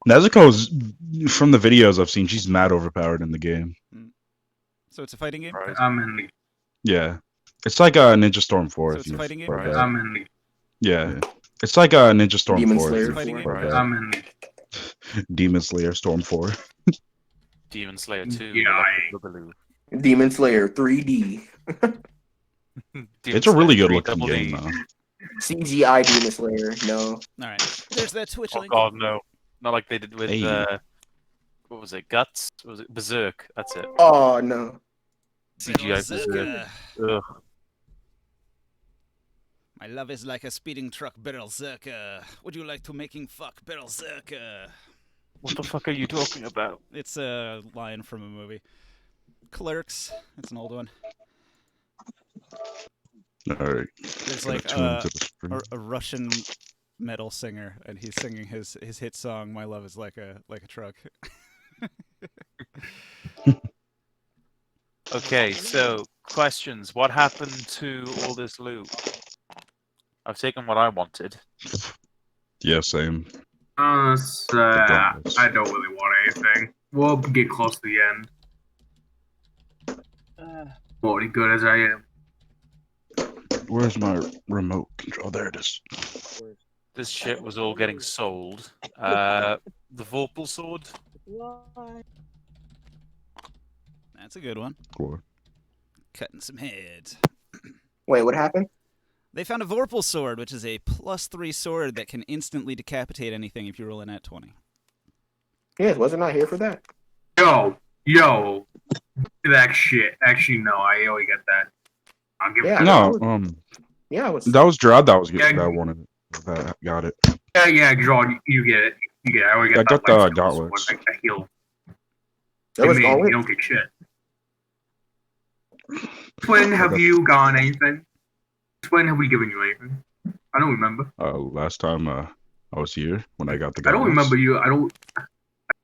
Nezuko's from the videos I've seen. She's mad overpowered in the game. So it's a fighting game. Right. I'm in the. Yeah, it's like a Ninja Storm 4. So if it's a you've fighting game. heard Right. that. I'm in the. Yeah, it's like a Ninja Storm Demon 4. Slayer if you've fighting game? heard Right. that. I'm in the. Demon Slayer Storm 4. Demon Slayer 2. Yeah, Boogaloo. Demon Slayer 3D. Demon It's a really Slayer good looking 3 game double D. though. CGI Demon Slayer. No. All right. There's that Twitch Oh link. god, no. Not like they did with, Hey. what was it, Guts? Was it Berserk? That's it. Oh no. CGI Berserk. Berserker. Ugh. My love is like a speeding truck, Berserker. Would you like to making fuck Berserker? What the fuck are you talking about? It's a line from a movie. Clerks. It's an old one. All right. There's Gotta like tune into the screen. a Russian metal singer, and he's singing his hit song "My Love Is Like a Truck." Okay, so questions. What happened to all this loot? I've taken what I wanted. Yeah, same. I don't- don't really want anything. We'll get close to the end. Already good as I am. Where's my remote control? There it is. This shit was all getting sold. The Vorpal sword. That's a good one. Cool. Cutting some heads. Wait, what happened? They found a Vorpal sword, which is a +3 sword that can instantly decapitate anything if you roll an at 20. Yes, wasn't I here for that? Yo, that shit. Actually, no, I already got that. I'll give Yeah. it. No, Yeah, it was. that was Gerard that was Yeah. that wanted it. That got it. Yeah, John, you get it. You get it. I already I got got that. the gauntlets. I heal. There was I mean, only. you don't get shit. Twin, have you gone anything? Twin, have we given you anything? I don't remember. Last time I was here when I got the I don't gauntlets. remember you. I don't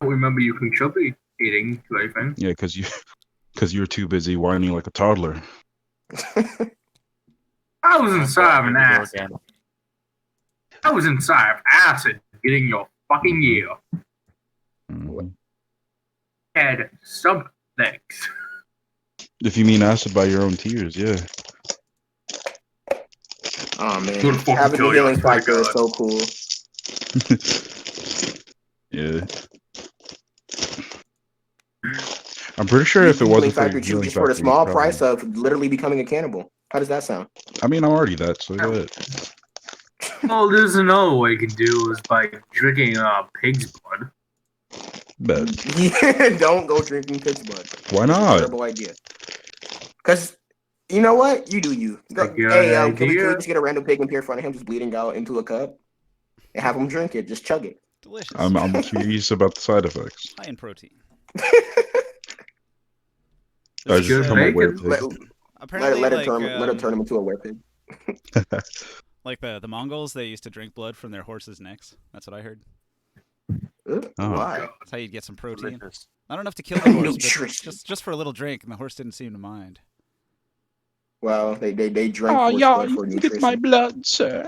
remember you contributing to anything. Yeah, because you were too busy whining like a toddler. I was inside of an Here we go acid. again. I was inside of acid getting your fucking ear. Mhm. Had some things. If you mean acid by your own tears, yeah. Oh man, Good fucking having a kill you, healing I swear to factor is God. so cool. Yeah. I'm pretty sure if it Healing wasn't for factor your too, healing just for the factor, small you'd probably- price of literally becoming a cannibal. How does that sound? I mean, I'm already that, so go ahead. Well, there's another way you can do is by drinking pig's blood. Bet. Yeah, don't go drinking pig's blood. Why It's a not? terrible idea. Because you know what? You do you. Go, A good hey, can we idea. just get a random pig and put in front of him, just bleeding out into a cup, and have him drink it? Just chug it. Delicious. I'm curious about the side effects. High in protein. I just good become a bacon. werepig. Apparently, let it like, turn him into a werepig. like the Mongols, they used to drink blood from their horses' necks. That's what I heard. Oh. Why? That's how you'd get some protein. Delicious. Not enough to kill the horse, Nutrition. but just for a little drink, and the horse didn't seem to mind. Well, they drank horse blood for nutrition. blood, sir.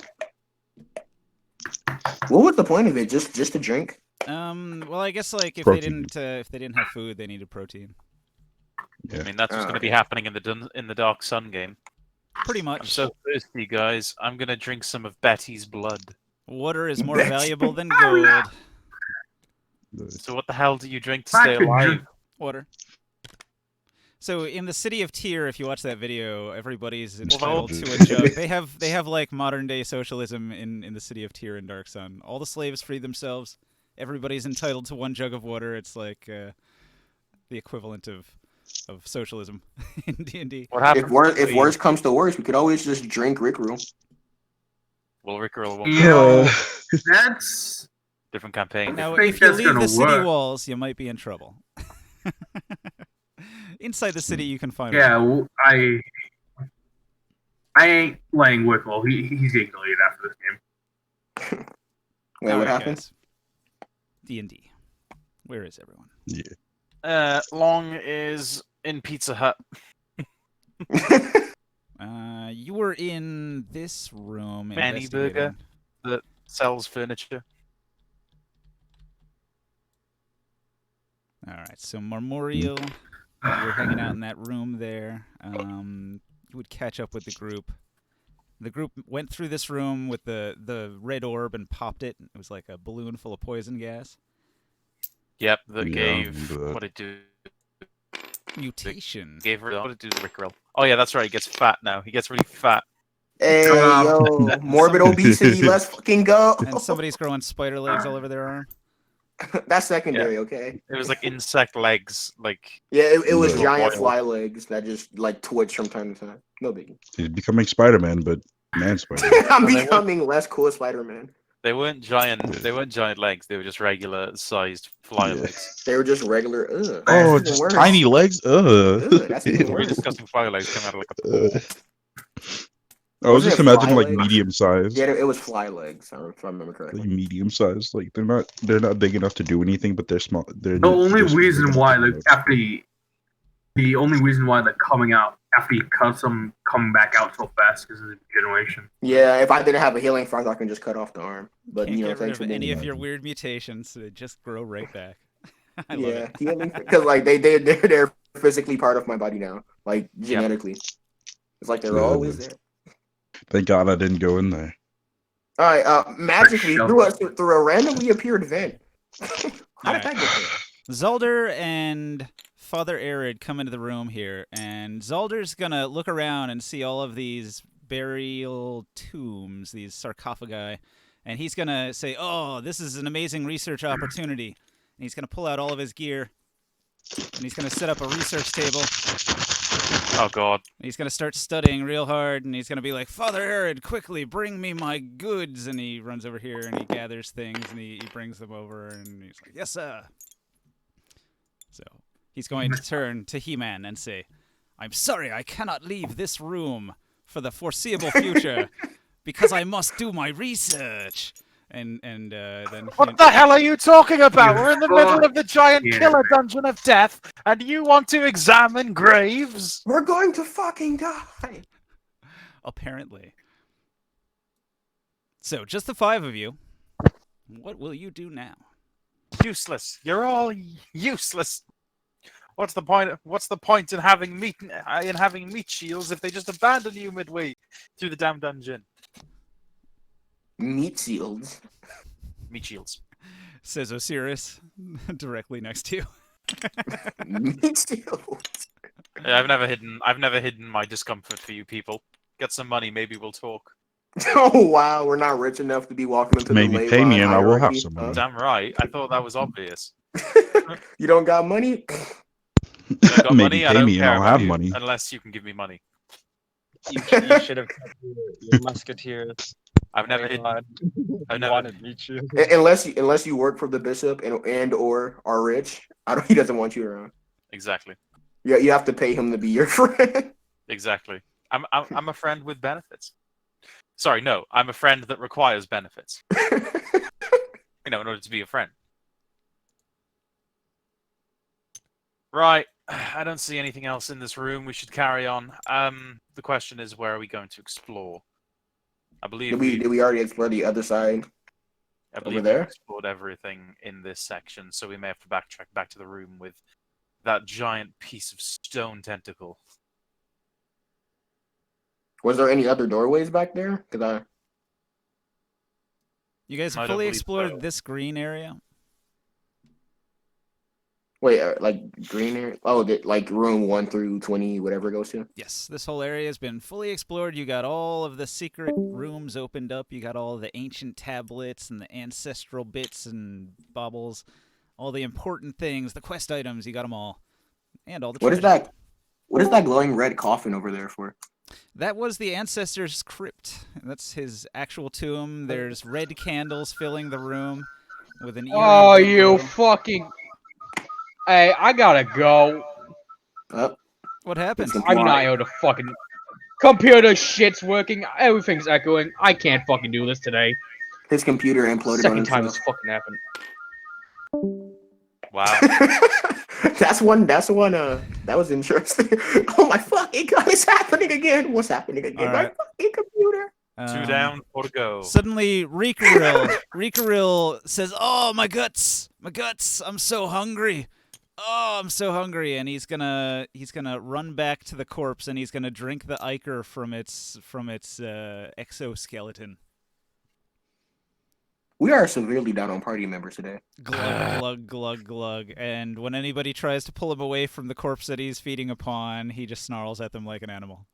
What was the point of it? Just to drink? Well, I guess like if Protein. they didn't have food, they needed protein. Yeah. I mean, that's what's Oh, going to be okay. happening in the Dark Sun game. Pretty I'm much. so thirsty, guys. I'm going to drink some of Betty's blood. Water is more Bet. valuable than gold. So what the hell do you drink to I stay could alive? drink- Water. So in the city of Tyr, if you watch that video, everybody's It's entitled called- to a jug. They have like modern day socialism in the city of Tyr in Dark Sun. All the slaves free themselves. Everybody's entitled to one jug of water. It's like the equivalent of socialism in D&D. What happened? If worse comes to worse, we could always just drink Rick Room. Well, Rick Earl won't. Yo, that's Different campaign. Now, think if you that's leave gonna the city work. walls, you might be in trouble. Inside the city, you can find yeah. water. well, I ain't playing Wickle. He's getting deleted after this game. Wait, what happened? D&D. Where is everyone? Yeah. Long is in Pizza Hut. You were in this room. Fanny Burger. investigating. That sells furniture. All right, so Memorial, you're hanging out in that room there. You would catch up with the group. The group went through this room with the red orb and popped it. It was like a balloon full of poison gas. Yep, that Yeah, gave... but- What did it do? Mutation. Gave her... What did it do to Rick Grill? Oh yeah, that's right, he gets fat now. He gets really fat. Hey, yo, morbid obesity, let's fucking go. And somebody's growing spider legs all over their arm. That's secondary, okay? It was like insect legs, like... Yeah, it was Yeah. giant fly legs that just like twitch from time to time. No biggie. He's becoming Spider-Man, but man Spider. I'm Well, they becoming less cool Spider-Man. They weren't giant legs, they were just regular sized fly Yeah. legs. They were just regular. Ugh. Oh, That's just even worse. tiny legs. Ugh, that's even Really worse. disgusting fly legs come out of like a... I was Wasn't just it imagining fly like legs? medium size. Yeah, it was fly legs. If I remember Like correctly. medium size. Like they're not big enough to do anything, but they're small. They're The only just reason big why enough like to after the only reason why they're coming out after you cut them come back out so fast because of the generation. Yeah, if I didn't have a healing front, I can just cut off the arm. But Can't you know, get rid thanks of for any being of your weird mutations. So they just grow right back. I love yeah, it. healing because like they're physically part of my body now, like genetically. It's like they're Yeah, always that's- there. Thank God I didn't go in there. All right, magically through a randomly appeared vent. How did that get there? Zalder and Father Arid come into the room here, and Zalder's gonna look around and see all of these burial tombs, these sarcophagi, and he's gonna say, "Oh, this is an amazing research opportunity." And he's gonna pull out all of his gear, and he's gonna set up a research table. Oh god. And he's gonna start studying real hard, and he's gonna be like, "Father Arid, quickly bring me my goods!" And he runs over here and he gathers things and he brings them over, and he's like, "Yes, sir." So he's going to turn to He-Man and say, "I'm sorry, I cannot leave this room for the foreseeable future because I must do my research." And then What the hell are you talking about? We're in the middle fuck of the giant yeah. killer dungeon of death, and you want to examine graves? We're going to fucking die. apparently. So just the 5 of you. What will you do now? Useless. You're all useless. What's the point? What's the point in having meat shields if they just abandon you midway through the damn dungeon? Meat shields. Meat shields. Says Osiris, directly next to you. Meat shields. I've never hidden my discomfort for you people. Get some money, maybe we'll talk. Oh wow, we're not rich enough to be walking into Maybe the pay me Leyline and I will have hierarchy, some huh? money. Damn right. I thought that was obvious. You don't got money? I got Maybe money, I pay don't me and care I'll about have you, money. unless you can give me money. You should have kept your musketeers. I've never hidden. I've never. wanted me to. Unless you work for the bishop and or are rich, he doesn't want you around. Exactly. Yeah, you have to pay him to be your friend. Exactly. I'm a friend with benefits. Sorry, no. I'm a friend that requires benefits. In order to be a friend. Right. I don't see anything else in this room. We should carry on. The question is, where are we going to explore? I believe Did we already explore the other side? I over believe there? we've explored everything in this section, so we may have to backtrack back to the room with that giant piece of stone tentacle. Was there any other doorways back there? You guys I have don't fully believe explored so. this green area? Wait, like green area? Oh, like room 1 through 20, whatever it goes to. Yes, this whole area has been fully explored. You got all of the secret rooms opened up. You got all the ancient tablets and the ancestral bits and baubles. All the important things, the quest items, you got them all. And all the What is treasure. that? What is that glowing red coffin over there for? That was the ancestor's crypt. That's his actual tomb. There's red candles filling the room with an eerie Oh, blue you glow. fucking. Hey, I gotta go. What happened? I'm not able to fucking. Computer shit's working. Everything's echoing. I can't fucking do this today. His computer imploded on Second time this himself. fucking happened. Wow. That's one. That was interesting. Oh my fucking god! It's happening again. What's happening again? All My right. fucking computer. 2 down, 4 to go. Suddenly, Rikaril says, "Oh, my guts! I'm so hungry. oh, I'm so hungry, and he's gonna run back to the corpse, and he's gonna drink the ichor from its exoskeleton. We are severely down on party members today. Glug glug glug glug, and when anybody tries to pull him away from the corpse that he's feeding upon, he just snarls at them like an animal.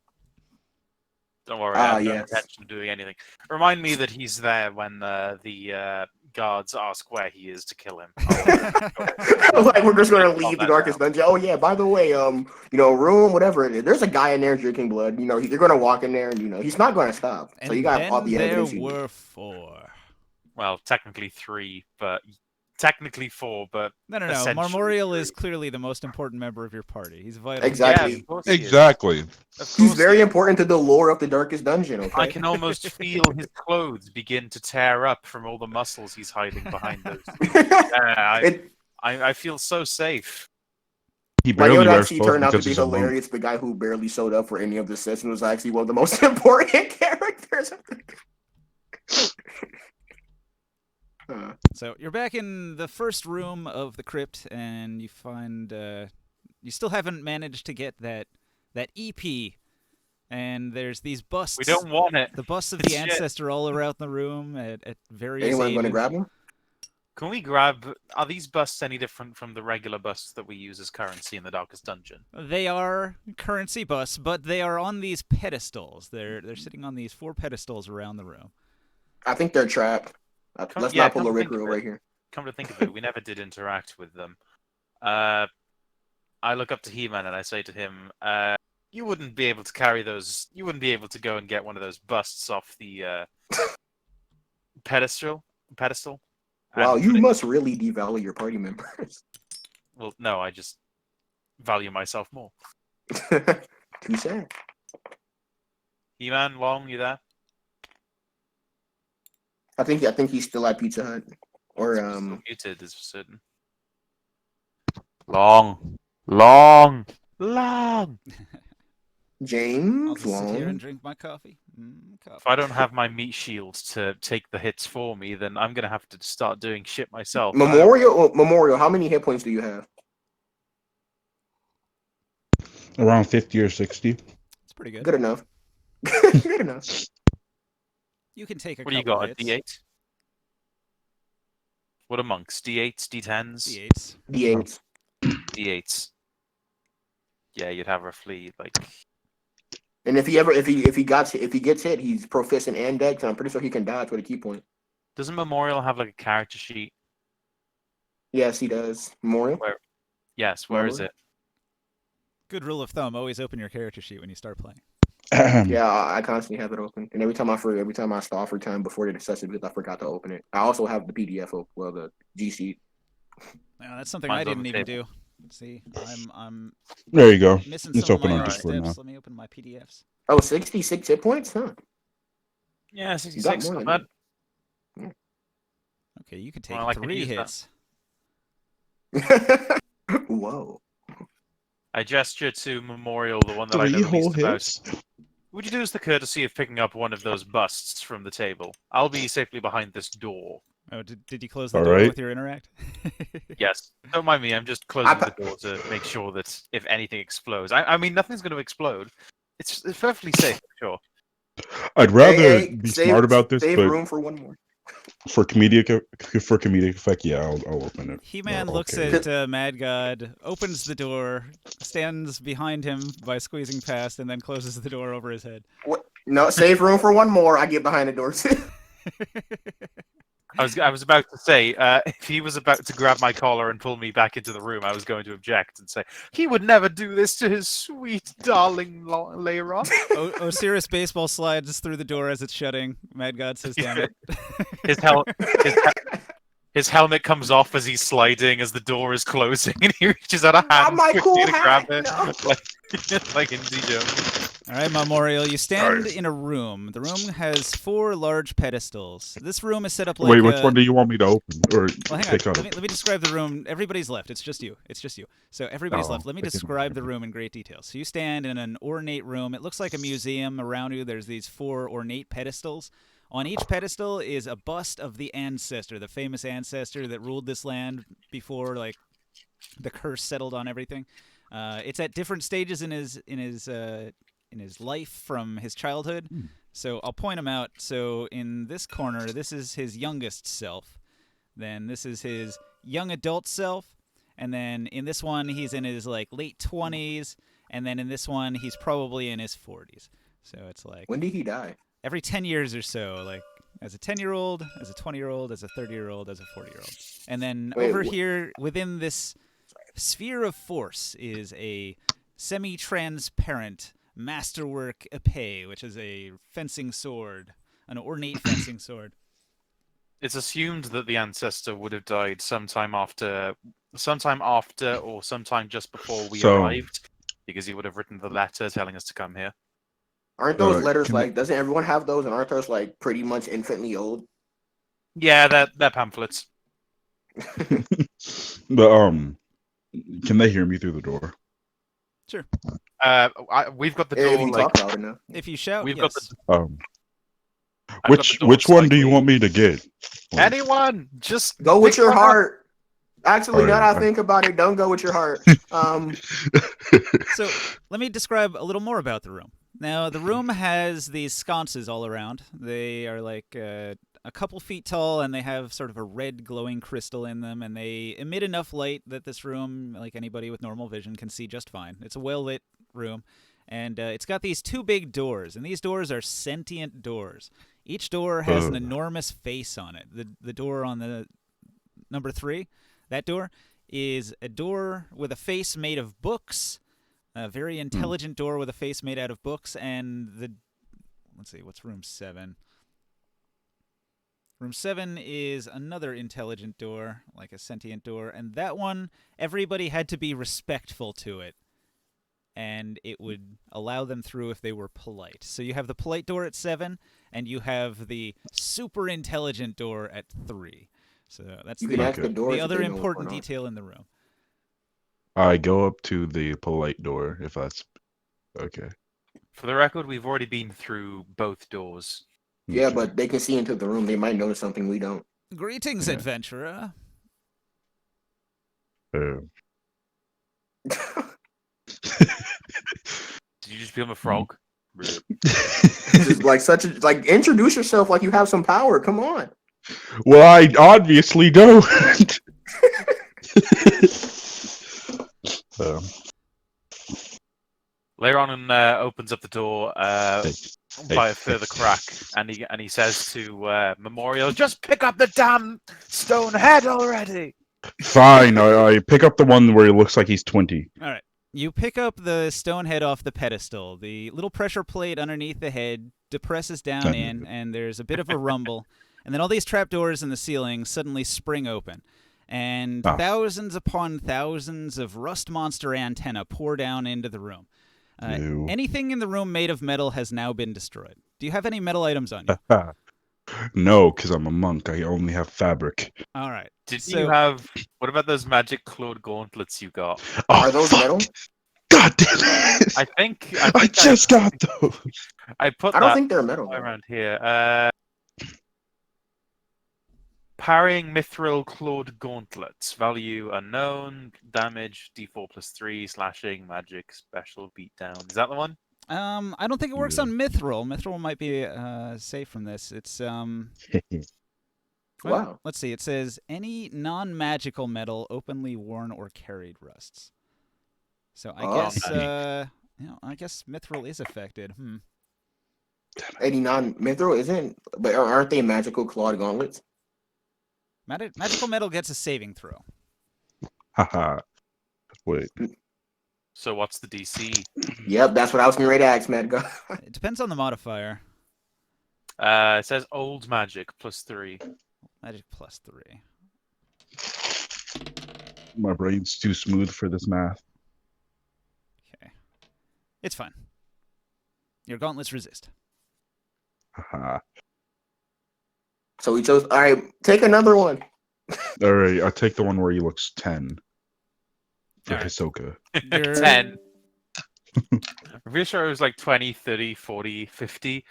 Don't worry, I have no yes. intention of doing anything. Remind me that he's there when the guards ask where he is to kill him. Like we're just gonna leave the darkest dungeon. Oh yeah, by the way, room, whatever it is. There's a guy in there drinking blood. You're gonna walk in there, and he's not gonna stop. And So you got then all the evidence. there were 4. Well, technically 3, but technically 4, but No. essentially Marmorial 3. is clearly the most important member of your party. He's vital. Exactly. Yeah, of course he is. Exactly. Of He's course very he is. important to the lore of the darkest dungeon. Okay. I can almost feel his clothes begin to tear up from all the muscles he's hiding behind those. I feel so safe. He Like, barely it would wears actually clothes turn out to because be he's a monk. hilarious. The guy who barely showed up for any of the sessions was actually one of the most important characters. So you're back in the first room of the crypt, and you find you still haven't managed to get that EP. And there's these busts. We don't want it. The busts of It's the shit. ancestor all around the room at various Anyone going to ages. grab him? Can we grab? Are these busts any different from the regular busts that we use as currency in the Darkest Dungeon? They are currency busts, but they are on these pedestals. They're sitting on these 4 pedestals around the room. I think they're trapped. Let's not pull a Rick rule right here. Come to think of it, we never did interact with them. I look up to He-Man and I say to him, "You wouldn't be able to carry those. You wouldn't be able to go and get one of those busts off the pedestal." Wow, and you put it- must really devalue your party members. Well, no, I just value myself more. Too sad. He-Man, Long, you there? I think he's still at Pizza Hut. Or Still muted is for certain. Long. Long. James I'll just sit here and Long. drink my coffee. Coffee. If I don't have my meat shield to take the hits for me, then I'm gonna have to start doing shit myself. Memorial, how many hit points do you have? Around 50 or 60. It's pretty good. Good enough. Good enough. You can take a What do you couple got? A hits. D8? What are monks? D8s, D10s, D8s. D8s. D8s. Yeah, you'd have roughly like. And if he gets hit, he's proficient and dex, and I'm pretty sure he can dodge with a key point. Doesn't Memorial have like a character sheet? Yes, he does. Memorial? Yes. Where is it? Good rule of thumb: always open your character sheet when you start playing. Yeah, I constantly have it open. And every time I stall for time before the session because I forgot to open it. I also have the PDF of the G sheet. Now, that's something Mine's I on didn't the even table. do. See, I'm There you go. missing It's some of open my on other Discord steps. now. Let me open my PDFs. Oh, 66 hit points? Huh. Yeah, You 66. got more Not than bad. Okay, you could take Well, I can 3 use that. hits. that. Whoa. I gesture to Memorial, the one that I know 3 the whole least about. hits? Would you do us the courtesy of picking up one of those busts from the table? I'll be safely behind this door. Oh, did you close the All door right. with your interact? Yes. Don't mind me, I'm just closing the door to make sure that if anything explodes. I mean, nothing's going to explode. It's perfectly safe, sure. I'd rather Hey, be save, smart about this, save but room for one more. for comedic effect, yeah, I'll open it. He-Man Well, looks okay. at Mad God, opens the door, stands behind him by squeezing past, and then closes the door over his head. What? No, save room for one more. I get behind the door too. I was about to say, if he was about to grab my collar and pull me back into the room, I was going to object and say, he would never do this to his sweet darling Leiron. Osiris baseball slides through the door as it's shutting. Mad God says, damn it. His helmet comes off as he's sliding, as the door is closing, and he reaches out a hand my quickly cool to hat, grab it, no. like Indiana Jones. All right, Memorial, you stand in a room. The room has 4 large pedestals. This room is set up like Wait, which one do you want me to open or Well, hang pick on. up? Let me describe the room. Everybody's left. It's just you. So everybody's Oh, left. Let me I didn't describe the remember. room in great detail. So you stand in an ornate room. It looks like a museum. Around you, there's these 4 ornate pedestals. On each pedestal is a bust of the ancestor, the famous ancestor that ruled this land before, like, the curse settled on everything. It's at different stages in his life from his childhood. So I'll point them out. So in this corner, this is his youngest self. Then this is his young adult self. And then in this one, he's in his like late 20s. And then in this one, he's probably in his 40s. So it's like When did he die? every 10 years or so, like as a 10-year-old, as a 20-year-old, as a 30-year-old, as a 40-year-old. And then over here within this sphere of force is a semi-transparent masterwork épée, which is a fencing sword, an ornate fencing sword. It's assumed that the ancestor would have died sometime after, or sometime just before we arrived, because he would have written the letter telling us to come here. Aren't those letters like? Doesn't everyone have those? And aren't those like pretty much infinitely old? Yeah, they're pamphlets. But can they hear me through the door? Sure. We've got the If door. you Like, talk loud enough. If you shout, we've yes. got the. Which one do you want me to get? Anyone, just go with your one heart. Actually, now that I Alright. think about it, don't go with your heart. So let me describe a little more about the room. Now, the room has these sconces all around. They are like a couple feet tall, and they have sort of a red glowing crystal in them, and they emit enough light that this room, like anybody with normal vision, can see just fine. It's a well-lit room, and it's got these two big doors, and these doors are sentient doors. Each door has an enormous face on it. The door on the number 3, that door, is a door with a face made of books, a very intelligent door with a face made out of books, and let's see, what's room 7? Room 7 is another intelligent door, like a sentient door, and that one, everybody had to be respectful to it, and it would allow them through if they were polite. So you have the polite door at 7, and you have the super intelligent door at 3. So that's You can ask the doors the if other they know what's important going on. detail in the room. I go up to the polite door if that's okay. For the record, we've already been through both doors. Yeah, Okay. but they can see into the room. They might notice something we don't. Greetings, Yeah. adventurer. Did you just become a frog? Just like introduce yourself like you have some power. Come on. Well, I obviously don't. Leiron opens up the door by a further crack, and he says to Memorial, "Just pick up the damn stone head already." Fine, I pick up the one where he looks like he's 20. All right. You pick up the stone head off the pedestal. The little pressure plate underneath the head depresses down in, and there's a bit of a rumble. And then all these trapdoors in the ceiling suddenly spring open. And thousands upon thousands of rust monster antennae pour down into the room. Ew. Anything in the room made of metal has now been destroyed. Do you have any metal items on you? No, because I'm a monk. I only have fabric. All right. Did you have? What about those magic clawed gauntlets you got? Are those metal? God damn it! I think I just got those. I put I don't that think they're metal. though. around here. Parrying mithril clawed gauntlets. Value unknown. Damage D4+3. Slashing. Magic. Special beatdown. Is that the one? I don't think it works on mithril. Mithril might be safe from this. It's Wow. Let's see. It says any non-magical metal openly worn or carried rusts. So I guess mithril is affected. Hmm. 89 mithril isn't, but aren't they magical clawed gauntlets? Magical metal gets a saving throw. Haha. Wait. So what's the DC? Yep, that's what I was getting ready to ask, Matt. Go. It depends on the modifier. It says old magic +3. Magic +3. My brain's too smooth for this math. Okay. It's fine. Your gauntlets resist. Haha. So we chose. All right, take another one. Alright, I'll take the one where he looks 10. For Alright. Hisoka. 10. I'm pretty sure it was like 20, 30, 40, 50.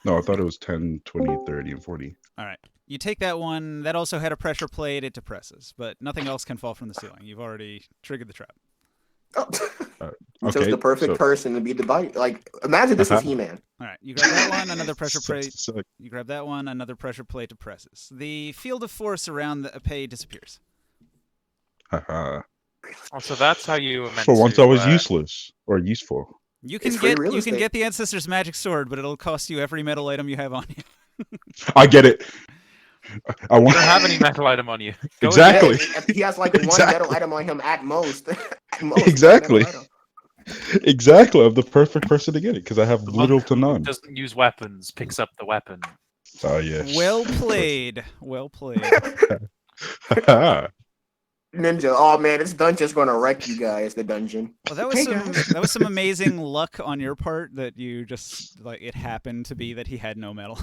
No, I thought it was 10, 20, 30, and 40. All right. You take that one. That also had a pressure plate. It depresses, but nothing else can fall from the ceiling. You've already triggered the trap. Oh. Uh, You chose okay, the perfect so person to be the body. Like, imagine this was He-Man. All right, you grab that one. Another pressure so- plate. so- You grab that one. Another pressure plate depresses. The field of force around the Epee disappears. haha. Oh, so that's how you were meant For once, to. I was useless or useful. You can It's free get real you can estate. get the ancestor's magic sword, but it'll cost you every metal item you have on you. I get it. I You want. don't have any metal item on you. Go and Exactly. get it. Yeah, he has like one Exactly. metal item on him at most. At most, one Exactly. metal item. Exactly. I'm the perfect person to get it because I have The little monk to who none. doesn't use weapons picks up the weapon. Oh yes. Well played. Well played. Ninja. Oh man, this dungeon's gonna wreck you guys. The dungeon. Well, that was Hey, some guys. that was some amazing luck on your part that you just like it happened to be that he had no metal,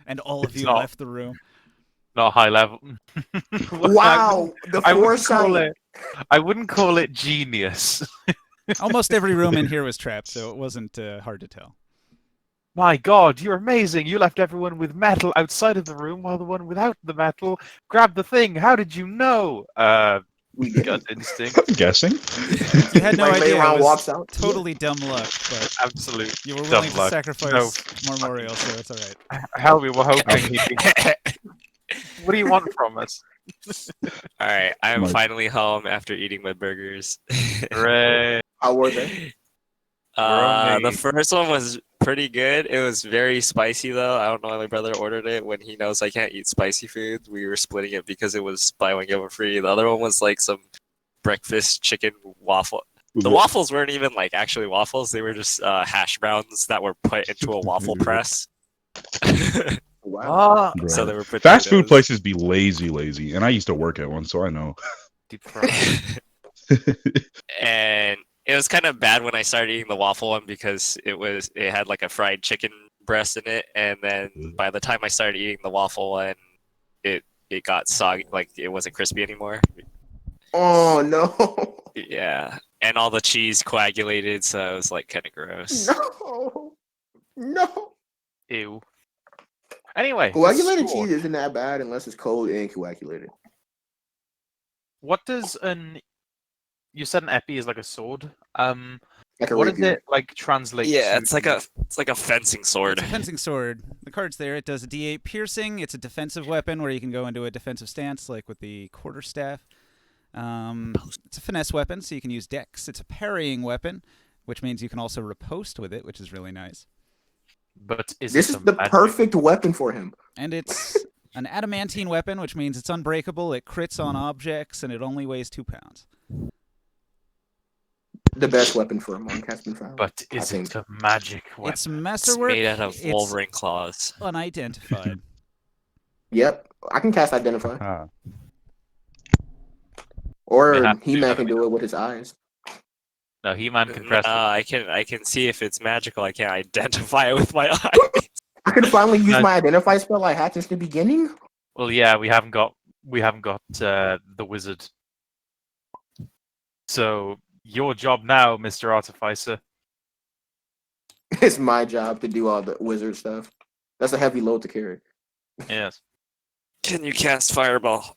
and all of It's you not- left the room. Not high level. Wow, the I wouldn't call foresight. it. I wouldn't call it genius. Almost every room in here was trapped, so it wasn't hard to tell. My God, you're amazing! You left everyone with metal outside of the room, while the one without the metal grabbed the thing. How did you know? We Gut didn't. instinct. I'm guessing. You had no Like, idea. later It on was walks out. totally dumb luck, but Absolute. you were Dumb willing to luck. sacrifice Marmorial, so it's all right. Hell, we were hoping he'd be. What do you want from us? Alright, I'm Mark. finally home after eating my burgers. Hooray! How were they? The Brony. first one was pretty good. It was very spicy though. I don't know why my brother ordered it when he knows I can't eat spicy food. We were splitting it because it was buy one get one free. The other one was like some breakfast chicken waffle. The waffles weren't even like actually waffles. They were just hash browns that were put into a waffle press. Wow. Ah, Bro. So they were Fast food potatoes. places be lazy, and I used to work at one, so I know. deep throat. And it was kind of bad when I started eating the waffle one because it had like a fried chicken breast in it, and then by the time I started eating the waffle one, it got soggy, like it wasn't crispy anymore. Oh no. Yeah, and all the cheese coagulated, so it was like kind of gross. No. No. Ew. Anyway, the Coagulated sword. cheese isn't that bad unless it's cold and coagulated. What does an? You said an epi is like a sword. Like a What does rapier. it like translate? Yeah, to? it's like a fencing sword. It's a fencing sword. The card's there. It does a D8 piercing. It's a defensive weapon where you can go into a defensive stance, like with the quarterstaff. It's a finesse weapon, so you can use dex. It's a parrying weapon, which means you can also riposte with it, which is really nice. But is This it is the magic? perfect weapon for him. And it's an adamantine weapon, which means it's unbreakable. It crits on objects, and it only weighs 2 pounds. The best weapon for a monk has been found. But I is think. it a magic weapon? It's It's masterwork. made out of It's Wolverine claws. unidentified. Yep. I can cast Identify. Ah. Or You have to, He-Man let can me do it with his eyes. No, He-Man can press. I can see if it's magical. I can't identify it with my eyes. I could finally use No. my Identify spell I had since the beginning. Well, yeah, we haven't got the wizard. So your job now, Mr. Artificer. It's my job to do all the wizard stuff. That's a heavy load to carry. Yes. Can you cast fireball?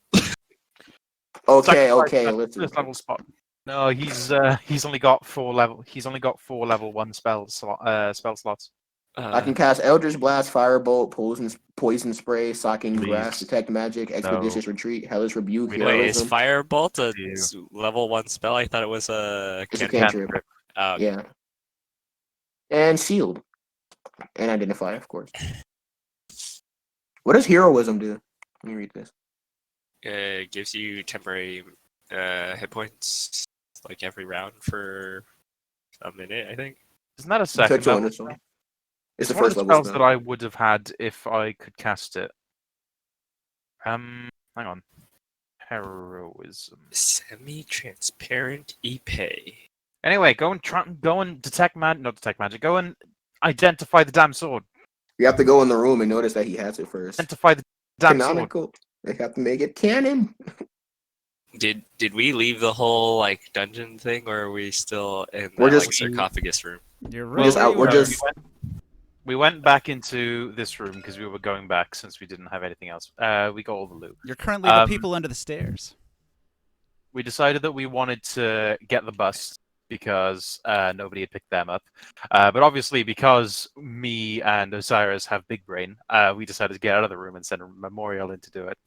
Okay, Sacrifice okay, that let's first level spot. No, he's only got 4 level. He's only got 4 level 1 spell slots. I can cast Eldritch Blast, Firebolt, Poison Spray, Socking Grass, Please. Detect Magic, Expeditious Retreat, Hellish Rebuke, We know. Wait, is Heroism. firebolt a Ew. level 1 spell? I thought it was a It's a cantrip. cantrip. Oh, Yeah. And Sealed. And Identify, of course. What does Heroism do? Let me read this. It gives you temporary hit points like every round for a minute, I think. Isn't that a You second could join level? this one. spell? It's the one of first the level spells spell. that I would have had if I could cast it. Hang on. Heroism. Semi-transparent epay. Anyway, go and detect magic. Not detect magic. Go and identify the damn sword. You have to go in the room and notice that he has it first. Identify the damn sword. Canonical. They have to make it canon. Did we leave the whole like dungeon thing, or are we still in We're that just- like sarcophagus room? You're We're just right. out- we're where you just- were. We went back into this room because we were going back since we didn't have anything else. We got all the loot. You're currently the people under the stairs. We decided that we wanted to get the bus because nobody had picked them up. But obviously, because me and Osiris have big brain, we decided to get out of the room and send Memorial in to do it.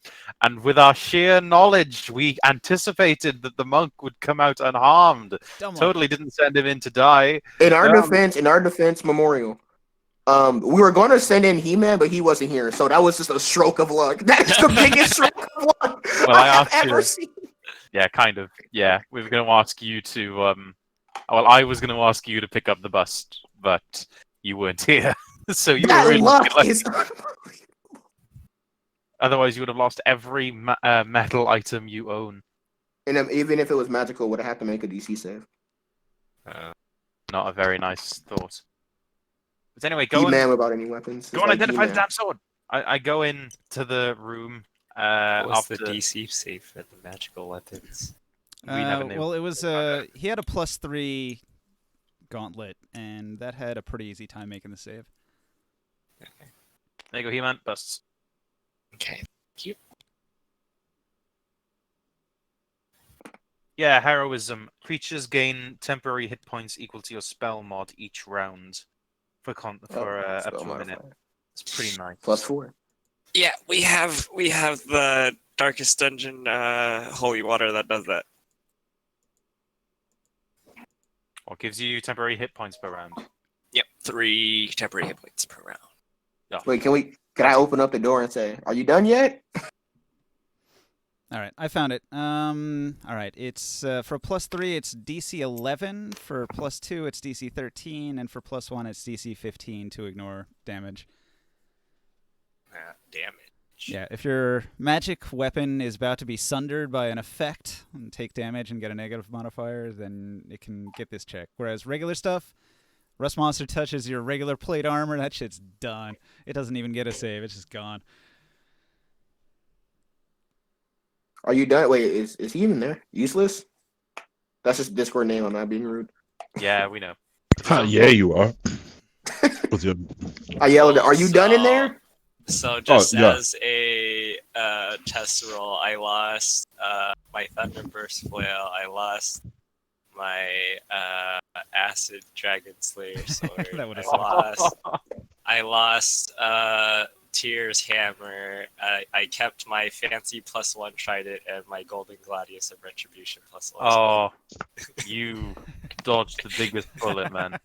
And with our sheer knowledge, we anticipated that the monk would come out unharmed. Dumb luck. Totally didn't send him in to die. In our defense, Memorial. We were going to send in He-Man, but he wasn't here, so that was just a stroke of luck. That's the biggest stroke of luck Well, I have asked you. ever seen. Yeah, kind of. Yeah, we were going to ask you to. Well, I was going to ask you to pick up the bus, but you weren't here, so you were That really luck lucky. is. Otherwise, you would have lost every metal item you own. And even if it was magical, would have had to make a DC save. Not a very nice thought. But anyway, go He-Man and without any weapons. go It's and like identify the He-Man. damn sword. I go into the room. What's the after DC save for the magical weapons? we never knew. Well, it was he had a +3 gauntlet, and that had a pretty easy time making the save. There you go, He-Man. Busts. Okay. Yeah, heroism. Creatures gain temporary hit points equal to your spell mod each round for up Spell to a minute. modifier. It's pretty nice. +4. Yeah, we have the Darkest Dungeon holy water that does that. What gives you temporary hit points per round? Yep, 3 temporary hit points per round. Yeah. Wait, can I open up the door and say, "Are you done yet?" All right, I found it. All right, it's for +3, it's DC 11. For +2, it's DC 13, and for +1, it's DC 15 to ignore damage. Damage. Yeah, if your magic weapon is about to be sundered by an effect and take damage and get a negative modifier, then it can get this check. Whereas regular stuff, Rust Monster touches your regular plate armor, that shit's done. It doesn't even get a save, it's just gone. Are you done? Wait, is he even there? Useless? That's just Discord name. I'm not being rude. Yeah, we know. Yeah, you are. What's your... I yelled, "Are you done in there?" So just yeah. as a test roll, I lost my Thunderburst flail. I lost my Acid Dragon Slayer sword. That would've I lost Tears hammer. I kept my fancy +1 trident and my golden gladius of retribution +1. Oh, you dodged the biggest bullet, man.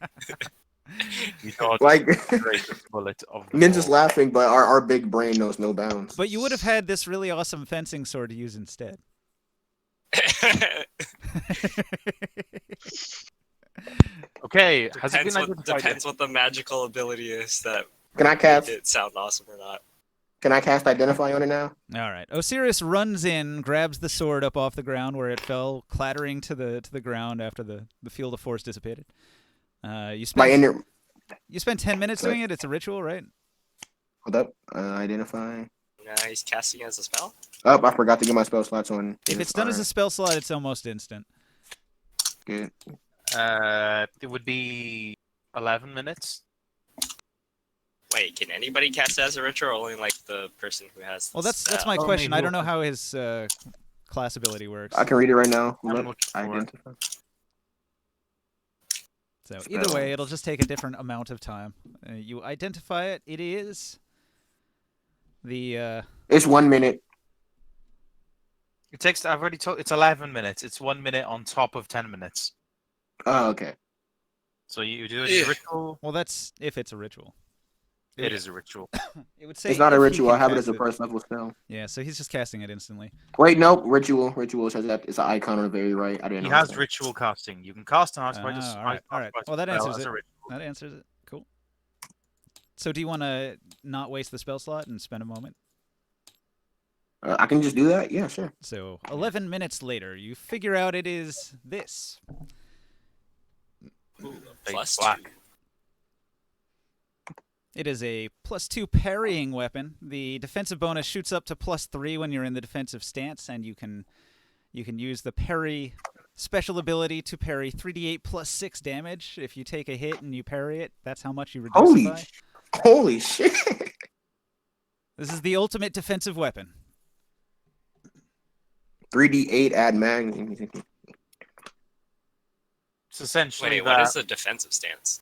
You dodged Like the greatest bullet of the Ninja's war. laughing, but our big brain knows no bounds. But you would have had this really awesome fencing sword to use instead. Okay, has it been Depends what identified yet? what the magical ability is that Can I make cast? it sound awesome or not. Can I cast Identify on it now? All right. Osiris runs in, grabs the sword up off the ground where it fell, clattering to the ground after the field of force dissipated. You By spent you spent 10 minutes doing it. It's a ritual, right? Hold up. Identify. He's casting as a spell. Oh, I forgot to get my spell slots on. If it's done as a spell slot, it's almost instant. Good. It would be 11 minutes. Wait, can anybody cast as a ritual, or only like the person who has? The Well, that's spell? my Only question. I who- don't know how his class ability works. I can read it right now. I'm Hold up. looking for it. Identify. So either way, it'll just take a different amount of time. You identify it. It is the It's 1 minute. It takes. I've already told. It's 11 minutes. It's 1 minute on top of 10 minutes. Oh, okay. So you do a Yeah. ritual. well, that's if it's a ritual. It is a ritual. It would say It's not a if he ritual. can I have it cast as a first level spell. Yeah, so he's just casting it instantly. Wait, nope. Ritual. Ritual says that it's an icon on the very right. I didn't He know. has that. ritual casting. You can cast an Ah, artifact. all right, all right. Well, that answers it. Ritual. That answers it. Cool. So do you want to not waste the spell slot and spend a moment? I can just do that. Yeah, sure. So 11 minutes later, you figure out it is this. Ooh, Big plus black. 2. It is a +2 parrying weapon. The defensive bonus shoots up to +3 when you're in the defensive stance, and you can use the parry special ability to parry 3d8 +6 damage. If you take a hit and you parry it, that's how much you reduce Holy it by. Holy shit. This is the ultimate defensive weapon. 3d8 add mag. It's essentially Wait, that. what is the defensive stance?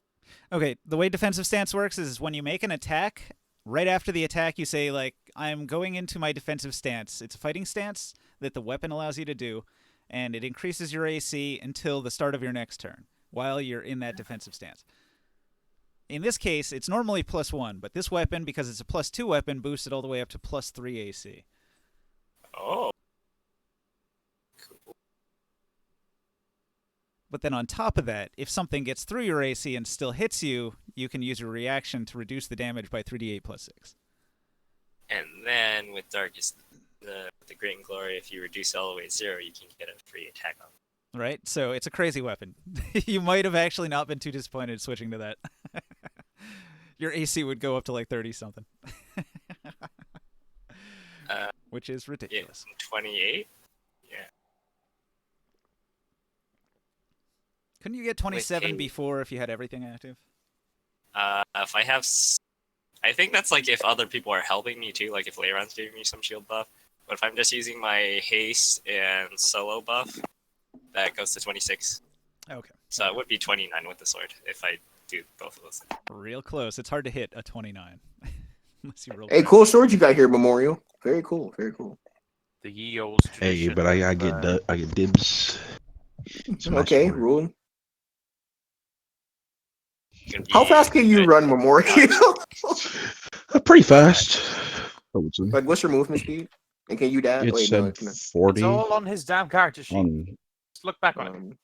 Okay, the way defensive stance works is when you make an attack, right after the attack, you say, like, I'm going into my defensive stance. It's a fighting stance that the weapon allows you to do, and it increases your AC until the start of your next turn while you're in that defensive stance. In this case, it's normally +1, but this weapon, because it's a +2 weapon, boosts it all the way up to +3 AC. Oh. Cool. But then on top of that, if something gets through your AC and still hits you, you can use your reaction to reduce the damage by 3d8 + 6. And then with Darkest, the Great and Glory, if you reduce it all the way to 0, you can get a free attack on it. Right? So it's a crazy weapon. You might have actually not been too disappointed switching to that. Your AC would go up to like 30-something. Which is ridiculous. Yeah, 28? Yeah. Couldn't you get 27 hey. before if you had everything active? If I have... I think that's like if other people are helping me too, like if Leiron's giving me some shield buff. But if I'm just using my haste and solo buff, that goes to 26. Okay. So it would be 29 with the sword if I do both of those things. Real close. It's hard to hit a 29. Unless you roll Hey, fast. cool sword you got here, Memorial. Very cool. Very cool. The ye olde Hey, tradition but I of, get dibs. It's my Okay, sword. ruling. Could How be fast can you good. run, Memorial? Pretty fast. I would say. Like, what's your movement speed? And can you dash? It Wait, no, said it's not. 40 It's all on his damn character sheet. on. Just look back on it.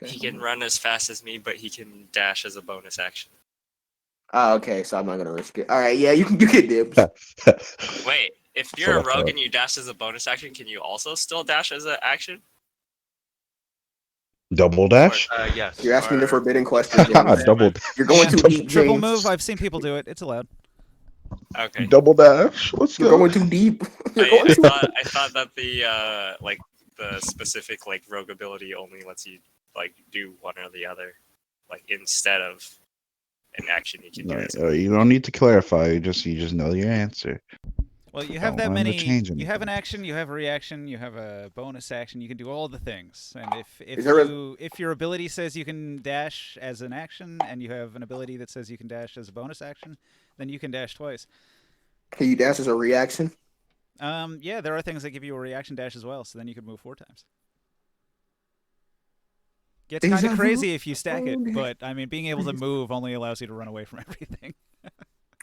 Okay. He can run as fast as me, but he can dash as a bonus action. Oh, okay, so I'm not gonna risk it. All right, yeah, you get dibs. Wait, if you're a rogue and you dash as a bonus action, can you also still dash as an action? Double dash? Yes. You're asking the or- forbidden question. James. Double You're going Yeah, too deep, triple James. move. I've seen people do it. It's allowed. Okay. double dash. Let's You're go. going too deep. You're I, going I too thought I thought that the like the specific like rogue ability only lets you like do one or the other, like instead of an action you can do. As a You don't need to clarify. You just know your answer. Well, you have Don't that want him to many. change You have anything. an action, you have a reaction, you have a bonus action. You can do all the things. And Is there if your ability says you can dash as an action, and you have an ability that says you can dash as a bonus action, then you can dash twice. Can you dash as a reaction? Yeah, there are things that give you a reaction dash as well. So then you could move 4 times. Gets kind of crazy if you stack it, but I mean, being able to move only allows you to run away from everything.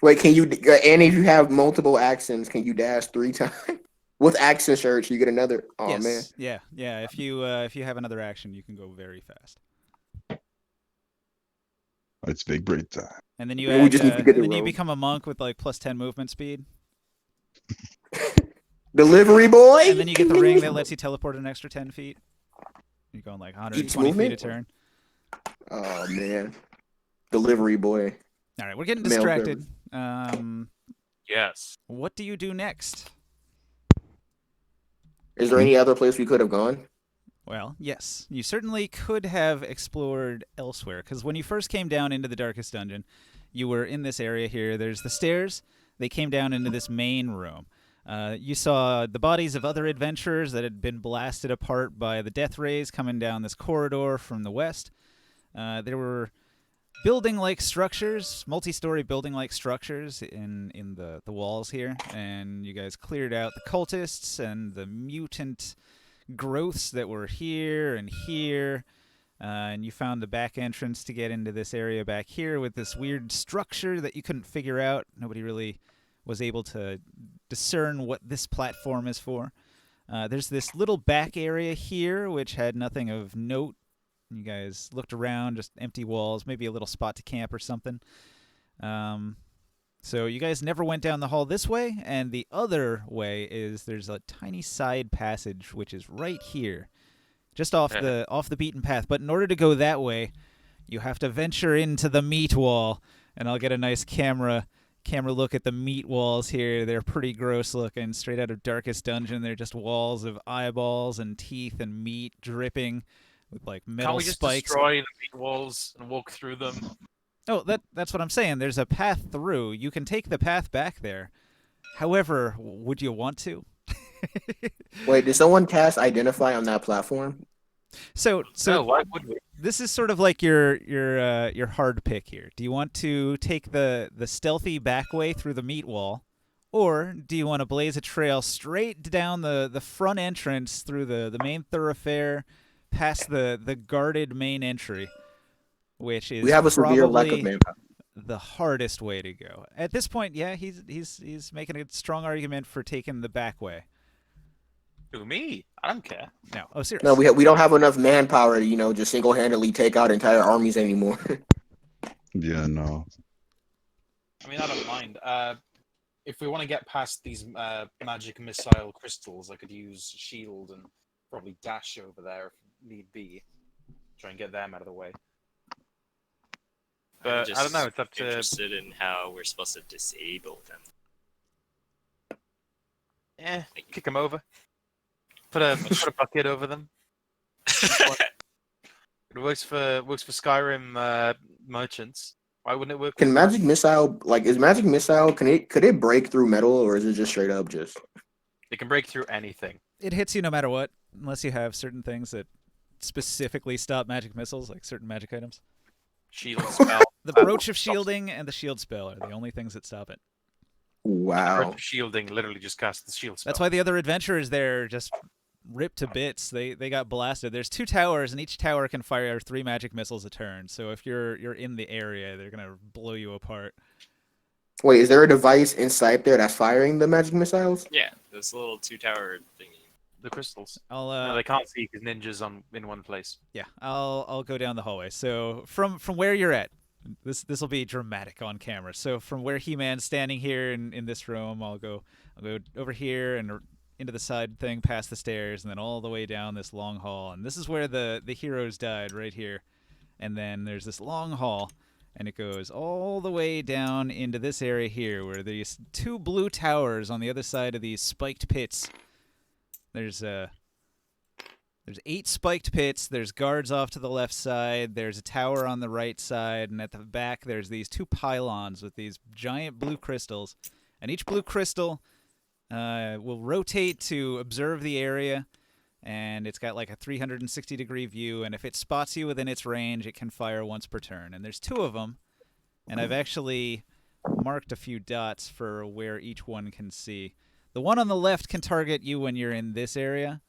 Wait, can you? And if you have multiple actions, can you dash 3 times with action search? You get another. Oh yes. man. Yeah. If you have another action, you can go very fast. It's big break time. And then you Maybe we add, just need to get the then you rogue. become a monk with like +10 movement speed, Delivery boy. and then you get the ring that lets you teleport an extra 10 feet. You're going like 120 feet a movement? turn. Oh man. Delivery boy. All right, we're getting Mail distracted. Yes. What do you do next? Is there any other place we could have gone? Well, yes, you certainly could have explored elsewhere, because when you first came down into the darkest dungeon, you were in this area here. There's the stairs. They came down into this main room. You saw the bodies of other adventurers that had been blasted apart by the death rays coming down this corridor from the west. There were building-like structures, multi-story building-like structures in the walls here, and you guys cleared out the cultists and the mutant growths that were here and here, and you found the back entrance to get into this area back here with this weird structure that you couldn't figure out. Nobody really was able to discern what this platform is for. There's this little back area here which had nothing of note. You guys looked around, just empty walls, maybe a little spot to camp or something. So you guys never went down the hall this way, and the other way is there's a tiny side passage which is right here, just off the beaten path. But in order to go that way, you have to venture into the meat wall, and I'll get a nice camera look at the meat walls here. They're pretty gross looking, straight out of Darkest Dungeon. They're just walls of eyeballs and teeth and meat dripping with like metal Can't we just spikes. destroy the meat walls and walk through them? Oh, that's what I'm saying. There's a path through. You can take the path back there. However, would you want to? Wait, did someone cast Identify on that platform? So No, why would we? this is sort of like your hard pick here. Do you want to take the stealthy back way through the meat wall, or do you want to blaze a trail straight down the front entrance through the main thoroughfare, past the guarded main entry, which is We have a severe lack of probably manpower. the hardest way to go. At this point, yeah, he's making a strong argument for taking the back way. Who, me? I don't care. No, oh seriously. No, we don't have enough manpower to just single-handedly take out entire armies anymore. Yeah, no. I mean, I don't mind. If we want to get past these magic missile crystals, I could use shield and probably dash over there if need be. Try and get them out of the way. I'm But just I don't know. It's up to. interested in how we're supposed to disable them. Kick them over. Put a bucket over them. It works for Skyrim merchants. Why wouldn't it work? Can magic missile is magic missile could it break through metal, or is it just straight up just? It can break through anything. It hits you no matter what, unless you have certain things that specifically stop magic missiles, like certain magic items. Shield spell. The brooch of shielding and the shield spell are the only things that stop it. Wow. Shielding literally just casts the shield spell. That's why the other adventurers there just ripped to bits. They got blasted. There's 2 towers, and each tower can fire 3 magic missiles a turn. So if you're in the area, they're gonna blow you apart. Wait, is there a device inside there that's firing the magic missiles? Yeah, this little 2-tower thingy. The crystals. I'll No, they can't see because ninjas in one place. yeah, I'll go down the hallway. So from where you're at, this will be dramatic on camera. So from where He-Man's standing here in this room, I'll go over here and into the side thing, past the stairs, and then all the way down this long hall. And this is where the heroes died, right here. And then there's this long hall, and it goes all the way down into this area here, where there's 2 blue towers on the other side of these spiked pits. There's 8 spiked pits. There's guards off to the left side. There's a tower on the right side, and at the back there's these 2 pylons with these giant blue crystals. And each blue crystal will rotate to observe the area, and it's got like a 360-degree view. And if it spots you within its range, it can fire once per turn. And there's 2 of them, and I've actually marked a few dots for where each one can see. The one on the left can target you when you're in this area.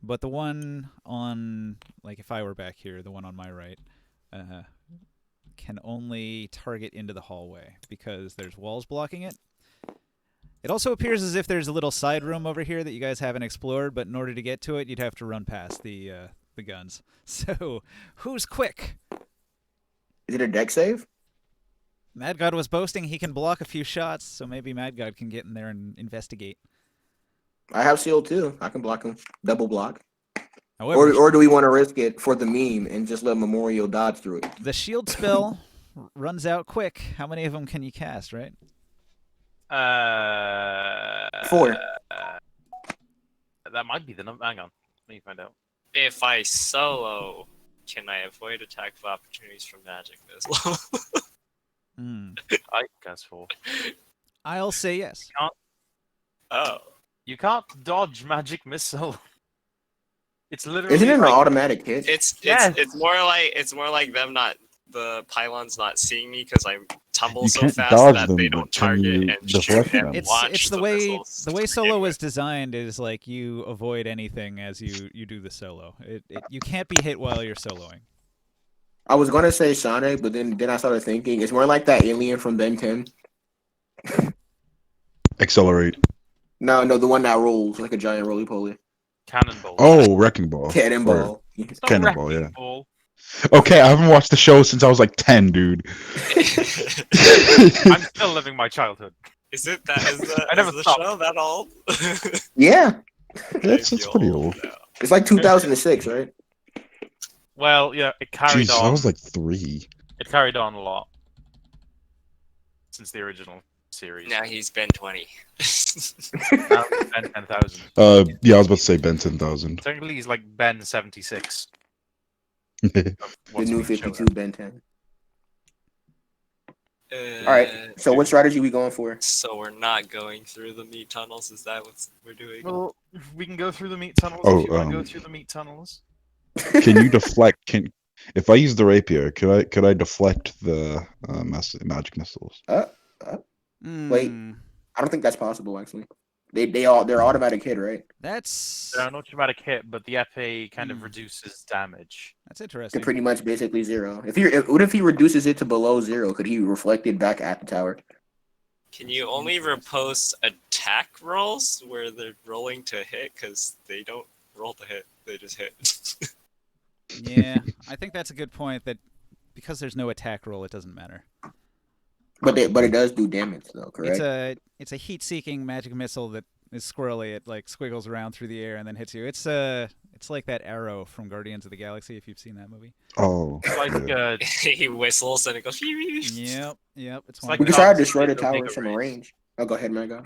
But the one on, like if I were back here, the one on my right, can only target into the hallway because there's walls blocking it. It also appears as if there's a little side room over here that you guys haven't explored, but in order to get to it, you'd have to run past the guns. So, who's quick? Is it a deck save? Mad God was boasting he can block a few shots, so maybe Mad God can get in there and investigate. I have shield too. I can block him. Double block. However, Or do we want to risk it for the meme and just let Memorial dodge through it? the shield spell runs out quick. How many of them can you cast, right? 4. That might be the number. Hang on. Let me find out. If I solo, can I avoid attack of opportunities from magic missile? I guess 4. I'll say yes. Oh. You can't dodge magic missile. It's literally. Isn't it an like, automatic hit? It's more like them the pylons not seeing me because I tumble You so can't fast dodge that them, they but don't can target you and shoot deflect and them? watch It's the the way missiles to begin solo with. is designed is like you avoid anything as you do the solo. You can't be hit while you're soloing. I was gonna say Sonic, but then I started thinking it's more like that alien from Ben 10. Accelerate. No, the one that rolls like a giant roly poly. Cannonball. Oh, Wrecking Ball. Cannonball. It's not Cannonball, wrecking yeah. ball. Okay, I haven't watched the show since I was like 10, dude. I'm still living my childhood. Is it that? I never is the stopped. show that old? Yeah, It's pretty old. now. it's like 2006, right? Well, yeah, it carried Jesus, on. I was like 3. It carried on a lot since the original series. Now he's been 20. Now it's Ben 10,000. Yeah, I was about to say Ben 10,000. Technically, he's like Ben 76. The What's new being shown 52 Ben 10. All right. So what strategy we going for? So we're not going through the meat tunnels. Is that what we're doing? Well, we can go through the meat tunnels Oh, if you want to go through the meat tunnels. Can you deflect? If I use the rapier, could I deflect the magic missiles? Wait. Hmm. I don't think that's possible. Actually, they're automatic hit, right? That's They're not traumatic hit, but the epee kind of Hmm. reduces damage. that's To interesting. pretty much basically zero. What if he reduces it to below zero? Could he reflect it back at the tower? Can you only repost attack rolls where they're rolling to hit? Because they don't roll to hit, they just hit. Yeah, I think that's a good point. That because there's no attack roll, it doesn't matter. But it does do damage though, It's correct? a heat-seeking magic missile that is squirrely. It like squiggles around through the air and then hits you. It's like that arrow from Guardians of the Galaxy if you've seen that movie. Oh, It's like yeah. He whistles and it goes. Yep, it's It's one like We of can those. try to Dark destroy the Side towers Omega from a Rays. range. Oh, go ahead, Mega.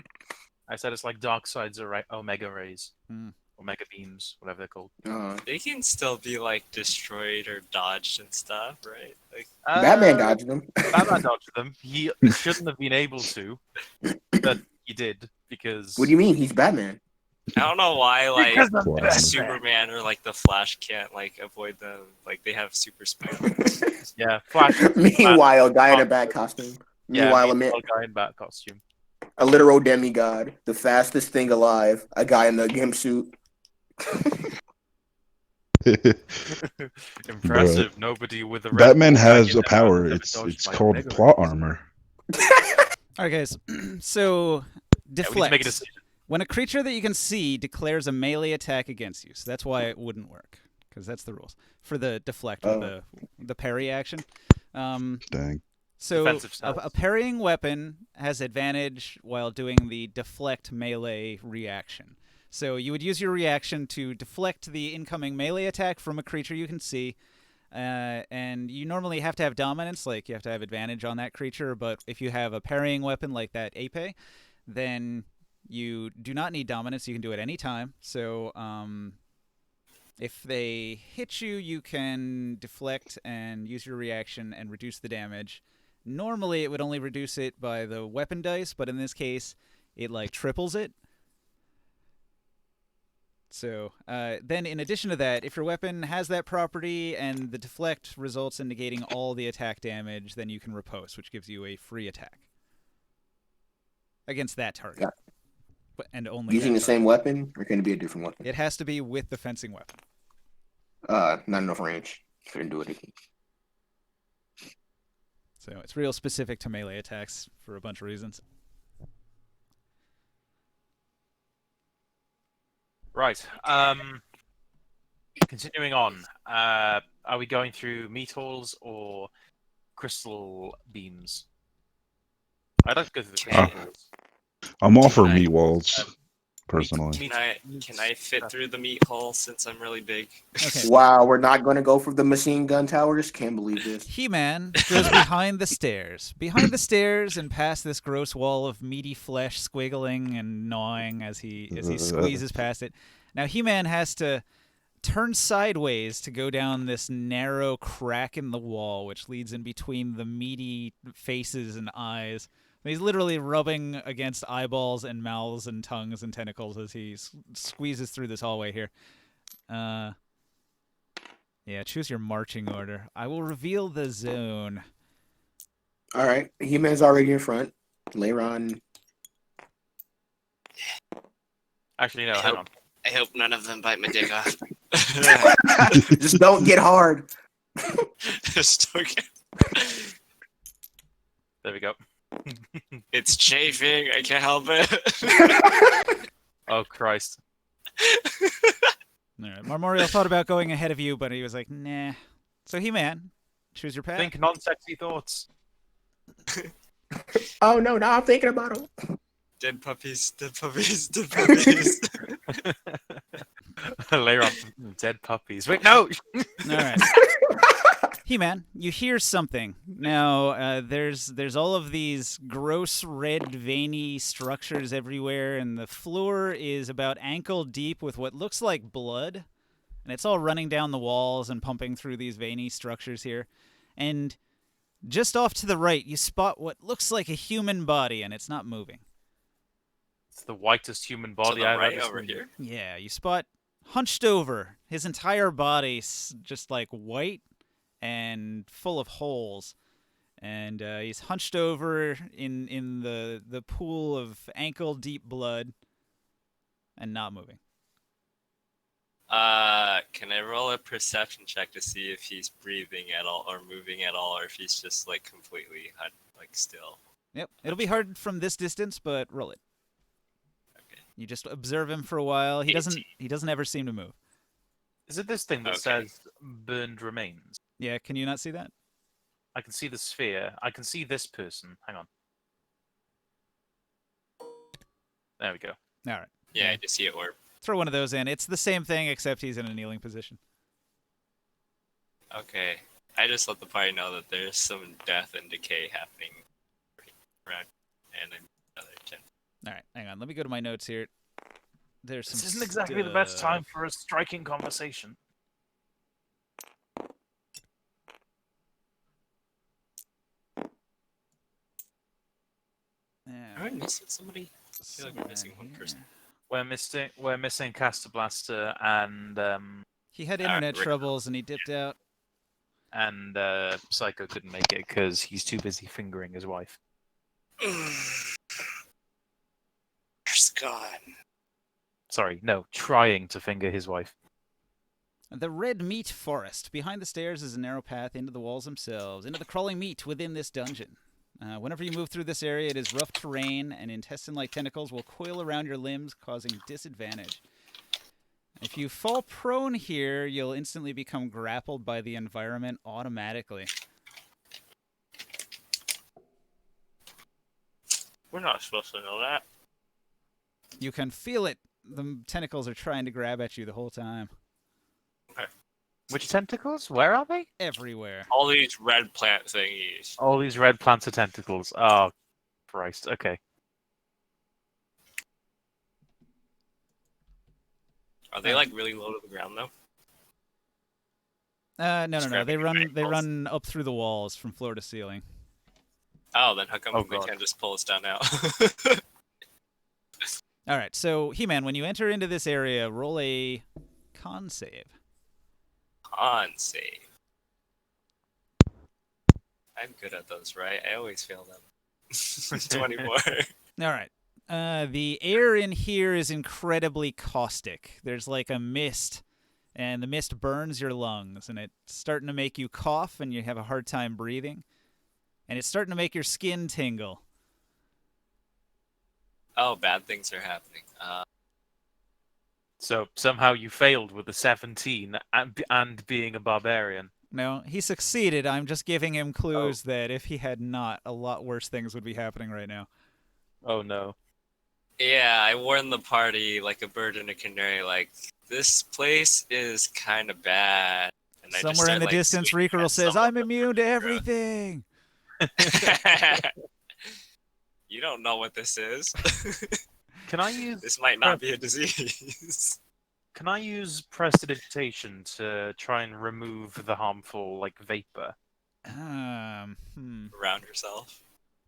I said it's like Dark Side's Omega Rays. Hmm. Omega Beams, whatever they're called. They can still be like destroyed or dodged and stuff, right? Like Batman dodged them. Batman dodged them. He shouldn't have been able to, but he did because. What do you mean? He's Batman. I don't know why like Because I'm Wow. Batman. Superman or like the Flash can't like avoid them. Like they have super speed. Yeah, Flash. Meanwhile, guy in a bat costume. Yeah, Meanwhile, guy in bat costume. a literal demigod, the fastest thing alive, a guy in the gimp suit. Impressive. Nobody with a red Batman ball bag has in a their power. mouth has ever It's dodged by called Omega plot Rays. armor. All right, guys. So Yeah, we need to make a deflect. decision. When a creature that you can see declares a melee attack against you, so that's why it wouldn't work, because that's the rules for the deflect with the parry action. Dang. So Defensive a stance. parrying weapon has advantage while doing the deflect melee reaction. So you would use your reaction to deflect the incoming melee attack from a creature you can see. And you normally have to have dominance, like you have to have advantage on that creature. But if you have a parrying weapon like that épée, then you do not need dominance. You can do it any time. So if they hit you, you can deflect and use your reaction and reduce the damage. Normally, it would only reduce it by the weapon dice, but in this case, it like triples it. So then, in addition to that, if your weapon has that property and the deflect results in negating all the attack damage, then you can riposte, which gives you a free attack against that target. Yeah. And only Using that the target. same weapon, or can it be a different weapon? It has to be with the fencing weapon. Not enough range. Couldn't do it. So it's real specific to melee attacks for a bunch of reasons. Right. Continuing on. Are we going through meat halls or crystal beams? I'd like to go through the crystal halls. I'm all for Can I- meat walls, personally. Can I fit through the meat hole since I'm really big? Okay. Wow, we're not going to go for the machine gun towers? Can't believe this. He-Man goes behind the stairs. Behind the stairs and past this gross wall of meaty flesh squiggling and gnawing as he squeezes past it. Now He-Man has to turn sideways to go down this narrow crack in the wall which leads in between the meaty faces and eyes. He's literally rubbing against eyeballs and mouths and tongues and tentacles as he squeezes through this hallway here. Yeah, choose your marching order. I will reveal the zone. All right, He-Man's already in front. Leiron. Actually, no, hang on. I hope none of them bite my dick off. Just don't get hard. Just okay. There we go. It's chafing. I can't help it. Oh, Christ. All right, Marmorial thought about going ahead of you, but he was like, nah. So He-Man, choose your path. Think non-sexy thoughts. Oh no, now I'm thinking about him. Dead puppies. Dead puppies. Dead puppies. Later on, dead puppies. Wait, no! All right. He-Man, you hear something. Now, there's all of these gross red veiny structures everywhere, and the floor is about ankle deep with what looks like blood. And it's all running down the walls and pumping through these veiny structures here. And Just off to the right, you spot what looks like a human body, and it's not moving. It's the whitest human To body the I've right ever over seen. here. Yeah, you spot hunched over, his entire body just like white and full of holes. And he's hunched over in the pool of ankle-deep blood and not moving. Can I roll a perception check to see if he's breathing at all or moving at all, or if he's just like completely like still? Yep, it'll be hard from this distance, but roll it. Okay. You just observe him for a while. He 18. doesn't ever seem to move. Is it this thing that Okay. says burned remains? Yeah, can you not see that? I can see the sphere. I can see this person. Hang on. There we go. All right. Yeah, I just see it orb. Throw one of those in. It's the same thing, except he's in a kneeling position. Okay. I just let the party know that there's some death and decay happening around, and another 10. All right, hang on. Let me go to my notes here. There's some This isn't exactly the best stuff. time for a striking conversation. Yeah, Am I missing somebody? I feel like we're missing one somewhere person. here. We're missing Caster Blaster and He had internet Rick. troubles and he dipped out. Psycho couldn't make it because he's too busy fingering his wife. Where's gone? Sorry, no, trying to finger his wife. The red meat forest. Behind the stairs is a narrow path into the walls themselves, into the crawling meat within this dungeon. Whenever you move through this area, it is rough terrain, and intestine-like tentacles will coil around your limbs, causing disadvantage. If you fall prone here, you'll instantly become grappled by the environment automatically. We're not supposed to know that. You can feel it. The tentacles are trying to grab at you the whole time. Which tentacles? Where are they? Everywhere. All these red plant thingies. All these red plants are tentacles. Oh, Christ. Okay. Are they like really low to the ground though? No. They grabbing run. the They ankles. run up through the walls from floor to ceiling. Oh, then how come Oh, they God. can't just pull us down now? All right. So, He-Man, when you enter into this area, roll a con save. Con save. I'm good at those, right? I always fail them. 24. All right. The air in here is incredibly caustic. There's like a mist, and the mist burns your lungs, and it's starting to make you cough, and you have a hard time breathing. And it's starting to make your skin tingle. Oh, bad things are happening. So somehow you failed with the 17 and being a barbarian. No, he succeeded. I'm just giving him clues that if he had not, a lot worse things would be happening right now. Oh no. Yeah, I warned the party like a bird and a canary, like, this place is kind of bad. And I just Somewhere in start, the like, distance, swinging Rikorl at says, someone I'm from immune to the ground. everything. You don't know what this is. Can I use This might not be a disease. Can I use prestidigitation to try and remove the harmful vapor? Around yourself.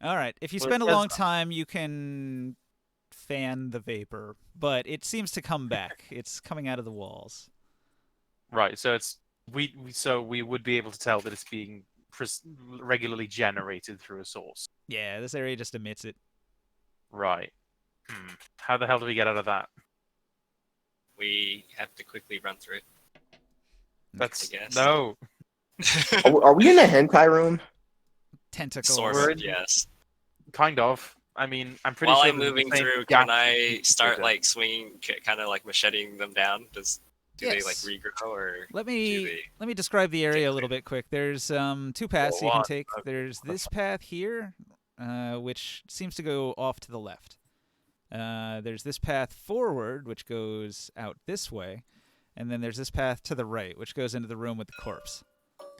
All right. If you Well, spend a it says- long time, you can fan the vapor, but it seems to come back. It's coming out of the walls. Right. So it's we would be able to tell that it's being regularly generated through a source. Yeah, this area just emits it. Right. How the hell do we get out of that? We have to quickly run through it. That's guess. no. Are we in the hentai room? Tentacles. Sort of, yes. Kind of. I mean, I'm pretty While sure I'm there's the moving same through, gap can I start trigger. like swinging, kind of like macheting them down? Do they like Yes. regrow or? Let do me they- let me describe the area a little bit quick. There's two paths you can on. take. There's this path here, which seems to go off to the left. There's this path forward, which goes out this way, and then there's this path to the right, which goes into the room with the corpse.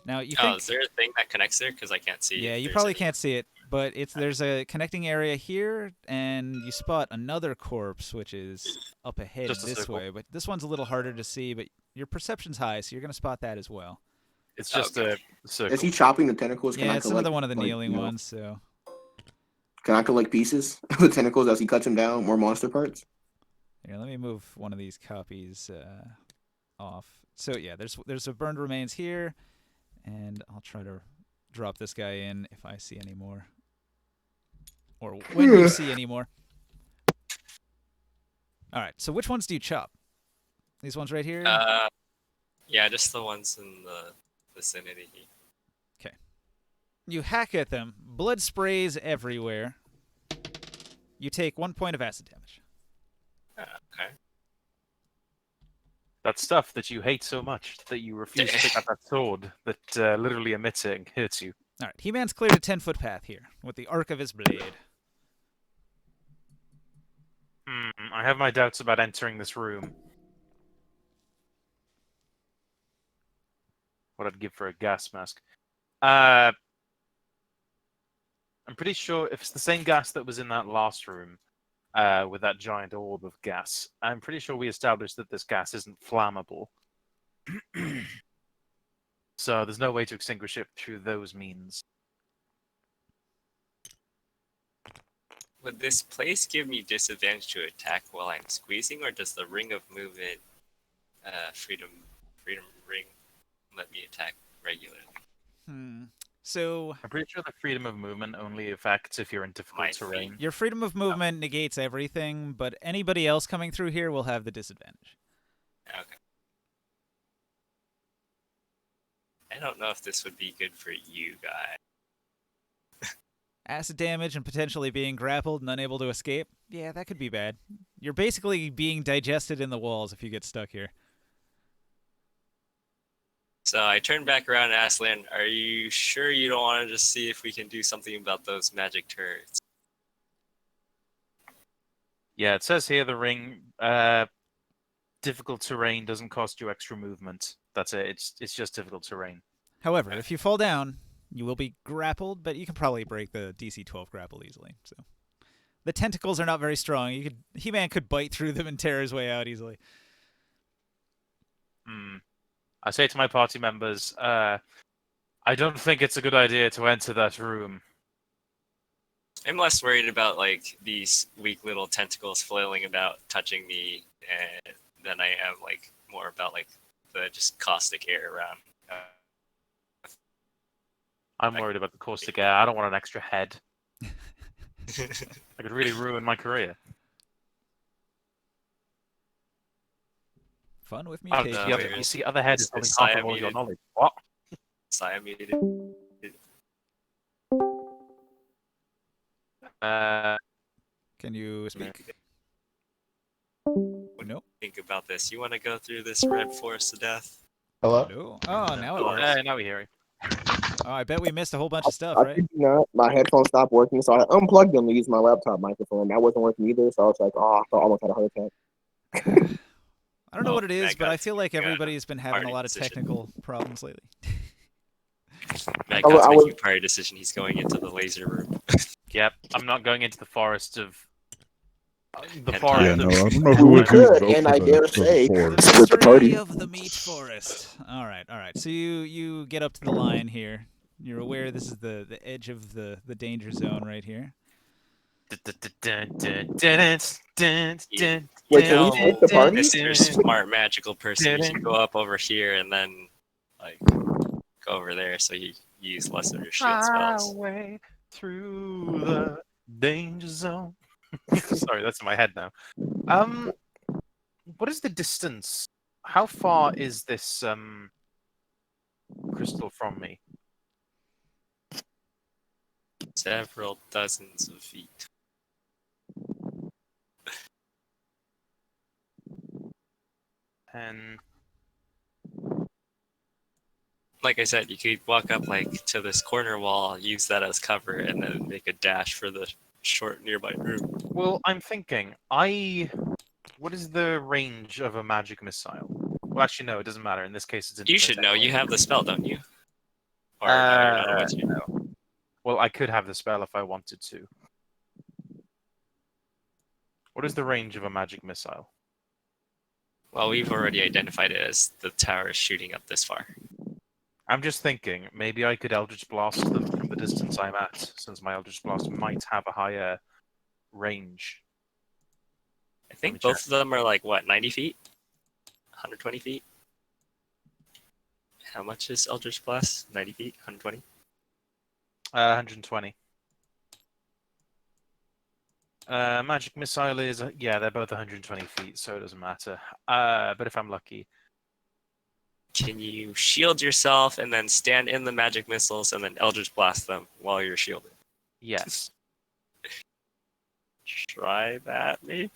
Now you Oh, think, is there a thing that connects there? Because I can't see. yeah, if you there's probably any- can't see it, but there's a connecting area here, and you spot another corpse, which is up ahead Just a this circle. way. But this one's a little harder to see, but your perception's high, so you're gonna spot that as well. It's just Okay. a circle. Is he chopping the tentacles? Can Yeah, I it's collect, another one of the like, kneeling you know, ones. So Can I collect pieces of the tentacles as he cuts them down? More monster parts? here, let me move one of these copies off. So yeah, there's a burned remains here, and I'll try to drop this guy in if I see any more, or when you see any more. All right. So which ones do you chop? These ones right here. Yeah, just the ones in the vicinity. You hack at them. Blood sprays everywhere. You take 1 point of acid damage. Okay. That stuff that you hate so much that you refuse to pick up that sword that literally emits it and hurts you. All right. He-Man's cleared a 10-foot path here with the arc of his blade. I have my doubts about entering this room. What I'd give for a gas mask. I'm pretty sure if it's the same gas that was in that last room, with that giant orb of gas, I'm pretty sure we established that this gas isn't flammable. So there's no way to extinguish it through those means. Would this place give me disadvantage to attack while I'm squeezing, or does the ring of movement, freedom ring, let me attack regularly? So I'm pretty sure the freedom of movement only affects if you're in difficult My terrain. feet. your freedom of movement negates everything, but anybody else coming through here will have the disadvantage. Okay. I don't know if this would be good for you guys. Acid damage and potentially being grappled and unable to escape. Yeah, that could be bad. You're basically being digested in the walls if you get stuck here. So I turned back around and asked Lynn, are you sure you don't want to just see if we can do something about those magic turrets? Yeah, it says here the ring, difficult terrain doesn't cost you extra movement. That's it. It's just difficult terrain. However, if you fall down, you will be grappled, but you can probably break the DC 12 grapple easily. So the tentacles are not very strong. He-Man could bite through them and tear his way out easily. I say to my party members, I don't think it's a good idea to enter that room. I'm less worried about like these weak little tentacles flailing about touching me, than I am like more about like the just caustic air around. I'm worried about the caustic air. I don't want an extra head. I could really ruin my career. Fun with Oh, mutation. you see other heads Is holding this half of all your Siamese? knowledge. What? Siamese. Can you speak? What do Nope. you think about this? You want to go through this red forest to death? Hello? No. Oh, now it Hello. works. Now we hear it. Oh, I bet we missed a whole bunch of stuff, I right? kid you not. My headphones stopped working, so I unplugged them to use my laptop microphone. That wasn't working either, so I was like, oh, I almost had a heart attack. I don't know Oh, what it is, Matt but got I feel to like make a everybody's been having a party lot of decision. technical problems lately. Matt I God's was- making a party decision. He's going into the laser room. Yep, I'm not going into the forest of. The Yeah, forest Yeah, of. no, I don't know who We would could, vote and for I the, dare the say, forest. The split the party. mystery of the meat forest. All right. So you get up to the line here. You're aware this is the edge of the danger zone right here. Wait, can we split the party? Mr. Smart Magical Person, you should go up over here and then like go over there so you use less of your shield spells. Highway through the danger zone. Sorry, that's in my head now. What is the distance? How far is this crystal from me? Several dozens of feet. And Like I said, you could walk up like to this corner wall, use that as cover, and then make a dash for the short nearby room. well, I'm thinking, what is the range of a magic missile? Well, actually, no, it doesn't matter. In this case, it's. You should know. You have the spell, don't you? Or No. Well, I could have the spell if I wanted to. What is the range of a magic missile? Well, we've already identified it as the tower is shooting up this far. I'm just thinking, maybe I could Eldritch Blast them from the distance I'm at, since my Eldritch Blast might have a higher range. I think me both check. of them are like, what, 90 feet? 120 feet? How much is Eldritch Blast? 90 feet? 120? 120. Magic Missile is, yeah, they're both 120 feet, so it doesn't matter. But if I'm lucky. Can you shield yourself and then stand in the magic missiles and then Eldritch Blast them while you're shielded? Yes. Try that, maybe?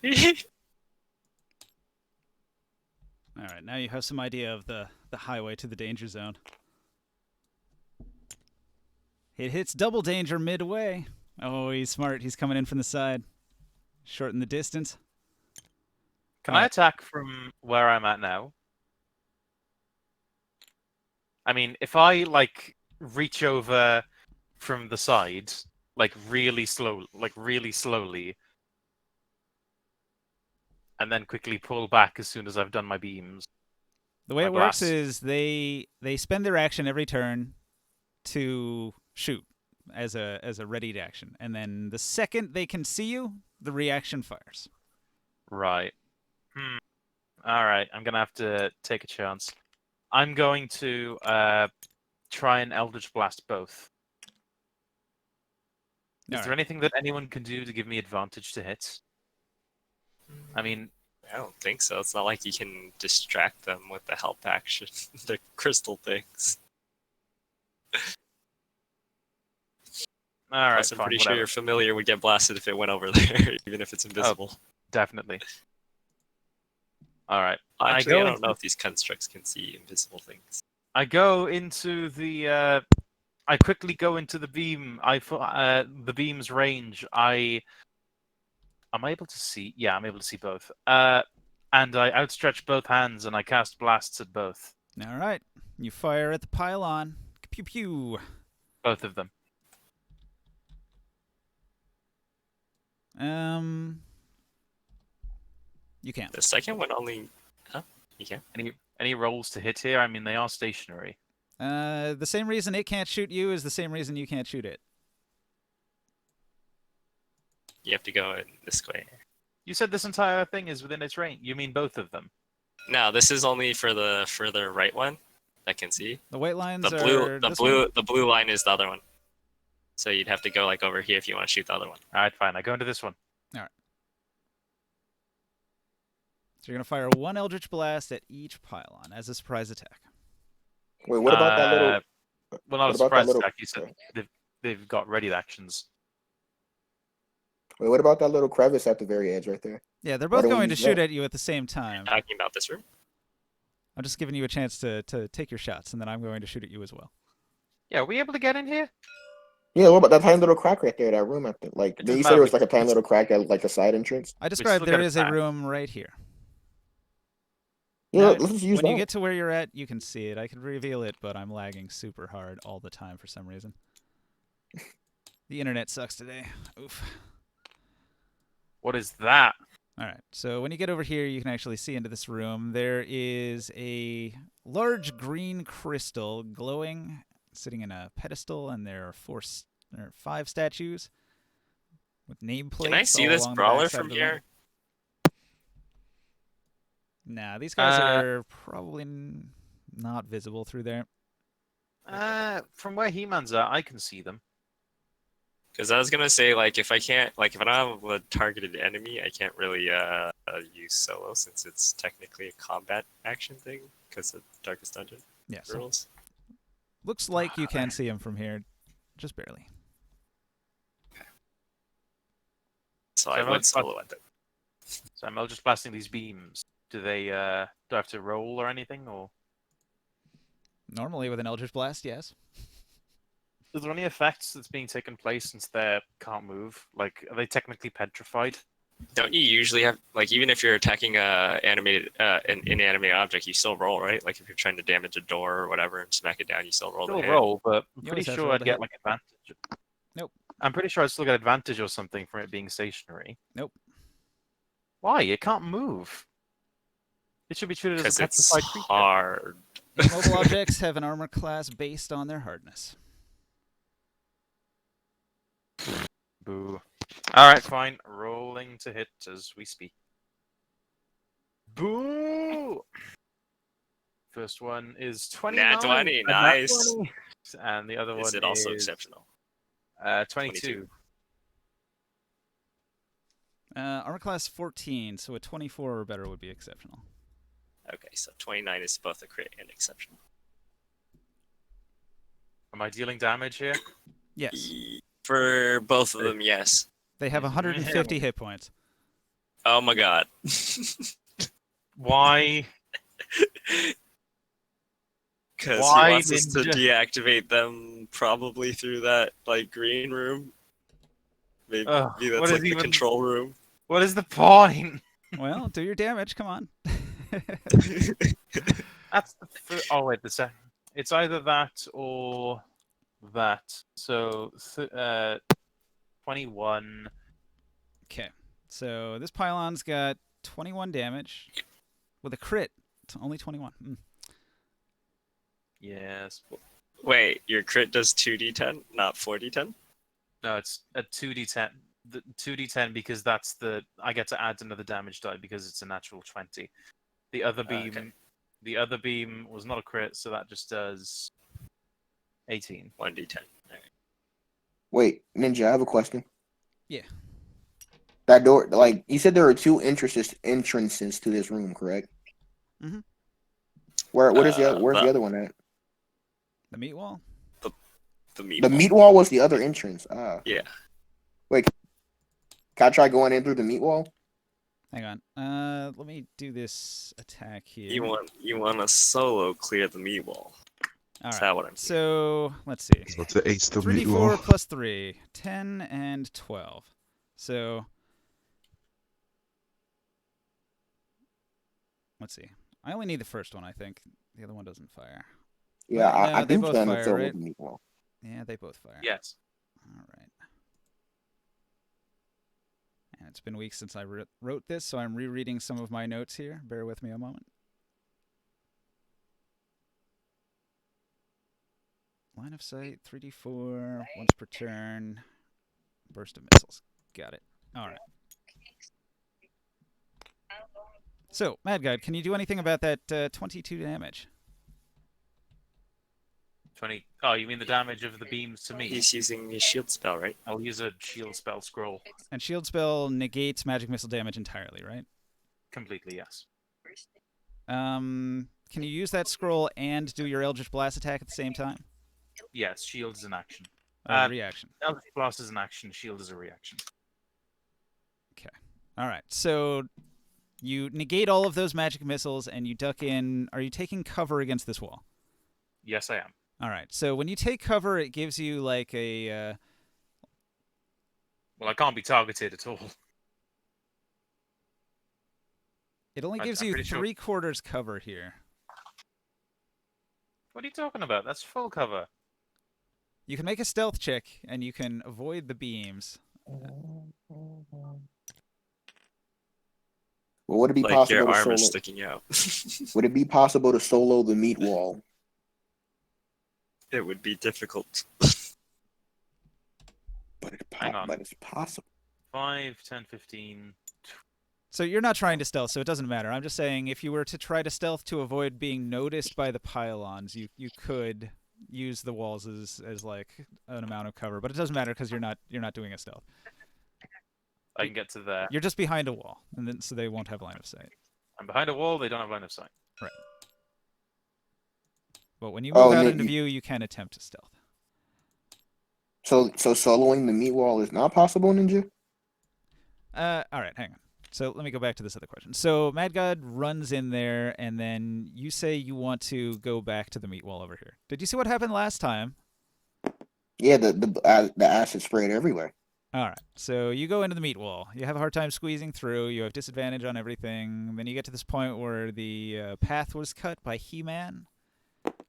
All right, now you have some idea of the highway to the danger zone. It hits double danger midway. Oh, he's smart. He's coming in from the side. Shorten the distance. Can I attack from where I'm at now? I mean, if I, like, reach over from the side, like, really slowly, and then quickly pull back as soon as I've done my beams. The way My it works blast. is they spend their action every turn to shoot as a readied action, and then the second they can see you, the reaction fires. Right. Alright, I'm gonna have to take a chance. I'm going to try and Eldritch Blast both. Is there anything that anyone can do to give me advantage to hit? I mean, I don't think so. It's not like you can distract them with the help action. The crystal things. alright, Plus, I'm fine, pretty whatever. sure your familiar would get blasted if it went over there, even if it's invisible. Definitely. Alright. Actually, I don't know if these constructs can see invisible things. I go into the I quickly go into the beam. The beam's range. Am I able to see? Yeah, I'm able to see both. And I outstretch both hands and I cast blasts at both. All right, you fire at the pylon. Pew pew. Both of them. You can't. The second one only. Huh? You can. Any rolls to hit here? I mean, they are stationary. The same reason it can't shoot you is the same reason you can't shoot it. You have to go in this way. You said this entire thing is within its range. You mean both of them? No, this is only for the further right one that can see. The white lines The blue, are the this blue, one? the blue line is the other one. So you'd have to go like over here if you want to shoot the other one. All right, fine. I go into this one. So you're gonna fire one Eldritch Blast at each pylon as a surprise attack. Wait, what about that little? Well, not what a about that surprise little- attack. You said they've got ready actions. Wait, what about that little crevice at the very edge right there? Yeah, they're Why both don't we going to use shoot that? at you at the same time. Talking about this room. I'm just giving you a chance to take your shots, and then I'm going to shoot at you as well. Yeah, are we able to get in here? Yeah, what about that tiny little crack right there? That room at the It you doesn't said it was matter. like a tiny little crack at like the side entrance. I described still there got is a attack. room right here. Yeah, Now, let's just use when that. you get to where you're at, you can see it. I can reveal it, but I'm lagging super hard all the time for some reason. The internet sucks today. Oof. What is that? All right, so when you get over here, you can actually see into this room. There is a large green crystal glowing, sitting in a pedestal, and there are 5 statues with nameplates. Can I see all this along the brawler backside from of the room. here? Nah, these guys are probably not visible through there. From where He-Man's at, I can see them. Because I was gonna say, like, if I don't have a targeted enemy, I can't really use solo since it's technically a combat action thing because of Darkest Dungeon Yeah, so rules. looks like you can see him from here, just barely. So I would solo at them. So I'm just blasting these beams. Do they do I have to roll or anything, or Normally with an Eldritch Blast, yes. is there any effects that's being taken place since they can't move? Like, are they technically petrified? Don't you usually have, like, even if you're attacking an inanimate object, you still roll, right? Like if you're trying to damage a door or whatever and smack it down, you still roll Still the hit. roll, but I'm You pretty always have to sure roll I'd to get hit. like advantage. Nope. I'm pretty sure I'd still get advantage or something from it being stationary. Nope. Why? It can't move. It should be treated as Because a it's petrified creature. hard. Mobile objects have an armor class based on their hardness. Boo. Alright, fine. Rolling to hit as we speak. Boo! First one is 29. Nat 20, a nat nice. 20. And the other one Is it also is exceptional? 22. Armor class 14, so a 24 or better would be exceptional. Okay, so 29 is both a crit and exceptional. Am I dealing damage here? Yes. For both of them, yes. They have 150 hit points. Oh my god. Why? Because he Why wants us to ninja? deactivate them probably through that like green room. Maybe Ugh, that's what like is the even- control room. What is the point? Well, do your damage. Come on. That's the oh wait, the second. It's either that or that. So 21. Okay. So this pylon's got 21 damage with a crit. It's only 21. Yes. Wait, your crit does 2d10, not 4d10? No, it's a 2d10. The 2d10 because that's the I get to add another damage die because it's a natural 20. The other beam, Okay. the other beam was not a crit, so that just does 18. 1d10. Alright. Wait, Ninja, I have a question. Yeah. That door, like you said, there are two entrances to this room, correct? Mhm. What is the the- other one at? The meat wall? The meat. The meat wall was the other entrance. Ah. Yeah. Wait, can I try going in through the meat wall? Hang on. Let me do this attack here. You want to solo clear the meat wall. All Is right. that what I'm So let's see. So to ace the meat 3d4 wall. plus 3, 10 and 12. So let's see. I only need the first one, I think. The other one doesn't fire. Yeah, No, I they do both plan to fire, solo right? the meat wall. Yeah, they both fire. Yes. All right. And it's been weeks since I wrote this, so I'm rereading some of my notes here. Bear with me a moment. Line of sight, 3d4, once per turn. Burst of missiles. Got it. All right. So, Mad Guide, can you do anything about that 22 damage? 20. Oh, you mean the damage of the beams to me? He's using his shield spell, right? I'll use a shield spell scroll. And shield spell negates magic missile damage entirely, right? Completely, yes. Can you use that scroll and do your Eldritch Blast attack at the same time? Yes, shield is an action. Reaction. Eldritch Blast is an action, shield is a reaction. All right. So you negate all of those magic missiles and you duck in. Are you taking cover against this wall? Yes, I am. All right. So when you take cover, it gives you like a. Well, I can't be targeted at all. It only gives I'm you pretty sure- 3/4 cover here. What are you talking about? That's full cover. You can make a stealth check and you can avoid the beams. Well, would it be Like possible your to arm solo? is sticking out. Would it be possible to solo the meat wall? It would be difficult. Hang on. But it's possible. 5, 10, 15. So you're not trying to stealth, so it doesn't matter. I'm just saying if you were to try to stealth to avoid being noticed by the pylons, you could use the walls as like an amount of cover, but it doesn't matter because you're not doing a stealth. I can get to there. You're just behind a wall, and then so they won't have line of sight. I'm behind a wall, they don't have line of sight. But when you move Oh, out and into you- view, you can attempt to stealth. So soloing the meat wall is not possible, Ninja? All right, hang on. So let me go back to this other question. So Mad God runs in there, and then you say you want to go back to the meat wall over here. Did you see what happened last time? Yeah, the acid sprayed everywhere. All right. So you go into the meat wall. You have a hard time squeezing through. You have disadvantage on everything. Then you get to this point where the path was cut by He-Man.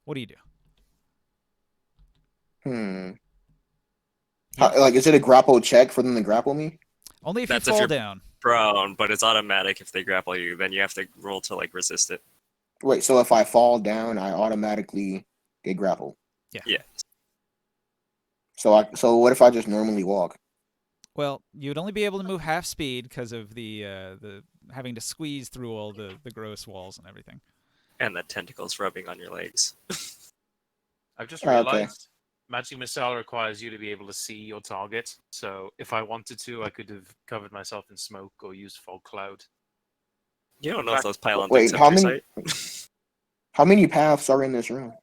What do you do? Like, is it a grapple check for them to grapple me? Only if That's you if fall you're- down. Prone, but it's automatic if they grapple you. Then you have to roll to like resist it. Wait, so if I fall down, I automatically get grappled. Yeah. So what if I just normally walk? Well, you'd only be able to move half speed because of the having to squeeze through all the gross walls and everything. And the tentacles rubbing on your legs. I've just Okay. realized Magic Missile requires you to be able to see your target. So if I wanted to, I could have covered myself in smoke or used fog cloud. You don't know if those pylons Wait, accept how your many- sight. How many paths are in this room?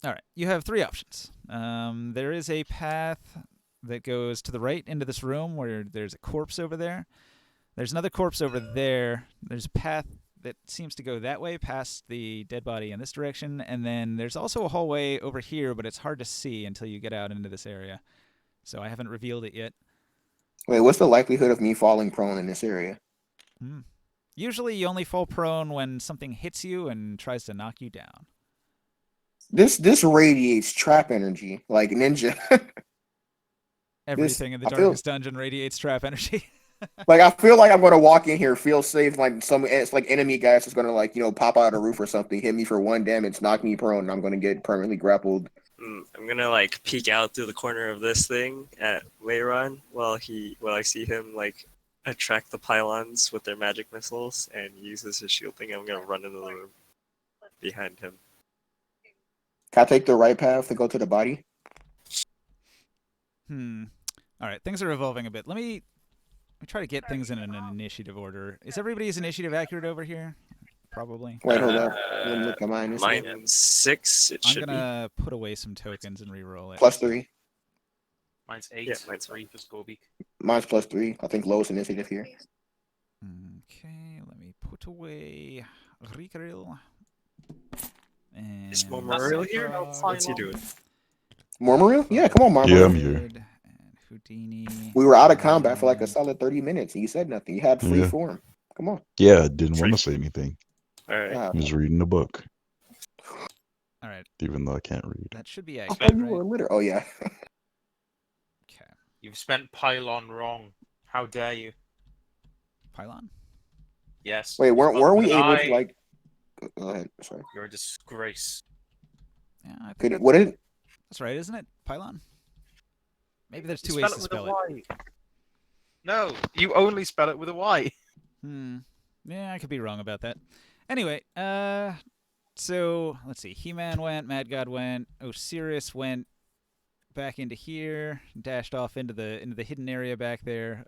All right, you have three options. There is a path that goes to the right into this room where there's a corpse over there. There's another corpse over there. There's a path that seems to go that way past the dead body in this direction. And then there's also a hallway over here, but it's hard to see until you get out into this area. So I haven't revealed it yet. Wait, what's the likelihood of me falling prone in this area? Usually you only fall prone when something hits you and tries to knock you down. This radiates trap energy like ninja. Everything in the I feel- darkest dungeon radiates trap energy. Like I feel like I'm gonna walk in here, feel safe, like it's like enemy guys just gonna like pop out a roof or something, hit me for 1 damage, knock me prone, and I'm gonna get permanently grappled. I'm gonna like peek out through the corner of this thing at Wayron while I see him like attract the pylons with their magic missiles and uses his shield thing. I'm gonna run into the room behind him. Can I take the right path to go to the body? All right, things are evolving a bit. Let me try to get things in an initiative order. Is everybody's initiative accurate over here? Probably. Wait, hold up. Let me look at mine. Mine's 6. It I'm should gonna put away some tokens and re-roll it. +3. Mine's 8, Yeah, mine's 3 for Scorbeak. Mine's +3. I think lowest initiative here. Okay, let me put away Rikaril. And Is Momoril here? What's he doing? Mormoril? Yeah, come on, Mormoril. Yeah, I'm here. And Houdini. We were out of combat for like a solid 30 minutes, and you said nothing. You had free Yeah. form. Come on. Yeah, I didn't want to say anything. Alright. Ah, I was reading a book, All right, even though I can't read. that should be I accurate, thought you right? were illiterate. Oh yeah. Okay, You've spent Pylon wrong. How dare you? pylon. Yes. Wait, weren't we able to I- like? Go ahead. Sorry. You're a disgrace. Yeah, I think Could that's, would it? that's right, isn't it? Pylon. Maybe there's You two ways spell to it with spell a it. Y. No, you only spell it with a Y. Yeah, I could be wrong about that. Anyway, so let's see. He-Man went, Mad God went, Osiris went back into here, dashed off into the hidden area back there.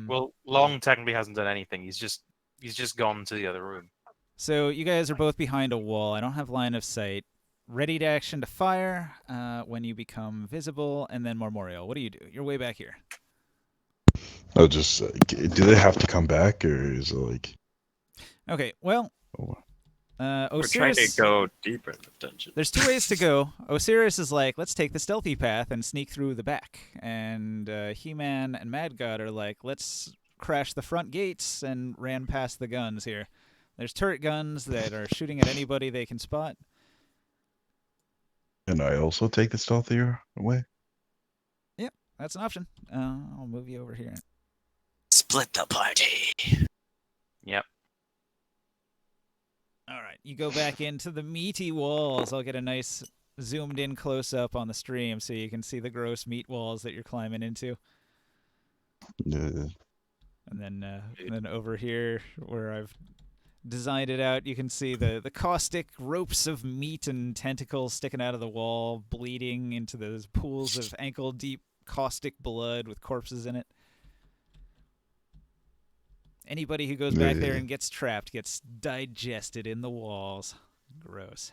Well, Long technically hasn't done anything. He's just gone to the other room. So you guys are both behind a wall. I don't have line of sight. Ready to action to fire when you become visible, and then Memorial. What do you do? You're way back here. I'll just. Do they have to come back, or is it like? Okay, well, Oh, We're trying Osiris. to go deeper in the dungeon. There's two ways to go. Osiris is like, let's take the stealthy path and sneak through the back. And He-Man and Mad God are like, let's crash the front gates and ran past the guns here. There's turret guns that are shooting at anybody they can spot. and I also take the stealthier way. That's an option. I'll move you over here. Split the party. Yep. All right, you go back into the meaty walls. I'll get a nice zoomed in close up on the stream so you can see the gross meat walls that you're climbing into. Yeah. And then over here where I've designed it out, you can see the caustic ropes of meat and tentacles sticking out of the wall, bleeding into those pools of ankle-deep caustic blood with corpses in it. Anybody who goes back there and gets trapped gets digested in the walls. Gross.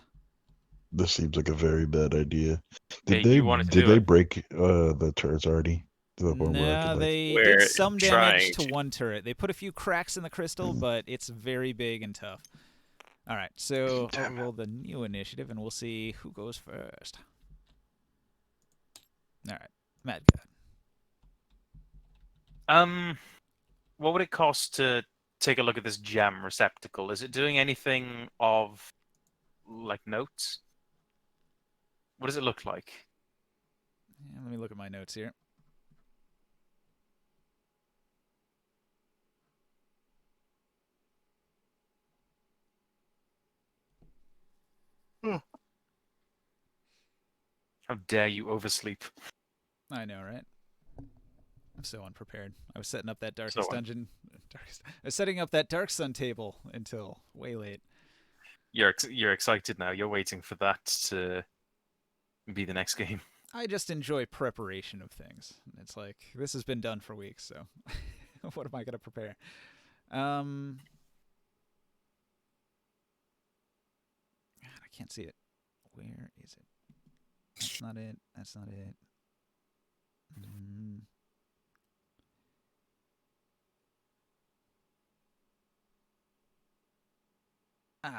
This seems like a very bad idea. Hey, Did they you wanted to did do they it. break the turrets already? To the point where I No, could, like, they We're did some damage trying to one turret. They put a few cracks in the crystal, but it's very big and tough. All right, so I'll roll the new initiative, and we'll see who goes first. All right, Mad God. What would it cost to take a look at this gem receptacle? Is it doing anything of like notes? What does it look like? Yeah, let me look at my notes here. How dare you oversleep? I know, right? I'm so unprepared. I was setting up that darkest So dungeon. I was setting up that Dark Sun table until way late. you're excited now. You're waiting for that to be the next game. I just enjoy preparation of things. It's like this has been done for weeks, so what am I gonna prepare? God, I can't see it. Where is it? That's not it. That's not it.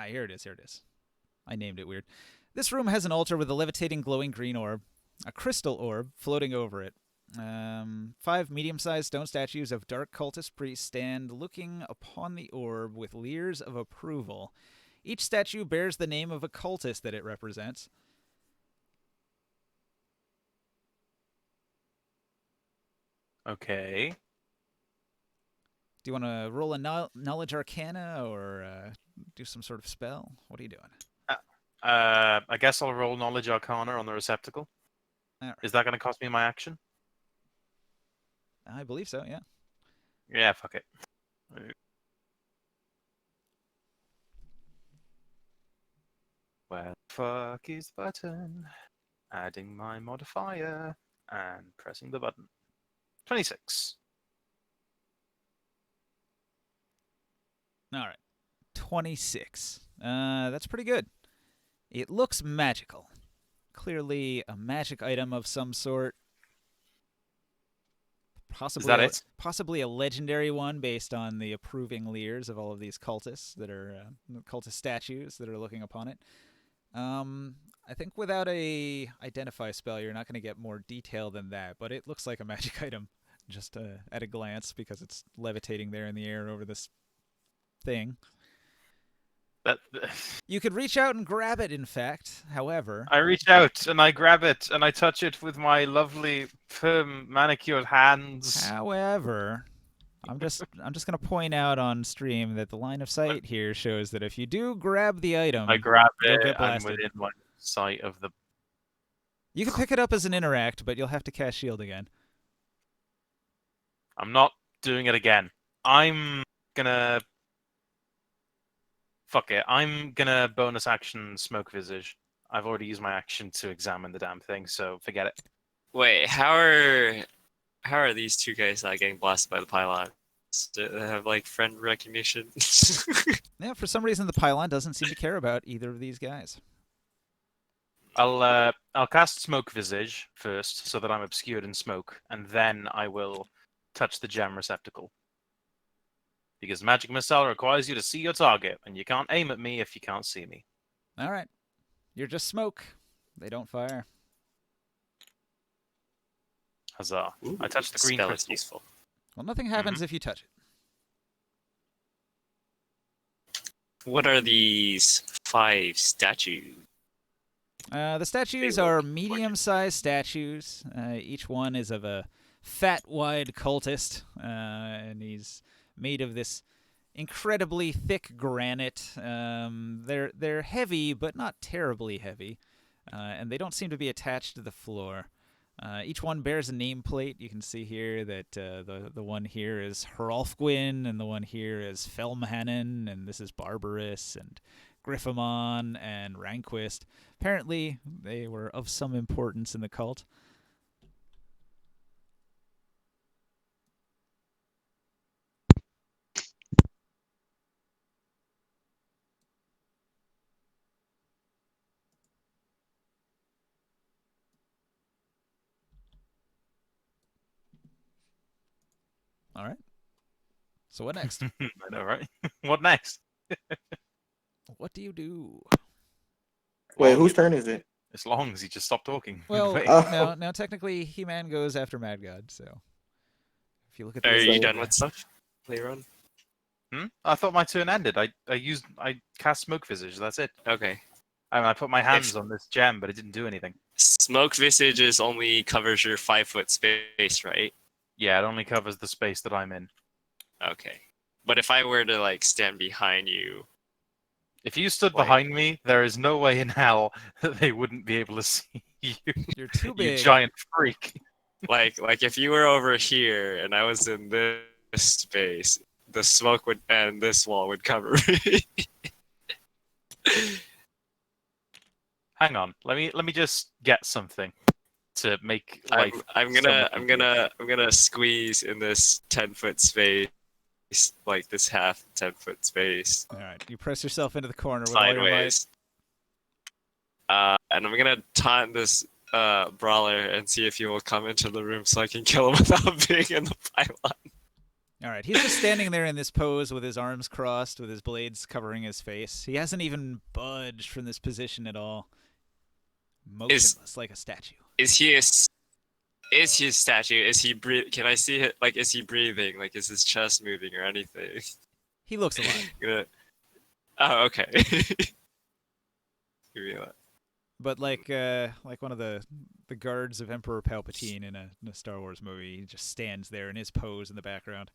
Here it is. Here it is. I named it weird. This room has an altar with a levitating, glowing green orb, a crystal orb floating over it. 5 medium-sized stone statues of dark cultist priests stand looking upon the orb with leers of approval. Each statue bears the name of a cultist that it represents. Okay. Do you want to roll a knowledge arcana or do some sort of spell? What are you doing? I guess I'll roll knowledge arcana on the receptacle. Right. Is that going to cost me my action? I believe so, yeah. Yeah, fuck it. Where the fuck is the button? Adding my modifier and pressing the button. 26. All right. 26. That's pretty good. It looks magical. Clearly a magic item of some sort. Possibly Is that it? Possibly a legendary one based on the approving leers of all of these cultists that are cultist statues that are looking upon it. I think without a identify spell, you're not going to get more detail than that, but it looks like a magic item just at a glance because it's levitating there in the air over this thing. You could reach out and grab it, in fact. However, I reach out and I grab it and I touch it with my lovely manicured hands. However, I'm just going to point out on stream that the line of sight here shows that if you do grab the item, I grab you'll it. get I'm blasted. within line of sight of the. You can pick it up as an interact, but you'll have to cast shield again. I'm not doing it again. I'm gonna. Fuck it. I'm gonna bonus action smoke visage. I've already used my action to examine the damn thing, so forget it. Wait, how are these two guys not getting blasted by the pylon? Do they have like friend recognition? Yeah, for some reason the pylon doesn't seem to care about either of these guys. I'll cast smoke visage first, so that I'm obscured in smoke, and then I will touch the gem receptacle. Because magic missile requires you to see your target, and you can't aim at me if you can't see me. All right. You're just smoke. They don't fire. Huzzah. Ooh, I touched the green spell is crystal. useful. Well, nothing happens if you touch it. What are these 5 statues? The statues They look are like- medium-sized statues. Each one is of a fat, wide cultist, and he's made of this incredibly thick granite. They're heavy, but not terribly heavy, and they don't seem to be attached to the floor. Each one bears a nameplate. You can see here that the one here is Hrolfgwyn, and the one here is Felmhannen, and this is Barbarous, and Griffamon, and Ranquist. Apparently, they were of some importance in the cult. All right. So what next? I know, right? What next? What do you do? Wait, whose turn is it? As long as he just stopped talking. Well, Wait. now technically He-Man goes after Mad God, so if you look at Are this, you done with stuff later on? I thought my turn ended. I cast smoke visage. That's it. Okay. I put my hands on this gem, but it didn't do anything. Smoke Visage only covers your 5-foot space, right? Yeah, it only covers the space that I'm in. Okay. But if I were to like stand behind you, If you stood Wait. behind me, there is no way in hell that they wouldn't be able to see you. You're too You big. giant freak. Like if you were over here and I was in this space, the smoke would and this wall would cover me. Hang on. Let me just get something to make life. I'm somewhat easier. gonna squeeze in this 10-foot space, like this half 10-foot space, All right, you press yourself into the corner with all your might. sideways. And I'm gonna taunt this brawler and see if he will come into the room so I can kill him without being in the pylon. All right, he's just standing there in this pose with his arms crossed, with his blades covering his face. He hasn't even budged from this position at all. Motionless, like a statue. Is he a statue? Is he Can I see it? Like, is he breathing? Like, is his chest moving or anything? He looks alive. Oh, okay. Give me that. But like one of the guards of Emperor Palpatine in a Star Wars movie, he just stands there in his pose in the background.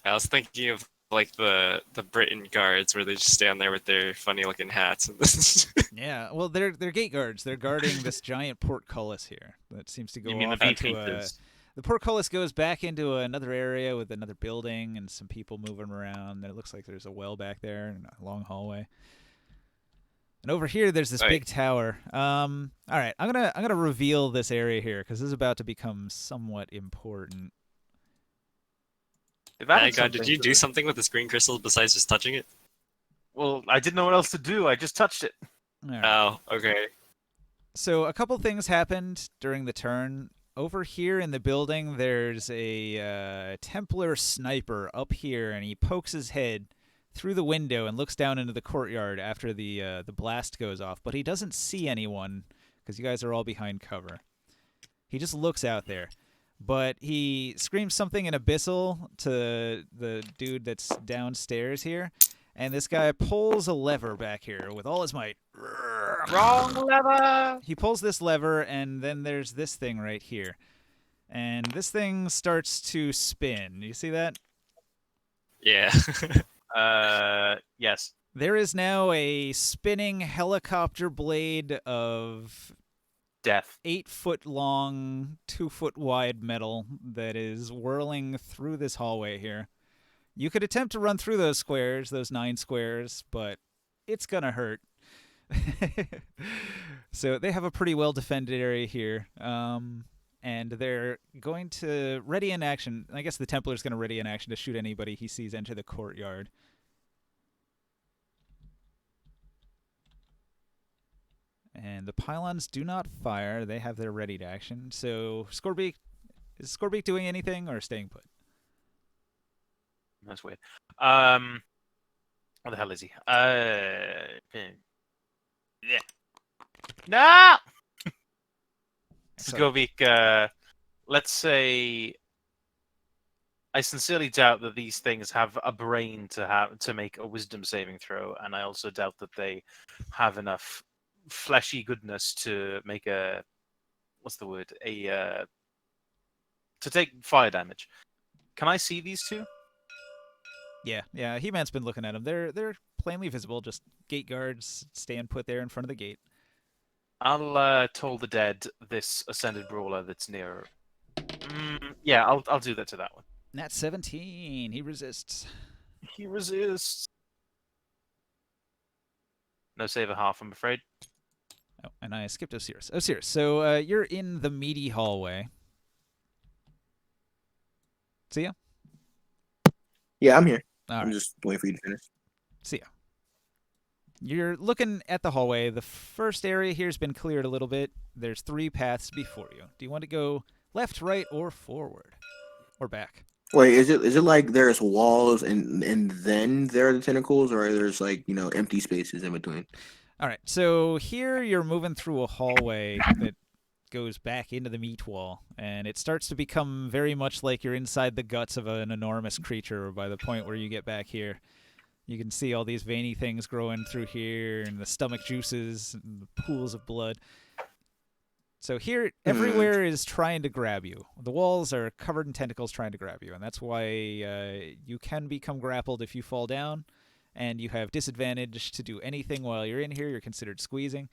I was thinking of like the Britain guards where they just stand there with their funny looking hats and this. Yeah, well, they're gate guards. They're guarding this giant portcullis here that seems to go You mean off the into beekeepers? the portcullis goes back into another area with another building and some people moving around. And it looks like there's a well back there and a long hallway. And over here, there's this Right. big tower. All right, I'm gonna reveal this area here because this is about to become somewhat important. If My added God, did something you to do it. something with the screen crystal besides just touching it? Well, I didn't know what else to do. I just touched it. All right. Oh, okay. So a couple things happened during the turn. Over here in the building, there's a Templar sniper up here, and he pokes his head through the window and looks down into the courtyard after the blast goes off. But he doesn't see anyone because you guys are all behind cover. He just looks out there. But he screams something in Abyssal to the dude that's downstairs here, and this guy pulls a lever back here with all his might. Wrong lever. He pulls this lever, and then there's this thing right here. And this thing starts to spin. You see that? Yeah. Yes. There is now a spinning helicopter blade of Death. 8-foot long, 2-foot wide metal that is whirling through this hallway here. You could attempt to run through those squares, those 9 squares, but it's gonna hurt. So they have a pretty well defended area here, and they're going to ready in action. I guess the Templar's going to ready in action to shoot anybody he sees enter the courtyard. And the pylons do not fire. They have their ready to action. So Scorbeak, is Scorbeak doing anything or staying put? That's weird. What the hell is he? Yeah. No. So- Skovik, let's say I sincerely doubt that these things have a brain to make a wisdom saving throw, and I also doubt that they have enough fleshy goodness to make a to take fire damage. Can I see these two? Yeah. He-Man's been looking at them. They're plainly visible. Just gate guards stand put there in front of the gate. I'll toll the dead this ascended brawler that's near. Yeah, I'll do that to that one. Nat 17. He resists. He resists. No save a half, I'm afraid. Oh, and I skipped Osiris. Osiris, so you're in the meaty hallway. See ya? Yeah, I'm here. All I'm right. just waiting for you to finish. See ya. You're looking at the hallway. The first area here has been cleared a little bit. There's 3 paths before you. Do you want to go left, right, or forward? Or back? Wait, is it like there's walls and then there are the tentacles, or there's like empty spaces in between? All right. So here you're moving through a hallway that goes back into the meat wall, and it starts to become very much like you're inside the guts of an enormous creature by the point where you get back here. You can see all these veiny things growing through here, and the stomach juices, and the pools of blood. So here, everywhere is trying to grab you. The walls are covered in tentacles trying to grab you, and that's why you can become grappled if you fall down, and you have disadvantage to do anything while you're in here. You're considered squeezing.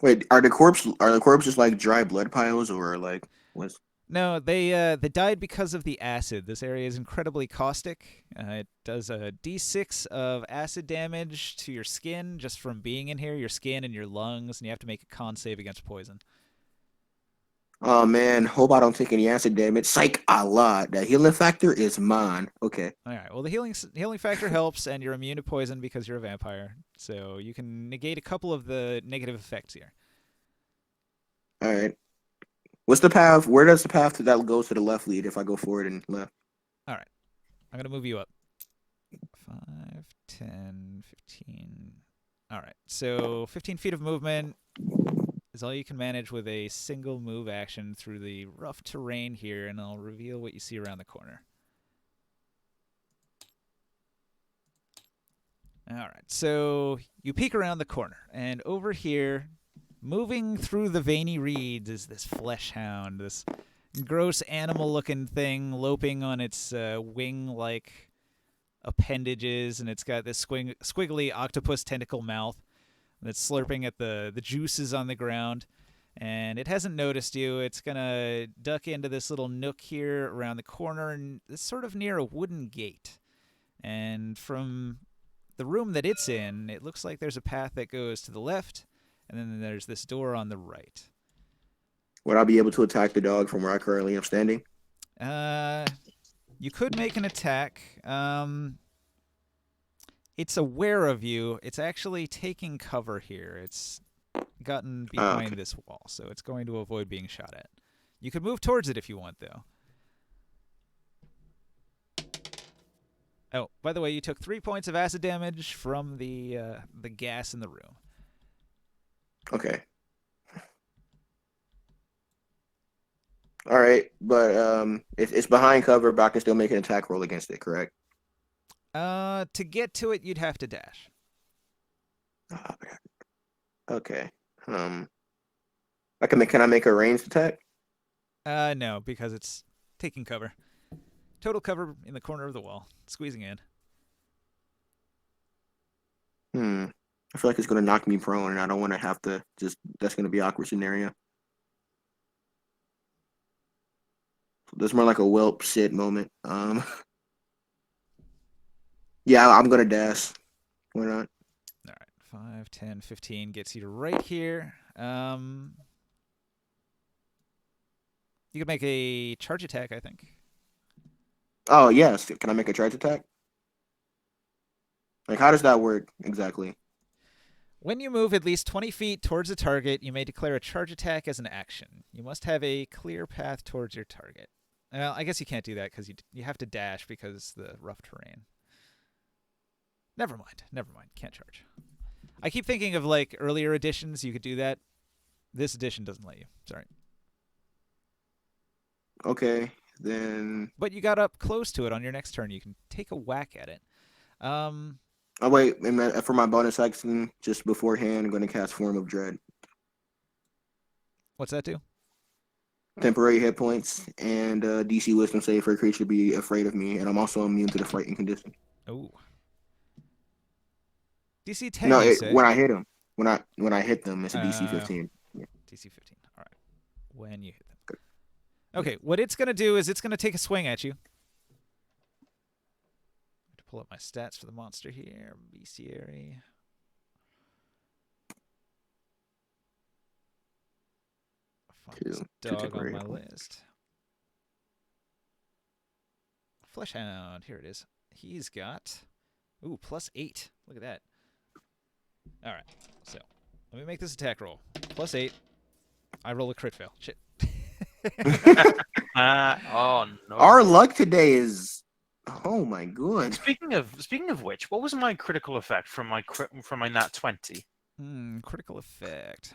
Wait, are the corpses like dry blood piles or like what's? No, they died because of the acid. This area is incredibly caustic. It does a d6 of acid damage to your skin just from being in here, your skin and your lungs, and you have to make a con save against poison. Oh man, hope I don't take any acid damage. Psych a lot. That healing factor is mine. Okay. All right. Well, the healing factor helps, and you're immune to poison because you're a vampire, so you can negate a couple of the negative effects here. All right. What's the path? Where does the path that goes to the left lead if I go forward and left? All right. I'm gonna move you up. 5, 10, 15. All right. So 15 feet of movement is all you can manage with a single move action through the rough terrain here, and I'll reveal what you see around the corner. All right, so you peek around the corner, and over here, moving through the veiny reeds, is this flesh hound, this gross animal-looking thing loping on its wing-like appendages, and it's got this squiggly octopus tentacle mouth that's slurping at the juices on the ground. And it hasn't noticed you. It's going to duck into this little nook here around the corner, and it's sort of near a wooden gate. And from the room that it's in, it looks like there's a path that goes to the left, and then there's this door on the right. Would I be able to attack the dog from where I currently am standing? You could make an attack. It's aware of you. It's actually taking cover here. It's gotten behind okay. this wall, so it's going to avoid being shot at. You could move towards it if you want, though. Oh, by the way, you took 3 points of acid damage from the gas in the room. Okay. All right, but it's behind cover, but I can still make an attack roll against it, correct? To get to it, you'd have to dash. Oh, okay. Can I make a ranged attack? No, because it's taking cover. Total cover in the corner of the wall, squeezing in. I feel like it's gonna knock me prone, and I don't want to have to just. That's gonna be an awkward scenario. That's more like a whelp shit moment. Yeah, I'm gonna dash. Why not? All right, 5, 10, 15 gets you to right here. You can make a charge attack, I think. Oh yes. Can I make a charge attack? Like, how does that work exactly? When you move at least 20 feet towards a target, you may declare a charge attack as an action. You must have a clear path towards your target. Well, I guess you can't do that because you have to dash because the rough terrain. Never mind. Can't charge. I keep thinking of like earlier editions. You could do that. This edition doesn't let you. Sorry. Okay, then. But you got up close to it on your next turn. You can take a whack at it. Oh wait, and then for my bonus action, just beforehand, I'm going to cast Form of Dread. What's that do? Temporary hit points and DC Wisdom save for a creature to be afraid of me, and I'm also immune to the frightened condition. Oh. DC 10. No, you say? when I hit them, when I hit them, it's a DC 15. Yeah. DC 15. All right. When you hit them. Okay. What it's gonna do is it's gonna take a swing at you. To pull up my stats for the monster here. Bestiary. Find this dog on my list. Fleshhound. Here it is. He's got +8. Look at that. All right. So let me make this attack roll. +8. I roll a crit fail. Shit. Oh no. Our luck today is. Oh my god. Speaking of which, what was my critical effect from my nat 20? Critical effect.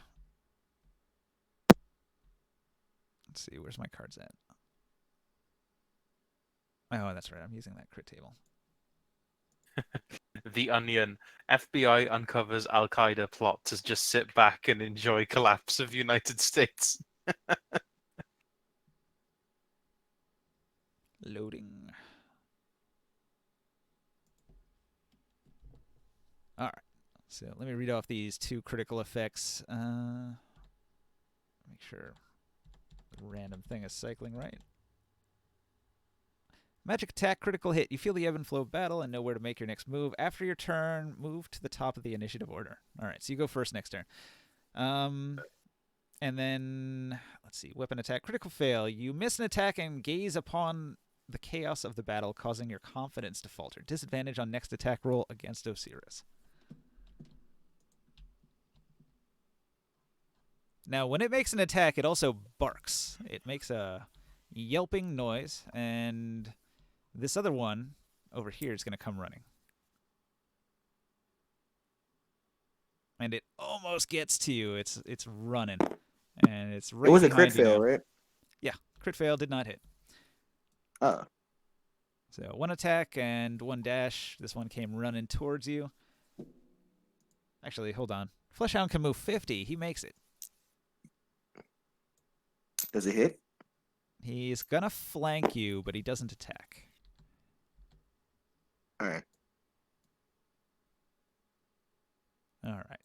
Let's see, where's my cards at? Oh, that's right. I'm using that crit table. The Onion. FBI uncovers Al Qaeda plot to just sit back and enjoy collapse of United States. Loading. All right. So let me read off these 2 critical effects. Make sure the random thing is cycling right. Magic attack, critical hit. You feel the ebb and flow of battle and know where to make your next move. After your turn, move to the top of the initiative order. All right, so you go first next turn. And then, let's see, weapon attack, critical fail. You miss an attack and gaze upon the chaos of the battle, causing your confidence to falter. Disadvantage on next attack roll against Osiris. Now, when it makes an attack, it also barks. It makes a yelping noise, and this other one over here is going to come running. And it almost gets to you. It's running. And it's right It was a behind crit you fail, now. right? Yeah, crit fail, did not hit. Oh. So 1 attack and 1 dash. This one came running towards you. Actually, hold on. Fleshhound can move 50. He makes it. Does it hit? He's going to flank you, but he doesn't attack. All right. All right.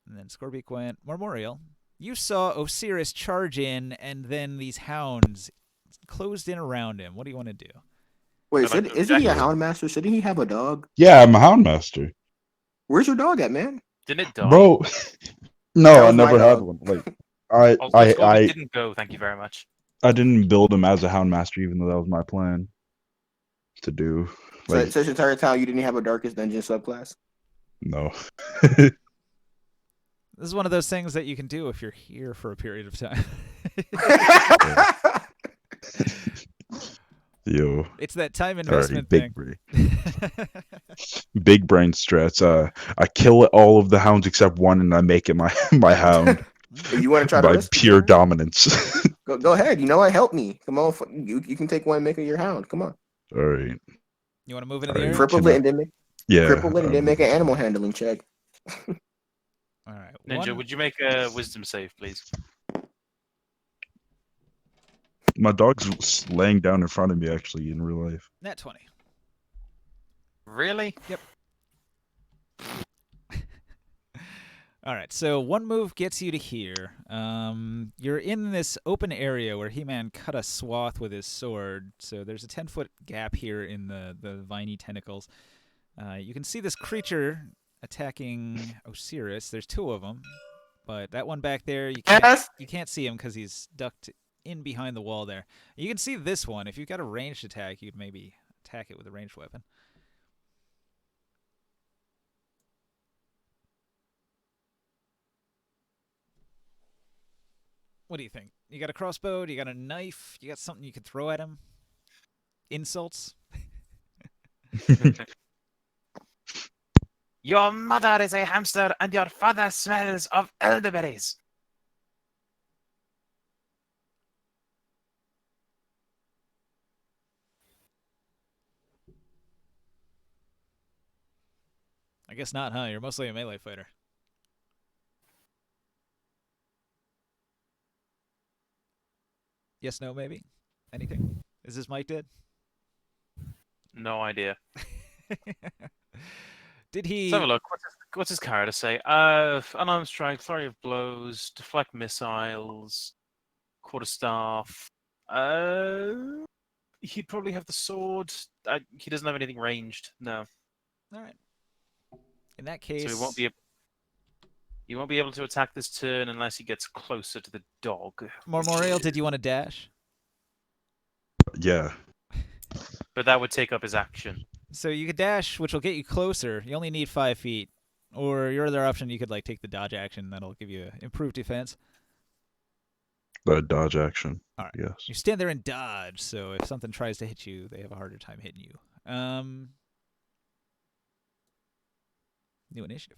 And then Scorbeak went Memorial. You saw Osiris charge in, and then these hounds closed in around him. What do you want to do? Wait, I like to isn't he a object. hound master? Shouldn't he have a dog? Yeah, I'm a hound master, Where's your dog at, man? Didn't it die? bro. That No, I was my never had dog. one. Like, I, Oh, I, Scorby I, didn't go. Thank you very much. I didn't build him as a hound master, even though that was my plan to do. So Like, this entire time you didn't have a Darkest Dungeon subclass? no. This is one of those things that you can do if you're here for a period of time. Yo, It's that time alright, investment big thing. brain, big brain strats. I kill all of the hounds except one, and I make it my my hound You want to try to by risk it, pure man? dominance. Go ahead. You know what? Help me. Come on. You can take one and make it your hound. Come on. All right. You want to move into the Alright, area? Cripple can it I- and then make Yeah. cripple it and then make an animal handling check. All right. Ninja, One- would you make a wisdom save, please? My dog's laying down in front of me, actually, in real life. Nat 20. Really? All right, so one move gets you to here. You're in this open area where He-Man cut a swath with his sword, so there's a 10-foot gap here in the viney tentacles. You can see this creature attacking Osiris. There's 2 of them, but that one back there, you can't see him because he's ducked in behind the wall there. You can see this one. If you've got a ranged attack, you'd maybe attack it with a ranged weapon. What do you think? You got a crossbow? You got a knife? You got something you could throw at him? Insults? Your mother is a hamster and your father smells of elderberries. I guess not, huh? You're mostly a melee fighter. Yes, no, maybe? Anything? Is this mic dead? No idea. Did he... Let's have a look. What's his character say? Unarmed strike, flurry of blows, deflect missiles, quarterstaff. He'd probably have the sword. He doesn't have anything ranged. No. All right. In that case... So he won't be able to attack this turn unless he gets closer to the dog. Memorial, did you want to dash? Yeah. But that would take up his action. So you could dash, which will get you closer. You only need 5 feet. Or your other option, you could like take the dodge action. That'll give you improved defense. The dodge action. All right. Yes. You stand there and dodge, so if something tries to hit you, they have a harder time hitting you. New initiative.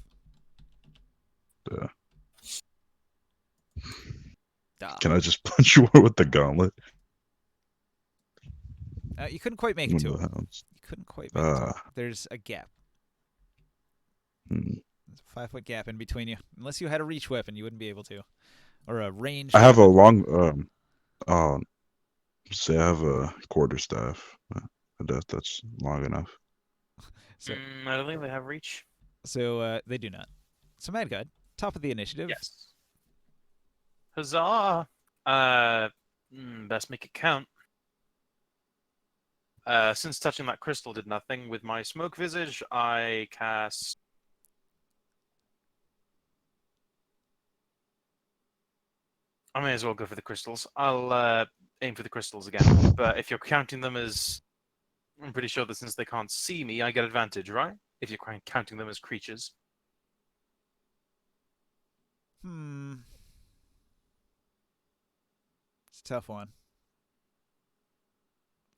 Can I just punch you with the gauntlet? You couldn't quite make it One to of him. the hounds. You couldn't quite make it to him. Ah. There's a gap. Hmm. There's a 5-foot gap in between you. Unless you had a reach weapon, you wouldn't be able to. Or a range. I have a weapon. long say I have a quarterstaff. That's long enough. So, I don't think they have reach. so they do not. So Mad God, top of the initiative. Yes. Huzzah! Best make it count. Since touching that crystal did nothing, with my smoke visage, I cast. I may as well go for the crystals. I'll aim for the crystals again. But if you're counting them as, I'm pretty sure that since they can't see me, I get advantage, right? If you're counting them as creatures. It's a tough one.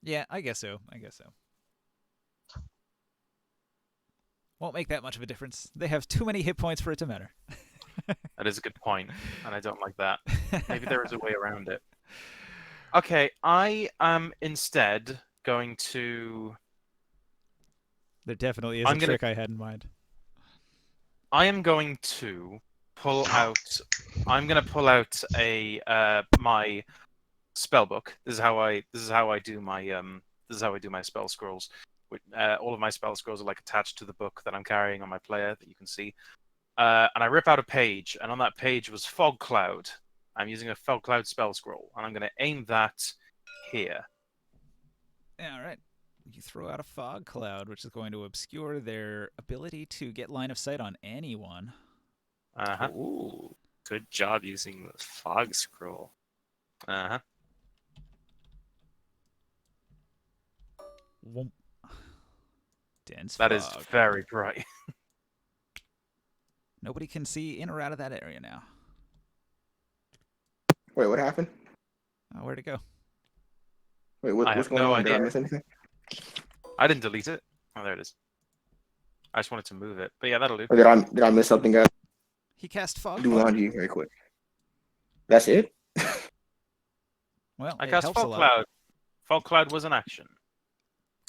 Yeah, I guess so. Won't make that much of a difference. They have too many hit points for it to matter. That is a good point, and I don't like that. Maybe there is a way around it. Okay, I am instead going to. There definitely is I'm a gonna- trick I had in mind. I am going to pull out. I'm going to pull out a my spell book. This is how I do my spell scrolls. All of my spell scrolls are like attached to the book that I'm carrying on my player that you can see. And I rip out a page, and on that page was Fog Cloud. I'm using a Fog Cloud spell scroll, and I'm going to aim that here. Yeah, all right. You throw out a fog cloud, which is going to obscure their ability to get line of sight on anyone. Uh-huh. Ooh, good job using the fog scroll. Uh-huh. Whoomp. Dense That fog. is very bright. Nobody can see in or out of that area now. Wait, what happened? Oh, where'd it go? Wait, I what's have going no on? Did I idea. miss anything? I didn't delete it. Oh, there it is. I just wanted to move it. But yeah, that'll do. Or did I miss something, guys? He cast fog. Do Cloud. laundry very quick. That's it? Well, I it cast helps a Fog lot. Cloud. Fog Cloud was an action.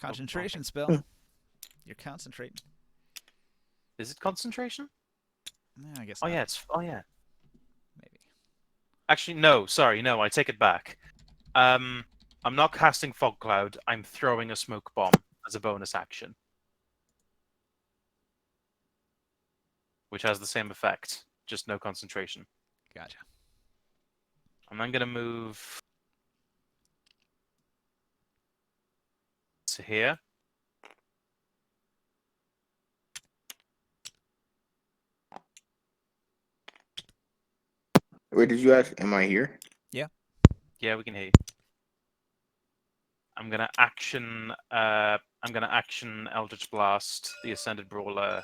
Concentration spell. You're concentrating. Is it concentration? I guess Oh not. yeah, it's. Oh yeah. Maybe. Actually, no. Sorry, no. I take it back. I'm not casting Fog Cloud. I'm throwing a smoke bomb as a bonus action, which has the same effect, just no concentration. Gotcha. And I'm gonna move to here. Wait, did you ask? Am I here? Yeah, we can hear you. I'm gonna action. I'm gonna action Eldritch Blast, the Ascended Brawler,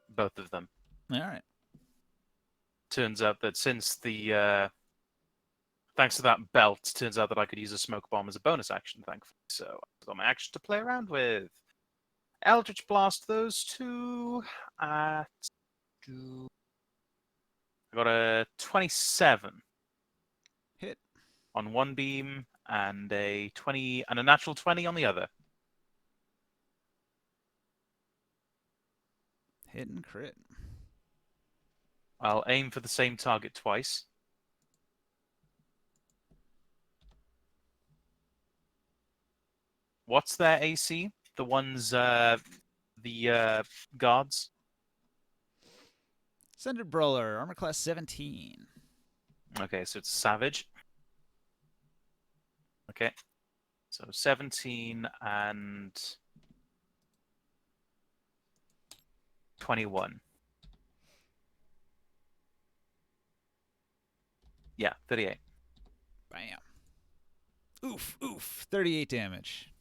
both of them. All right. Turns out that since the thanks to that belt, turns out that I could use a smoke bomb as a bonus action. Thankfully, so I've got my action to play around with. Eldritch Blast those two at. I got a 27 Hit. on one beam and a 20 and a natural 20 on the other. Hit and crit. I'll aim for the same target twice. What's their AC? The ones, the guards? Ascended Brawler, armor class 17. Okay, so it's Savage. Okay. So 17 and 21. Yeah, 38. Bam. Oof, oof. 38 damage.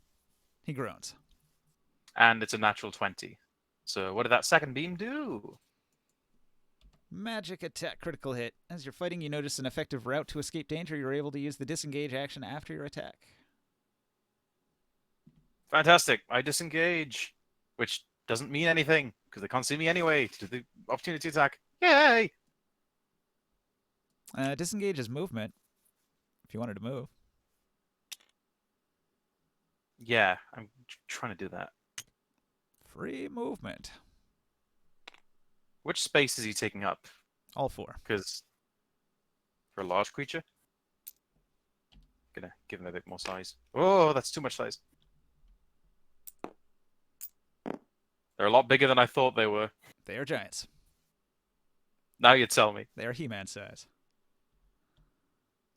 He groans. And it's a natural 20. So what did that second beam do? Magic attack critical hit. As you're fighting, you notice an effective route to escape danger. You're able to use the disengage action after your attack. Fantastic. I disengage, which doesn't mean anything because they can't see me anyway to do the opportunity attack. Yay! Disengage is movement. If you wanted to move. Yeah, I'm trying to do that. Free movement. Which space is he taking up? All four. Because for a large creature, gonna give him a bit more size. Oh, that's too much size. They're a lot bigger than I thought they were. They are giants. Now you tell me. They are He-Man size.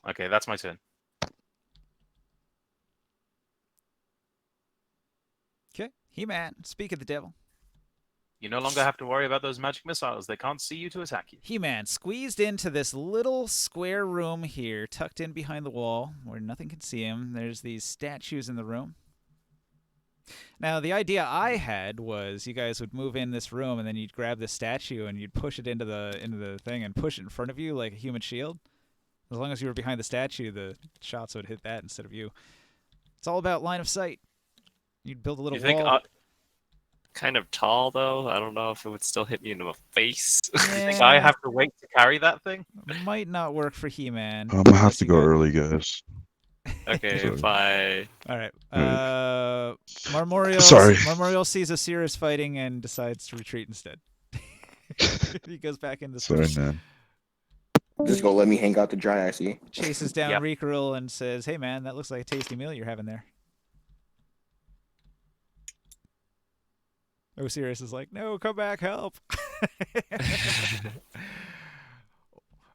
Okay, that's my turn. Okay, He-Man, speak of the devil. You no longer have to worry about those magic missiles. They can't see you to attack you. He-Man squeezed into this little square room here, tucked in behind the wall, where nothing can see him. There's these statues in the room. Now, the idea I had was you guys would move in this room, and then you'd grab this statue and you'd push it into the thing and push it in front of you like a human shield. As long as you were behind the statue, the shots would hit that instead of you. It's all about line of sight. You'd build a little You think wall. kind of tall though? I don't know if it would still hit me in the face. You think I have to wait to carry that thing? Might not work for He-Man. I'm gonna have unless to you go got- early, guys. Okay, Sorry. if I All right. Right. Marmorial. Sorry. Marmorial sees Osiris fighting and decides to retreat instead. He goes back in the Sorry, store, man. Just gonna let me hang out to dry, I see. chases down Yep. Rikuril and says, "Hey man, that looks like a tasty meal you're having there." Osiris is like, "No, come back, help!"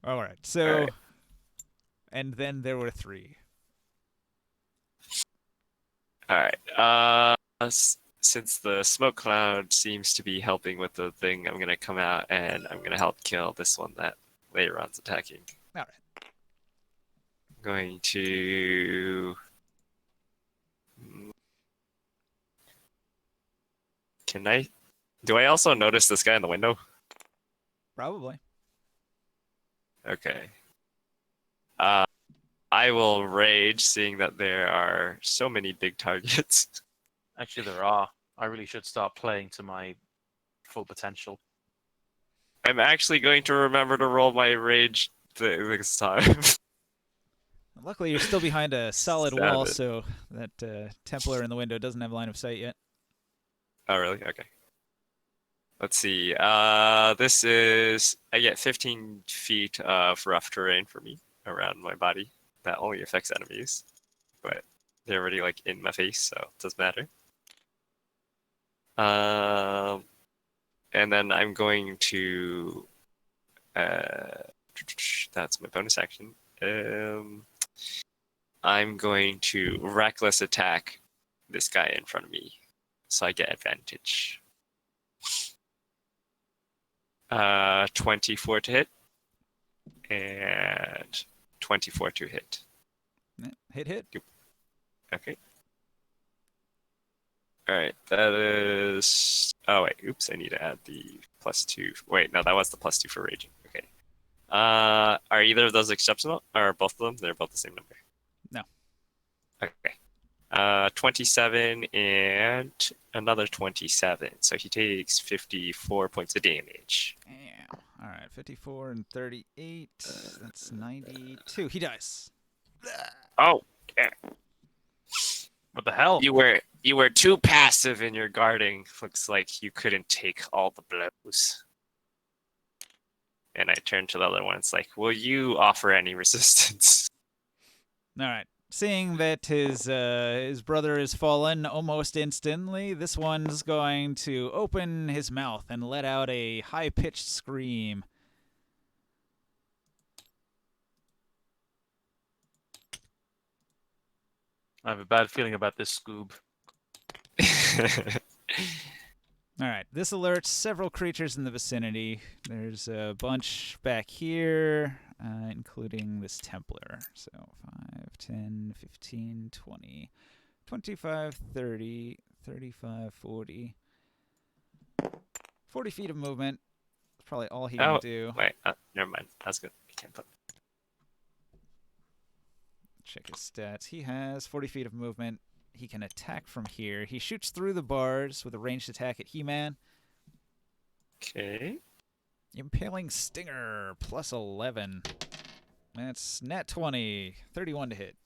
All right. So, All right. and then there were three. All right. Since the smoke cloud seems to be helping with the thing, I'm gonna come out and I'm gonna help kill this one that later on's attacking. All right. Going to. Can I? Do I also notice this guy in the window? Probably. Okay. I will rage, seeing that there are so many big targets. Actually, there are. I really should start playing to my full potential. I'm actually going to remember to roll my rage this time. Luckily, you're still behind a solid wall, Savage. so that Templar in the window doesn't have line of sight yet. Oh, really? Okay. Let's see. This is I get 15 feet of rough terrain for me around my body. That only affects enemies, but they're already like in my face, so it doesn't matter. And then I'm going to. That's my bonus action. I'm going to reckless attack this guy in front of me, so I get advantage. 24 to hit, and 24 to hit. Hit. Okay. All right, that is. Oh wait, oops! I need to add the +2. Wait, no, that was the +2 for raging. Okay. Are either of those exceptional, or both of them? They're both the same number. No. Okay. 27 and another 27. So he takes 54 points of damage. Damn. All right, 54 and 38. That's 92. He dies. Oh, What the hell? you were too passive in your guarding. Looks like you couldn't take all the blows. And I turn to the other one. It's like, will you offer any resistance? All right. Seeing that his brother is fallen almost instantly, this one's going to open his mouth and let out a high-pitched scream. I have a bad feeling about this Scoob. All right. This alerts several creatures in the vicinity. There's a bunch back here, including this Templar. So 5, 10, 15, 20, 25, 30, 35, 40. 40 feet of movement. That's probably all he can do. Wait, never mind. That's good. I can't put. Check his stats. He has 40 feet of movement. He can attack from here. He shoots through the bars with a ranged attack at He-Man. Okay. Impaling Stinger, plus 11. That's nat 20. 31 to hit.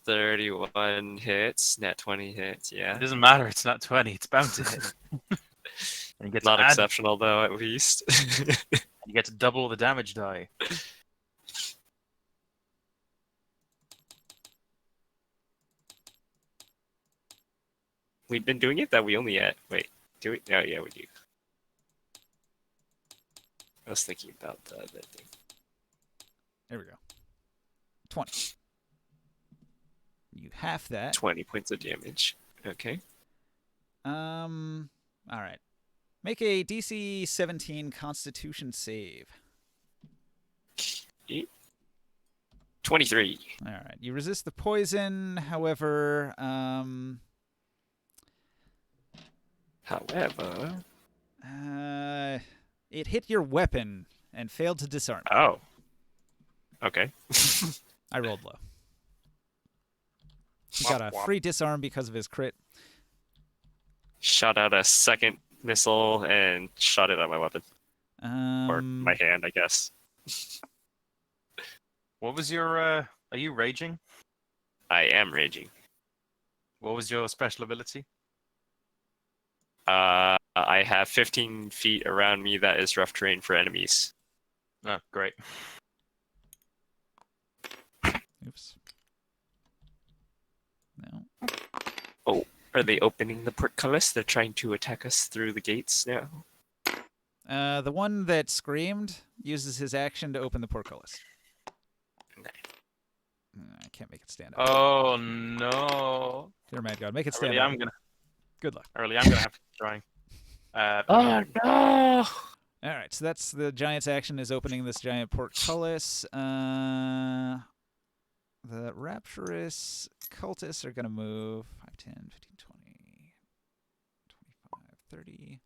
31 hits, net 20 hits. Yeah. It doesn't matter. It's not 20. It's bound to hit. And you get to Not add- exceptional though, at least. You get to double the damage die. we've been doing it that we only at. Wait, do we? Oh, yeah, we do. I was thinking about that thing. There we go. 20. You half that. 20 points of damage. Okay. All right. Make a DC 17 Constitution save. 23. All right. You resist the poison, however, However. it hit your weapon and failed to disarm. Oh. Okay. I rolled low. He got a free disarm because of his crit. Shot out a second missile and shot it at my weapon. Or Um, my hand, I guess. What was your? Are you raging? I am raging. What was your special ability? I have 15 feet around me that is rough terrain for enemies. Oh, great. Oops. No. Oh, are they opening the portcullis? They're trying to attack us through the gates now. The one that screamed uses his action to open the portcullis. I can't make it stand up. Oh no! You're mad god. Make it I stand really up. am gonna. Good luck. I really am gonna have to keep trying. Oh no! All right, so that's the giant's action is opening this giant portcullis. The rapturous cultists are going to move 5, 10, 15, 20, 25, 30.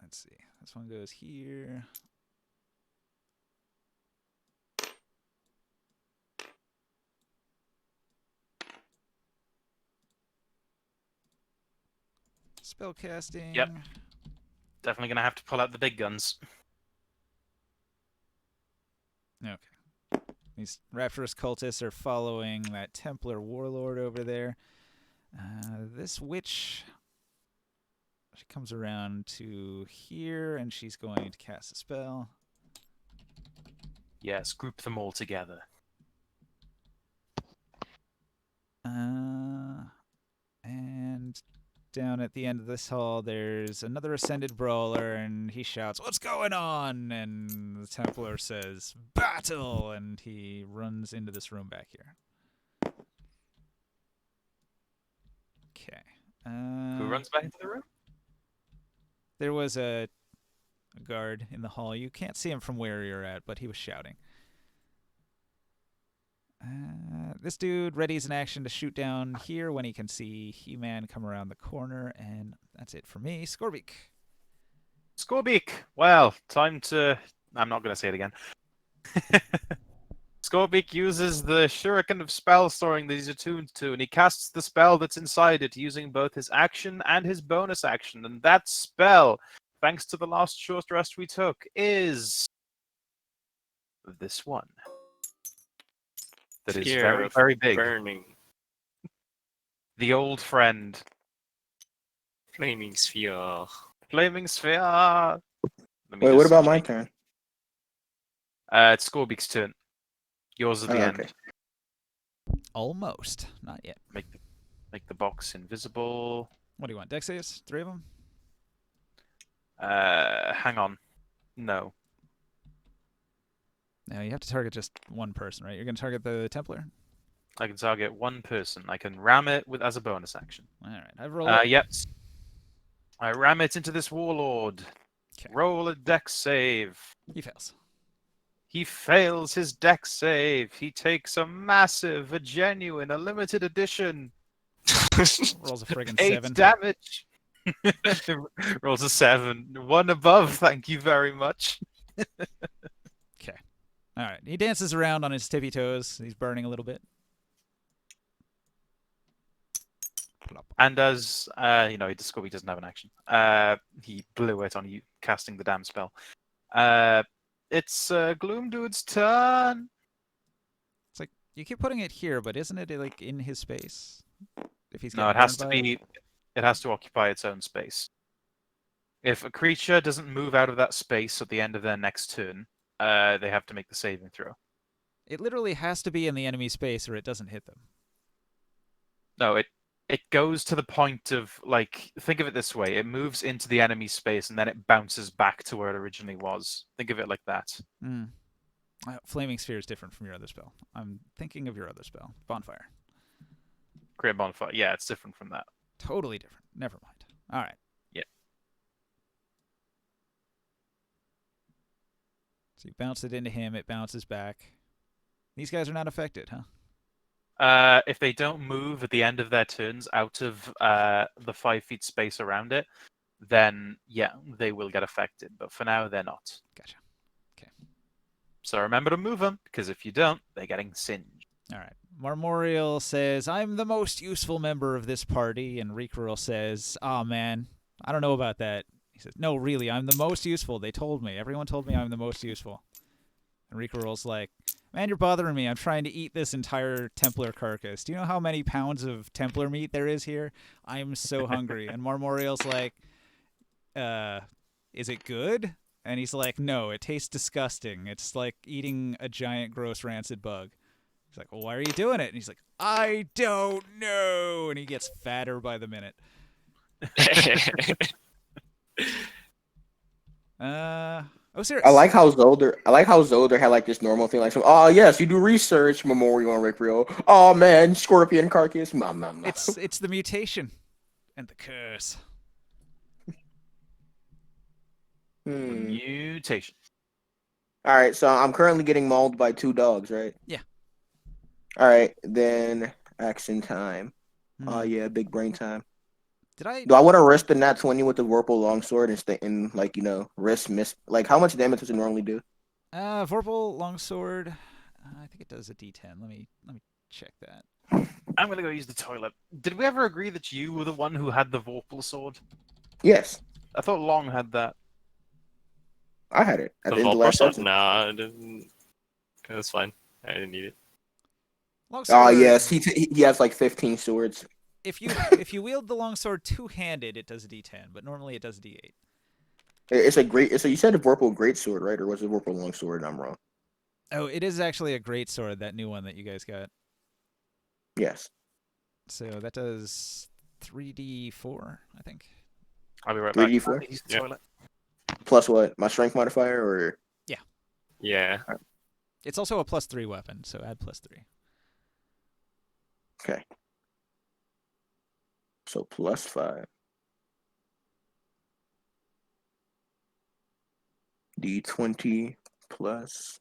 Let's see. This one goes here. Spellcasting. Yep. Definitely gonna have to pull out the big guns. Okay. These rapturous cultists are following that Templar warlord over there. This witch, she comes around to here, and she's going to cast a spell. Yes, group them all together. And down at the end of this hall, there's another ascended brawler, and he shouts, "What's going on?" And the Templar says, "Battle!" And he runs into this room back here. Okay. Who runs back into the room? There was a guard in the hall. You can't see him from where you're at, but he was shouting. This dude readies an action to shoot down here when he can see He-Man come around the corner, and that's it for me. Scorbeak. Scorbeak! Well, time to... I'm not going to say it again. Scorbeak uses the shuriken of spell storing that he's attuned to, and he casts the spell that's inside it using both his action and his bonus action. And that spell, thanks to the last short rest we took, is... this one. That is Fear very, of very big. Burning. The old friend. Flaming sphere. Flaming Sphere! Let me Wait, what just about my check. turn? It's Scorbeak's turn. Yours at the Oh, end. okay. Almost. Not yet. Make the box invisible. What do you want? Dex saves? 3 of them? Hang on. No. No, you have to target just one person, right? You're going to target the Templar? I can target one person. I can ram it with as a bonus action. All right. I've rolled it. Yep. I ram it into this warlord. 'Kay. Roll a dex save. He fails. He fails his dex save. He takes a massive, a genuine, a limited edition. Rolls a friggin' 8 7. damage. Rolls a 7. One above, thank you very much. Okay. All right. He dances around on his tippy toes. He's burning a little bit. Plop. And as Scorby doesn't have an action. He blew it on you casting the damn spell. It's Gloom Dude's turn. It's like, you keep putting it here, but isn't it like in his space? If he's No, it getting has to burned by it? be. It has to occupy its own space. If a creature doesn't move out of that space at the end of their next turn, they have to make the saving throw. It literally has to be in the enemy space or it doesn't hit them. No, it goes to the point of, like, think of it this way: it moves into the enemy space and then it bounces back to where it originally was. Think of it like that. Flaming Sphere is different from your other spell. I'm thinking of your other spell, Bonfire. Create bonfire. Yeah, it's different from that. Totally different. Never mind. All right. Yeah. So you bounce it into him. It bounces back. These guys are not affected, huh? If they don't move at the end of their turns out of the 5 feet space around it, then yeah, they will get affected. But for now, they're not. Gotcha. Okay. So remember to move them, because if you don't, they're getting singed. All right. Marmorial says, I'm the most useful member of this party. And Reekerl says, oh, man, I don't know about that. He says, no, really, I'm the most useful. They told me. Everyone told me I'm the most useful. And Reekerl's like, man, you're bothering me. I'm trying to eat this entire Templar carcass. Do you know how many pounds of Templar meat there is here? I'm so hungry. And Marmorial's like, is it good? And he's like, no, it tastes disgusting. It's like eating a giant, gross, rancid bug. He's like, well, why are you doing it? And he's like, I don't know. And he gets fatter by the minute. Oh, serious. I like how Zolder had like this normal thing, like, oh yes, you do research, Memorial and Rick Rio. Oh man, Scorpion carcass. It's the mutation and the curse. Mutation. All right, so I'm currently getting mauled by 2 dogs, right? Yeah. All right, then action time. Oh yeah, big brain time. Do I want to risk the nat 20 with the Vorpal longsword and stay in, like, risk miss? Like, how much damage does it normally do? Vorpal longsword. I think it does a D10. Let me check that. I'm gonna go use the toilet. Did we ever agree that you were the one who had the Vorpal sword? Yes, I thought Long had that. I had it at The the end of the Volpar last sword? session. Nah, I didn't. It was fine. I didn't need it. Longsword. Oh yes, he has like 15 swords. If you wield the longsword two-handed, it does a D10, but normally it does a D8. You said a Vorpal greatsword, right? Or was it Vorpal longsword? I'm wrong. Oh, it is actually a great sword, that new one that you guys got. Yes. So that does 3d4, I think. I'll be right back. 3d4? Use the Yeah. toilet. Plus what? My strength modifier, or Yeah. It's also a +3 weapon, so add +3. okay. So +5. D20 plus.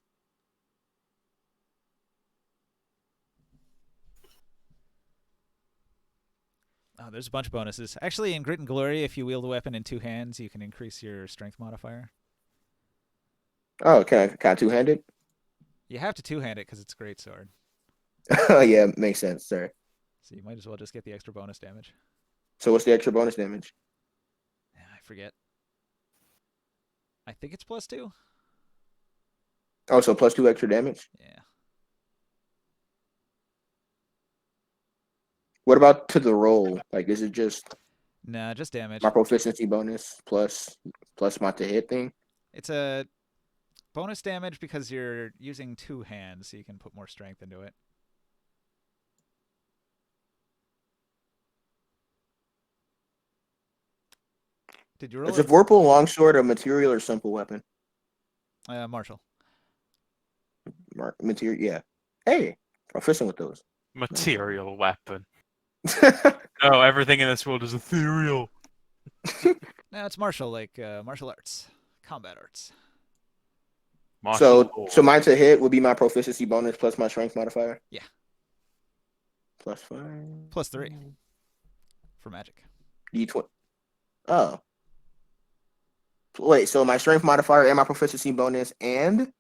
Oh, there's a bunch of bonuses. Actually, in Grit and Glory, if you wield a weapon in 2 hands, you can increase your strength modifier. Oh, can I two-handed? You have to two-hand it because it's a great sword. Oh yeah, makes sense. Sorry. So you might as well just get the extra bonus damage. So what's the extra bonus damage? Yeah, I forget. I think it's +2. Oh, so +2 extra damage. Yeah. What about to the roll? Like, is it just Nah, just damage. my proficiency bonus plus my to hit thing? It's a bonus damage because you're using 2 hands, so you can put more strength into it. Did you roll Is a Vorpal longsword a material or simple weapon? Marshall. Material, yeah. Hey, proficient with those. Material weapon. Oh, everything in this world is ethereal. No, it's martial, like martial arts, combat arts. So mine to hit would be my proficiency bonus plus my strength modifier. Yeah. +5. +3 for magic. D20. Oh. Wait, so my strength modifier and my proficiency bonus and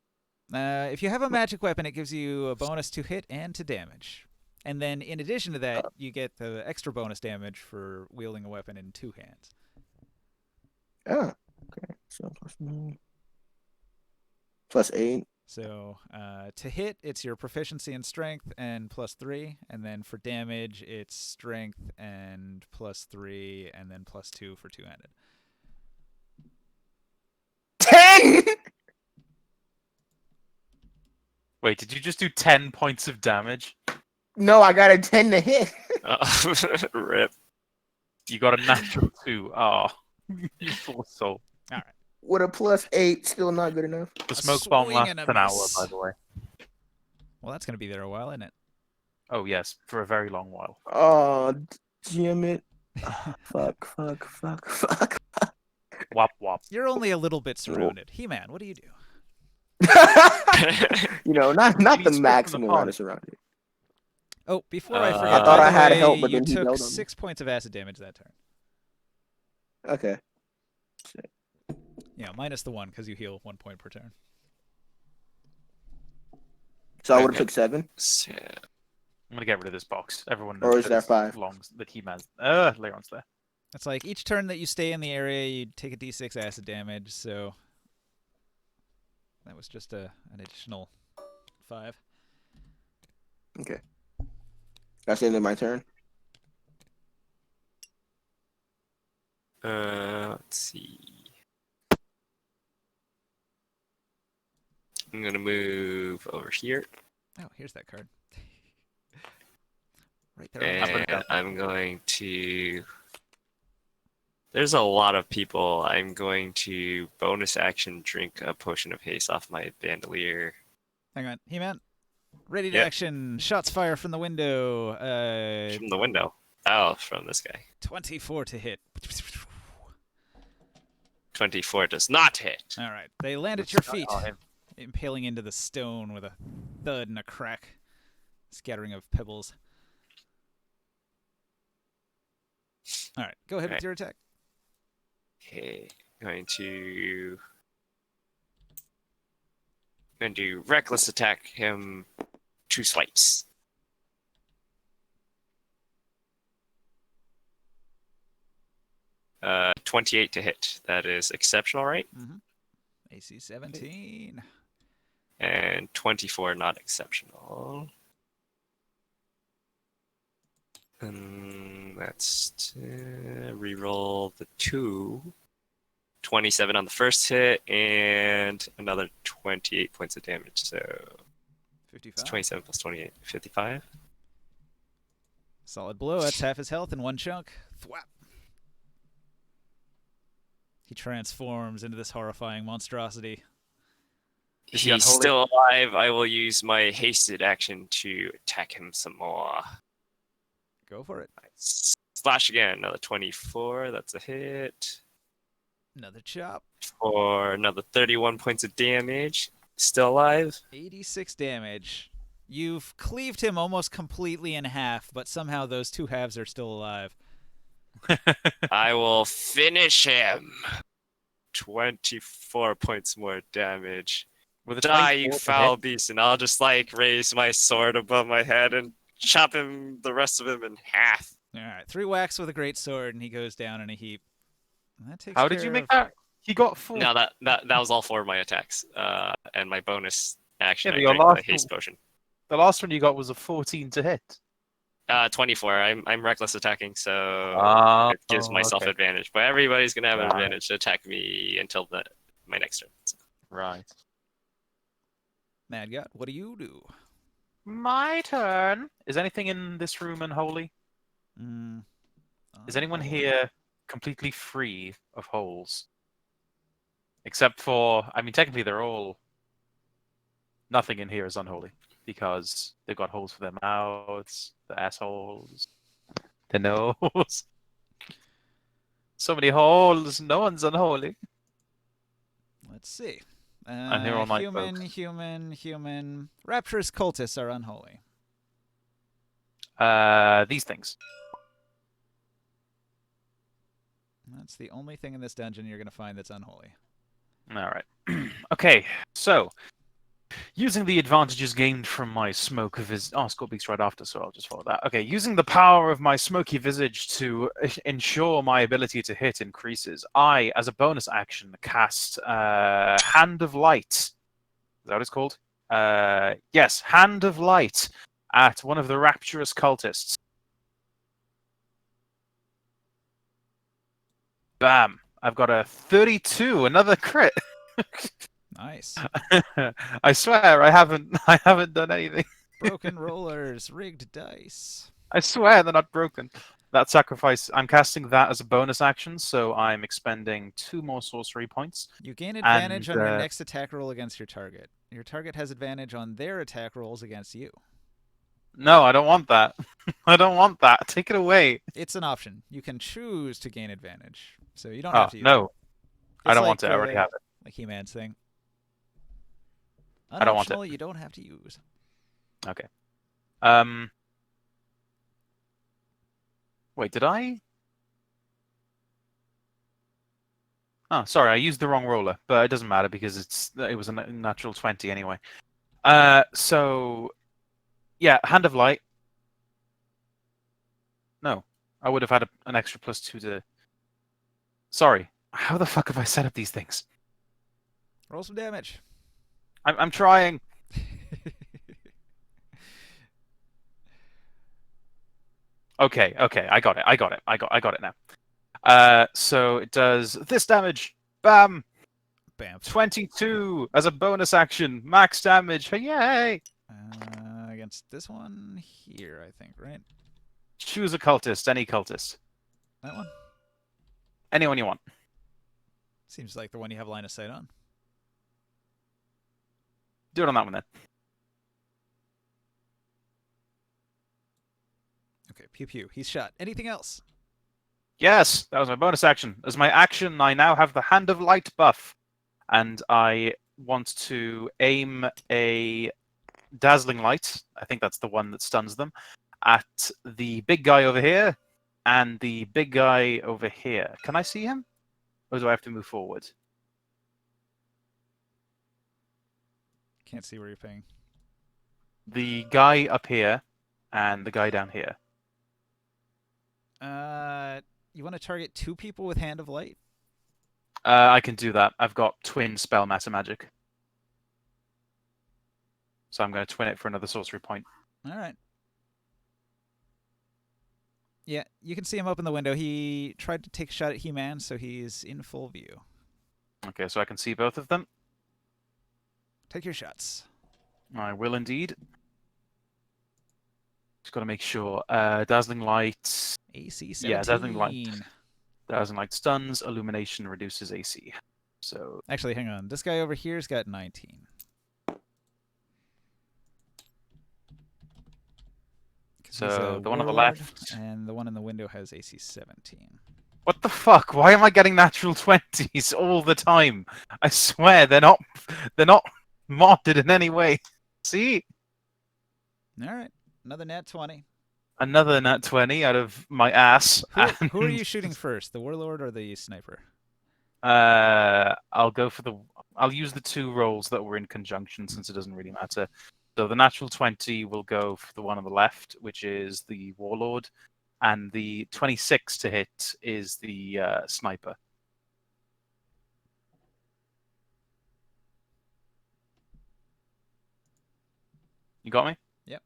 If you have a magic weapon, it gives you a bonus to hit and to damage. And then in addition to that, you get the extra bonus damage for wielding a weapon in 2 hands. oh, okay. So +8. So to hit, it's your proficiency and strength and +3. And then for damage, it's strength and +3, and then +2 for two-handed. 10. Wait, did you just do 10 points of damage? No, I got a 10 to hit. Rip. You got a natural 2. Oh, you poor soul. All right. With a +8, still not good enough. The A smoke bomb swing lasts and a an hour, miss. by the way. Well, that's gonna be there a while, isn't it? Oh, yes, for a very long while. Oh, damn it. Fuck. Wop wop. You're only a little bit surrounded. He-Man, what do you do? You know, not You the need script from the maximum amount pond. of surrounded. Oh, before I I forget, thought by I the had way, help, but you then he took yelled on me. 6 points of acid damage that turn. Okay. Yeah, minus the 1 because you heal 1 point per turn. So I would have Okay. took 7? Yeah. I'm gonna get rid of this box. Everyone Or knows is there 5? that He-Man's. Leon's there. It's like each turn that you stay in the area, you take a d6 acid damage, so that was just an additional 5. Okay. That's the end of my turn. Let's see. I'm gonna move over here, Oh, here's that card. Right there. On the and I'm going to. There's a lot of people. I'm going to bonus action drink a potion of haste off my bandolier. Hang on, He-Man. Ready to Yep. action. Shots fire from the window. From the window. Oh, from this guy. 24 to hit. 24 does not hit. All right, they land at your feet, Oh, him. impaling into the stone with a thud and a crack, scattering of pebbles. All right, go ahead with Right. your attack. Okay, going to do reckless attack him 2 swipes. Uh, 28 to hit. That is exceptional, right? AC 17. And 24 not exceptional. And that's to reroll the 2. 27 on the first hit and another 28 points of damage. So 55. it's 27 plus 28, 55. Solid blow. That's half his health in one chunk. Thwap. He transforms into this horrifying monstrosity. Is he He's unholy? still alive. I will use my hasted action to attack him some more. Go for it. Slash again, another 24. That's a hit. Another chop. For another 31 points of damage. Still alive. 86 damage. You've cleaved him almost completely in half, but somehow those 2 halves are still alive. I will finish him. 24 points more damage. With a Die, 24 you to foul hit. beast, and I'll just like raise my sword above my head and chop him, the rest of him, in half. All right, 3 whacks with a great sword, and he goes down in a heap. And that takes How did care you make of- that? He got 4. No, that was all 4 of my attacks. And my bonus action, Yeah, but I your drank the last haste potion. The last one you got was a 14 to hit. 24. I'm reckless attacking, so Oh, it gives myself okay. advantage. But everybody's gonna have an Right. advantage to attack me until my next turn. So. Right. Mad God, what do you do? My turn. Is anything in this room unholy? Is anyone here completely free of holes? Except for, I mean, technically they're all... Nothing in here is unholy. Because they've got holes for their mouths, their assholes, their nose. So many holes, no one's unholy. Let's see. I'm here all night, Human. Rapturous cultists are unholy. These things. That's the only thing in this dungeon you're going to find that's unholy. Alright. Okay, so... Using the advantages gained from my smoke visage... Oh, Scorpion's right after, so I'll just follow that. Okay, using the power of my smoky visage to ensure my ability to hit increases, I, as a bonus action, cast Hand of Light. Is that what it's called? Yes, Hand of Light at one of the rapturous cultists. Bam! I've got a 32, another crit. Nice. I swear I haven't done anything. Broken rollers, rigged dice. I swear they're not broken. That sacrifice, I'm casting that as a bonus action, so I'm expending 2 more sorcery points. You gain advantage And, on your next attack roll against your target. Your target has advantage on their attack rolls against you. No, I don't want that. I don't want that. Take it away. It's an option. You can choose to gain advantage, so you don't Oh, have to use no. it. I It's don't like, want it. I already have it. like He-Man's thing. I don't want it. Unoptional, you don't have to use. Okay. Wait, did I? Oh, sorry, I used the wrong roller, but it doesn't matter because it was a natural 20 anyway. So yeah, Hand of Light. No, I would have had an extra +2 to. Sorry, how the fuck have I set up these things? Roll some damage. I'm trying. Okay, I got it. I got it now. So it does this damage. Bam. Bam. 22 as a bonus action. Max damage. Yay! Against this one here, I think, right? Choose a cultist. Any cultist. That one? Anyone you want. Seems like the one you have line of sight on. Do it on that one then. Okay, pew pew. He's shot. Anything else? Yes, that was my bonus action. As my action, I now have the Hand of Light buff. And I want to aim a Dazzling Light. I think that's the one that stuns them. At the big guy over here and the big guy over here. Can I see him? Or do I have to move forward? Can't see where you're paying. The guy up here and the guy down here. You want to target 2 people with Hand of Light? I can do that. I've got twin spell matter magic. So I'm going to twin it for another sorcery point. All right. Yeah, you can see him up in the window. He tried to take a shot at He-Man, so he's in full view. Okay, so I can see both of them. Take your shots. I will indeed. Just got to make sure. Dazzling Light. AC 17. Yeah, Dazzling Light. Dazzling Light stuns. Illumination reduces AC. So actually, hang on. This guy over here's got 19. So the one on the left. And the one in the window has AC 17. What the fuck? Why am I getting natural 20s all the time? I swear they're not modded in any way. See? All right. Another nat 20. Another nat 20 out of my ass. Who are you shooting first? The Warlord or the Sniper? I'll use the 2 rolls that were in conjunction since it doesn't really matter. So the natural 20 will go for the one on the left, which is the Warlord, and the 26 to hit is the Sniper. You got me? Yep.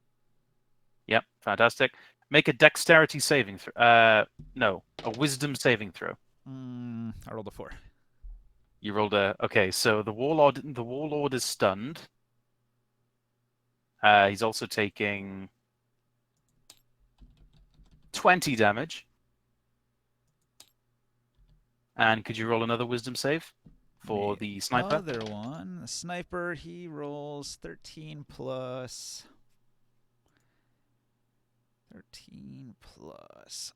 Yep, fantastic. Make a dexterity saving throw. No, a wisdom saving throw. I rolled a 4. You rolled a... Okay, so the Warlord is stunned. He's also taking 20 damage. And could you roll another wisdom save for the Sniper? Other one. The Sniper, he rolls 13 plus... 13 plus...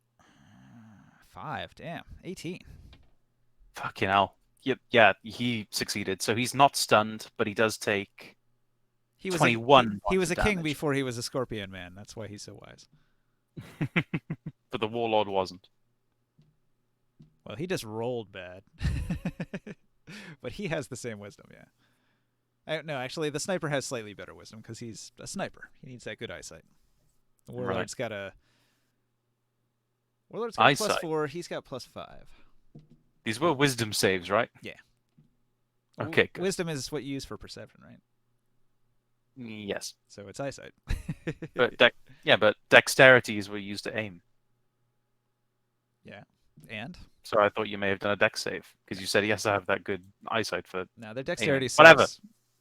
5. Damn. 18. Fucking hell. Yeah, he succeeded. So he's not stunned, but he does take 21. He was a king damage. before he was a Scorpion Man. That's why he's so wise. But the Warlord wasn't. Well, he just rolled bad. But he has the same wisdom, yeah. No, actually, the Sniper has slightly better wisdom because he's a sniper. He needs that good eyesight. The Warlord's got a... Warlord's got eyesight. +4. He's got +5. These were wisdom saves, right? Yeah. Okay, good. Wisdom is what you use for perception, right? Yes. So it's eyesight. But but dexterity is what you use to aim. Yeah. And? So I thought you may have done a dex save because you said he has to have that good eyesight for. No, their dexterity sucks. Whatever.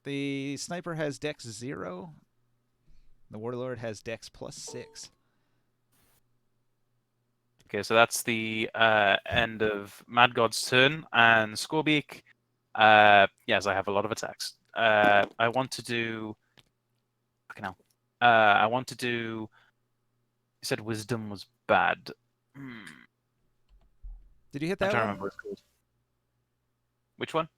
The sniper has dex 0. The warlord has dex +6. Okay, so that's the end of Mad God's turn, and Scorbeak. Yes, I have a lot of attacks. I want to do. Fucking hell. I want to do. You said Wisdom was bad. Did you hit I'm that trying to one? remember what it's called. Which one?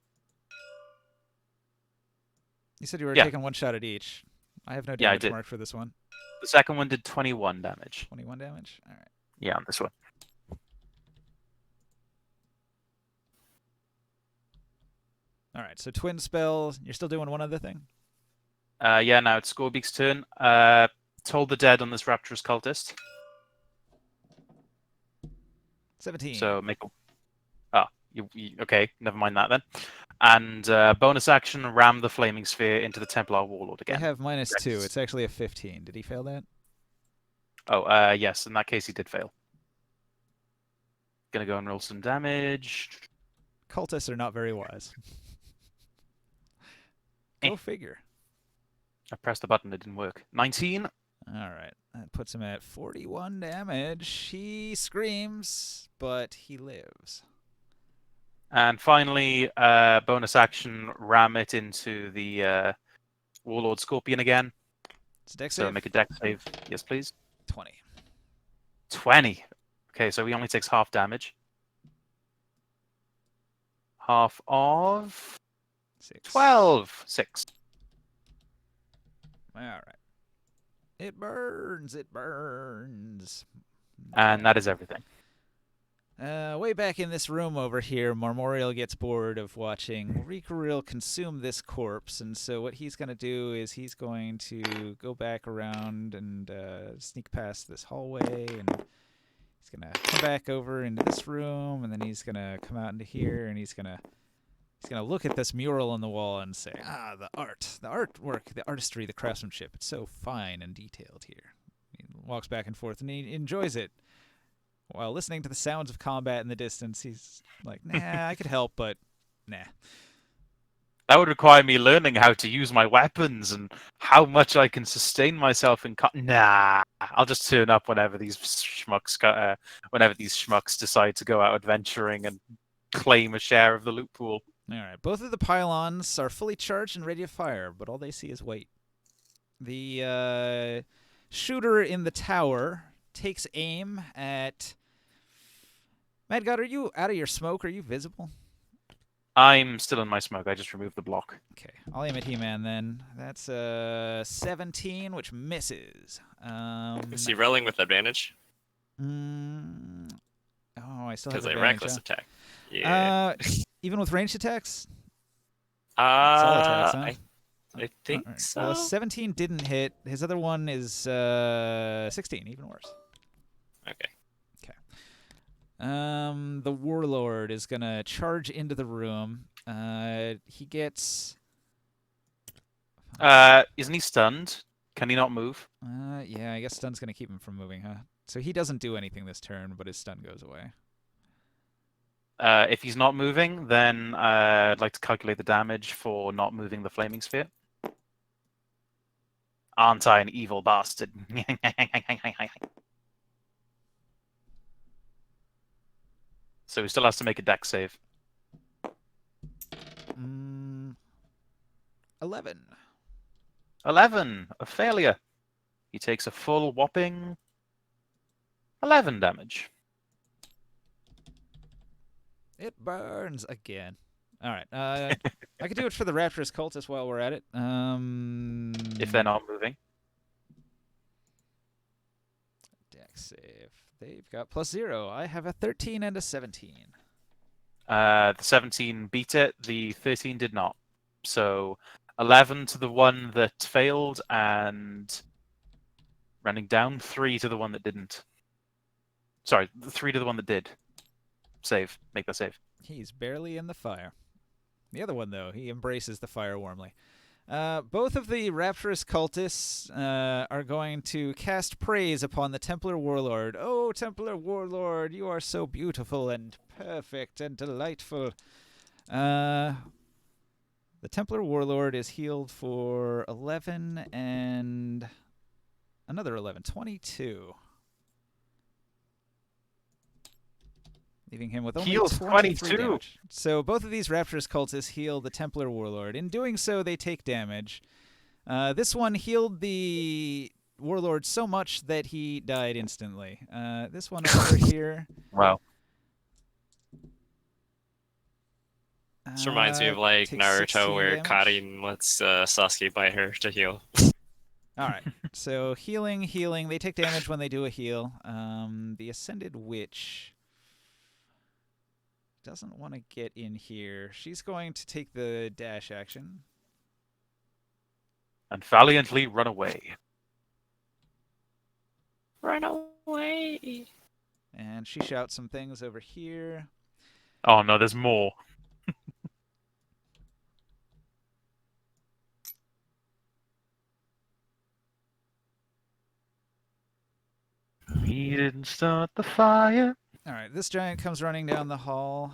You said you were Yeah. taking one shot at each. I have no Yeah, I damage did. mark for this one. The second one did 21 damage. 21 damage? All right. Yeah, on this one. All right, so twin spell. You're still doing one other thing? Yeah, now it's Scorbeak's turn. Told the dead on this Rapturous Cultist. 17. So make a. Oh, okay, never mind that then. And bonus action, ram the Flaming Sphere into the Templar Warlord They again. have -2. It's actually a 15. Did he fail that? Oh, yes, in that case he did fail. Gonna go and roll some damage. Cultists are not very wise. Go figure. I pressed the button, it didn't work. 19. All right, that puts him at 41 damage. He screams, but he lives. And finally, bonus action, ram it into the Warlord Scorpion again. It's a dex So save? make a dex save. Yes, please. 20. 20. Okay, so he only takes half damage. Half of 6. 12. 6. All right. It burns. It burns. And that is everything. Way back in this room over here, Marmorial gets bored of watching Rikuril consume this corpse, and so what he's going to do is he's going to go back around and sneak past this hallway, and he's going to come back over into this room, and then he's going to come out into here, and he's going to look at this mural on the wall and say, the art, the artwork, the artistry, the craftsmanship, it's so fine and detailed here. He walks back and forth, and he enjoys it. While listening to the sounds of combat in the distance, he's like, nah, I could help, but nah. That would require me learning how to use my weapons and how much I can sustain myself in. Nah, I'll just turn up whenever these schmucks decide to go out adventuring and claim a share of the loot pool. All right, both of the pylons are fully charged and ready to fire, but all they see is weight. The shooter in the tower takes aim at... Mad God, are you out of your smoke? Are you visible? I'm still in my smoke. I just removed the block. Okay, I'll aim at He-Man then. That's 17, which misses. Is he rolling with advantage? Oh, I still have Because a advantage. reckless attack. Yeah. Even with ranged attacks? All attacks, huh? I think All right. so. Well, 17 didn't hit. His other one is 16, even worse. Okay. The warlord is gonna charge into the room. He gets. Isn't he stunned? Can he not move? Yeah, I guess stun's gonna keep him from moving, huh? So he doesn't do anything this turn, but his stun goes away. If he's not moving, then I'd like to calculate the damage for not moving the Flaming Sphere. Aren't I an evil bastard? So he still has to make a dex save. 11. 11, a failure. He takes a full whopping 11 damage. It burns again. All right. I could do it for the Rapturous Cultist while we're at it. If they're not moving. Dex save. They've got +0. I have a 13 and a 17. The 17 beat it. The 13 did not. So 11 to the one that failed, and running down 3 to the one that didn't. Sorry, 3 to the one that did. Save. Make that save. He's barely in the fire. The other one, though, he embraces the fire warmly. Both of the rapturous cultists are going to cast praise upon the Templar Warlord. Oh, Templar Warlord, you are so beautiful and perfect and delightful. The Templar Warlord is healed for 11 and another 11, 22. Leaving him with only Heals 23 22. damage. So both of these Rapturous cultists heal the Templar Warlord. In doing so, they take damage. This one healed the Warlord so much that he died instantly. This one over here... Wow. This reminds me of like takes Naruto 16 where damage. Karin lets Sasuke bite her to heal. Alright, so healing. They take damage when they do a heal. The Ascended Witch doesn't want to get in here. She's going to take the dash action. And valiantly run away. Run away! And she shouts some things over here. Oh no, there's more. He didn't start the fire. Alright, this giant comes running down the hall.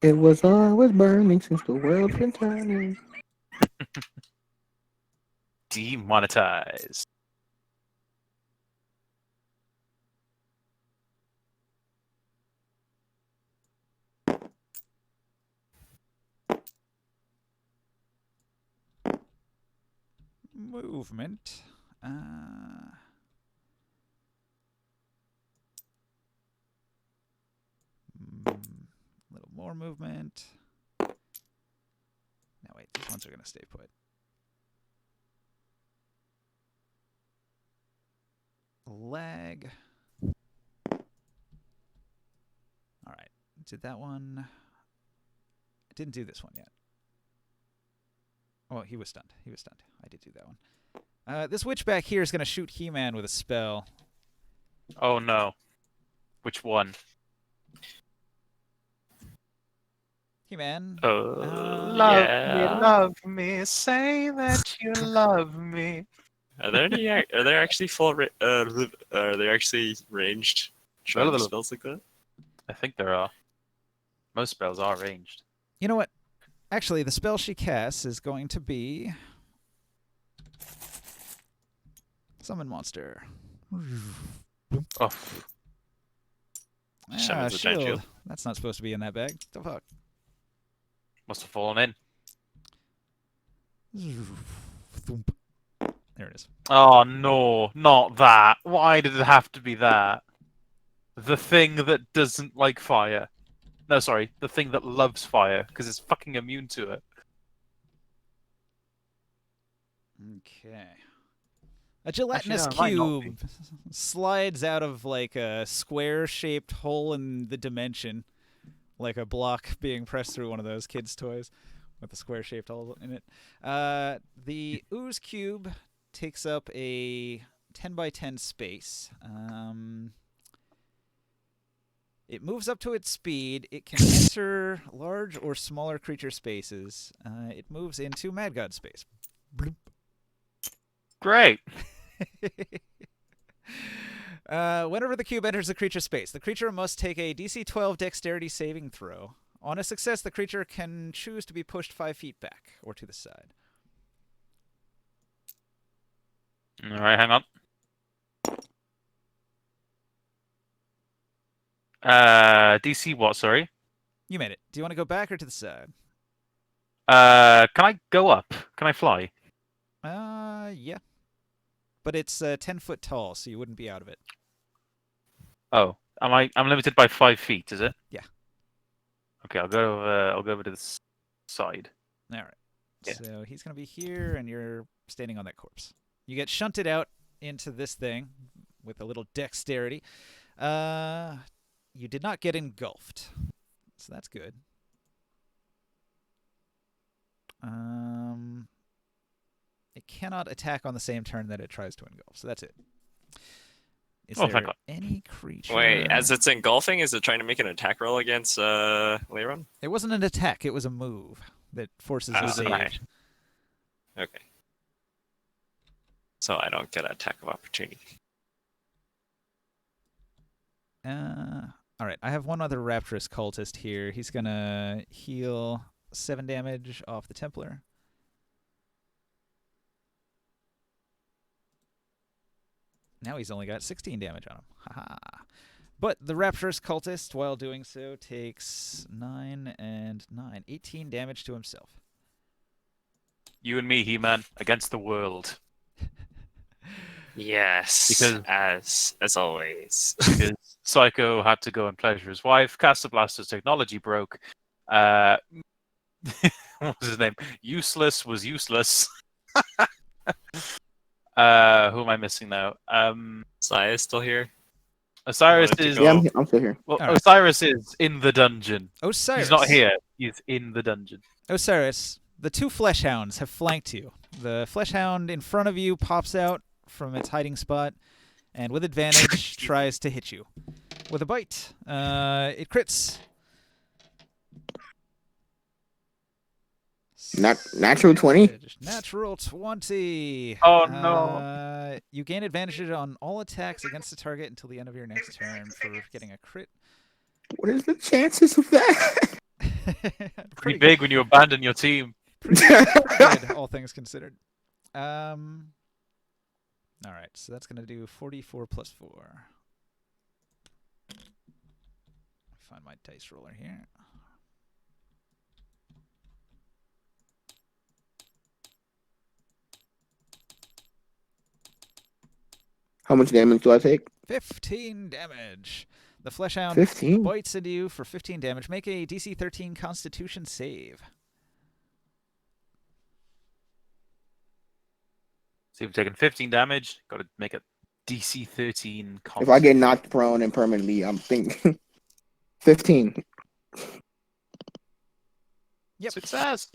It was always burning since the world's been turning. Demonetized. Movement. Little more movement. No, wait, these ones are going to stay put. Lag. Alright, did that one... I didn't do this one yet. Oh, he was stunned. I did do that one. This witch back here is going to shoot He-Man with a spell. Oh no. Which one? He-Man. Love me, say that you love me. Are there actually are there actually ranged spells like that? I think there are. Most spells are ranged. You know what? Actually, the spell she casts is going to be... Summon Monster. Oh. Summons the giant shield. That's not supposed to be in that bag. The fuck? Must have fallen in. Thump. There it is. Oh no, not that. Why did it have to be that? The thing that doesn't like fire. No, sorry, the thing that loves fire, because it's fucking immune to it. Okay. A gelatinous Actually, no, it might not cube slides out of like a square-shaped hole in the dimension, like a block being pressed through one of those kids' toys with a square-shaped hole in it. The ooze cube takes up a 10 by 10 space. It moves up to its speed. It can enter large or smaller creature spaces. It moves into Mad God space. Bloop. Great. Whenever the cube enters the creature space, the creature must take a DC 12 dexterity saving throw. On a success, the creature can choose to be pushed 5 feet back or to the side. Alright, hang on. DC what, sorry? You made it. Do you want to go back or to the side? Can I go up? Can I fly? Yeah. But it's 10 foot tall, so you wouldn't be out of it. Oh, I'm limited by 5 feet, is it? Yeah. Okay, I'll go over to the side. All right. Yeah. So he's going to be here, and you're standing on that corpse. You get shunted out into this thing with a little dexterity. You did not get engulfed, so that's good. It cannot attack on the same turn that it tries to engulf, so that's it. Is Oh, thank there God. any creature... Wait, as it's engulfing, is it trying to make an attack roll against Leiron? It wasn't an attack, it was a move that forces a Oh, save. right. Okay. So I don't get an attack of opportunity. All right. I have one other Rapturous cultist here. He's gonna heal 7 damage off the Templar. Now he's only got 16 damage on him. Haha. But the Rapturous cultist, while doing so, takes 9 and 9. 18 damage to himself. You and me, He-Man, against the world. Yes, Because- as always. Because Psycho had to go and pleasure his wife. Caster Blaster's technology broke. What was his name? Useless was useless. Who am I missing now? Sia's still here. Osiris wanted to is. go- Yeah, I'm still here. Well, All right. Osiris is in the dungeon. Osiris. He's not here. He's in the dungeon. Osiris, the 2 Flesh Hounds have flanked you. The Flesh Hound in front of you pops out from its hiding spot, and with advantage tries to hit you. With a bite, it crits. Natural 20? Natural 20. Oh, no. You gain advantage on all attacks against the target until the end of your next turn for getting a crit. What is the chances of that? Pretty big when you abandon your team. Pretty good, all things considered. All right, so that's going to do 44 plus 4. Find my dice roller here. How much damage do I take? 15 damage. The Flesh Hound 15? bites into you for 15 damage. Make a DC 13 Constitution save. So you've taken 15 damage. Got to make a DC 13. If I get knocked prone and permanently, I'm thinking 15. Yep. Success.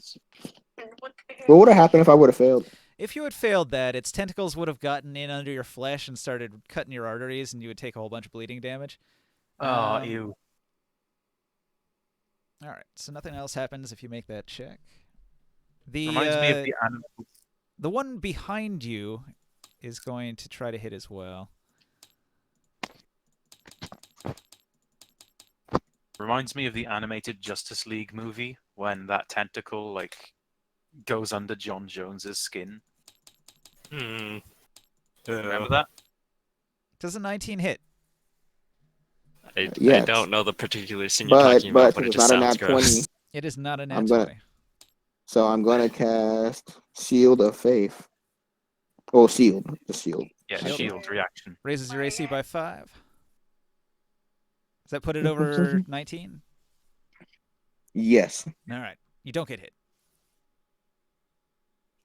What would have happened if I would have failed? If you had failed that, its tentacles would have gotten in under your flesh and started cutting your arteries, and you would take a whole bunch of bleeding damage. Oh, ew. All right, so nothing else happens if you make that check. Reminds me of the animal. The one behind you is going to try to hit as well. Reminds me of the animated Justice League movie when that tentacle goes under John Jones's skin. Remember that? Does a 19 hit? I Yes. don't know the particular scene you're talking about, but it it's just not a sounds nat gross. 20. It is not a nat I'm gonna- 20. So I'm gonna cast Shield of Faith. Oh, Shield. The Shield. Yeah, Shield. shield reaction. Raises your AC by 5. Does that put it over 19? Yes. All right. You don't get hit.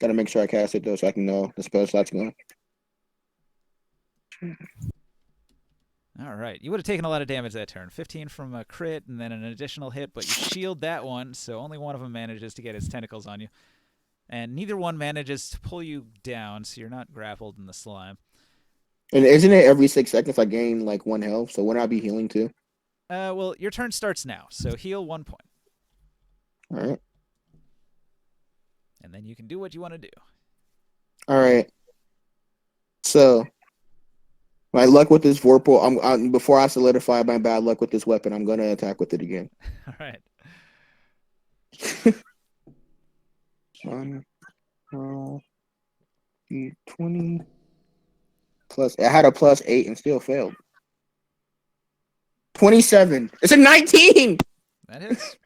Gotta make sure I cast it though, so I can know the spell slot's going. All right. You would have taken a lot of damage that turn. 15 from a crit and then an additional hit, but you shield that one, so only one of them manages to get its tentacles on you. And neither one manages to pull you down, so you're not grappled in the slime. And isn't it every 6 seconds I gain 1 health? So wouldn't I be healing too? Well, your turn starts now, so heal 1 point. All right. And then you can do what you want to do. All right. So my luck with this Vorpal, before I solidify my bad luck with this weapon, I'm gonna attack with it again. All right. 1, 20 plus. I had a +8 and still failed. 27. It's a 19. That is.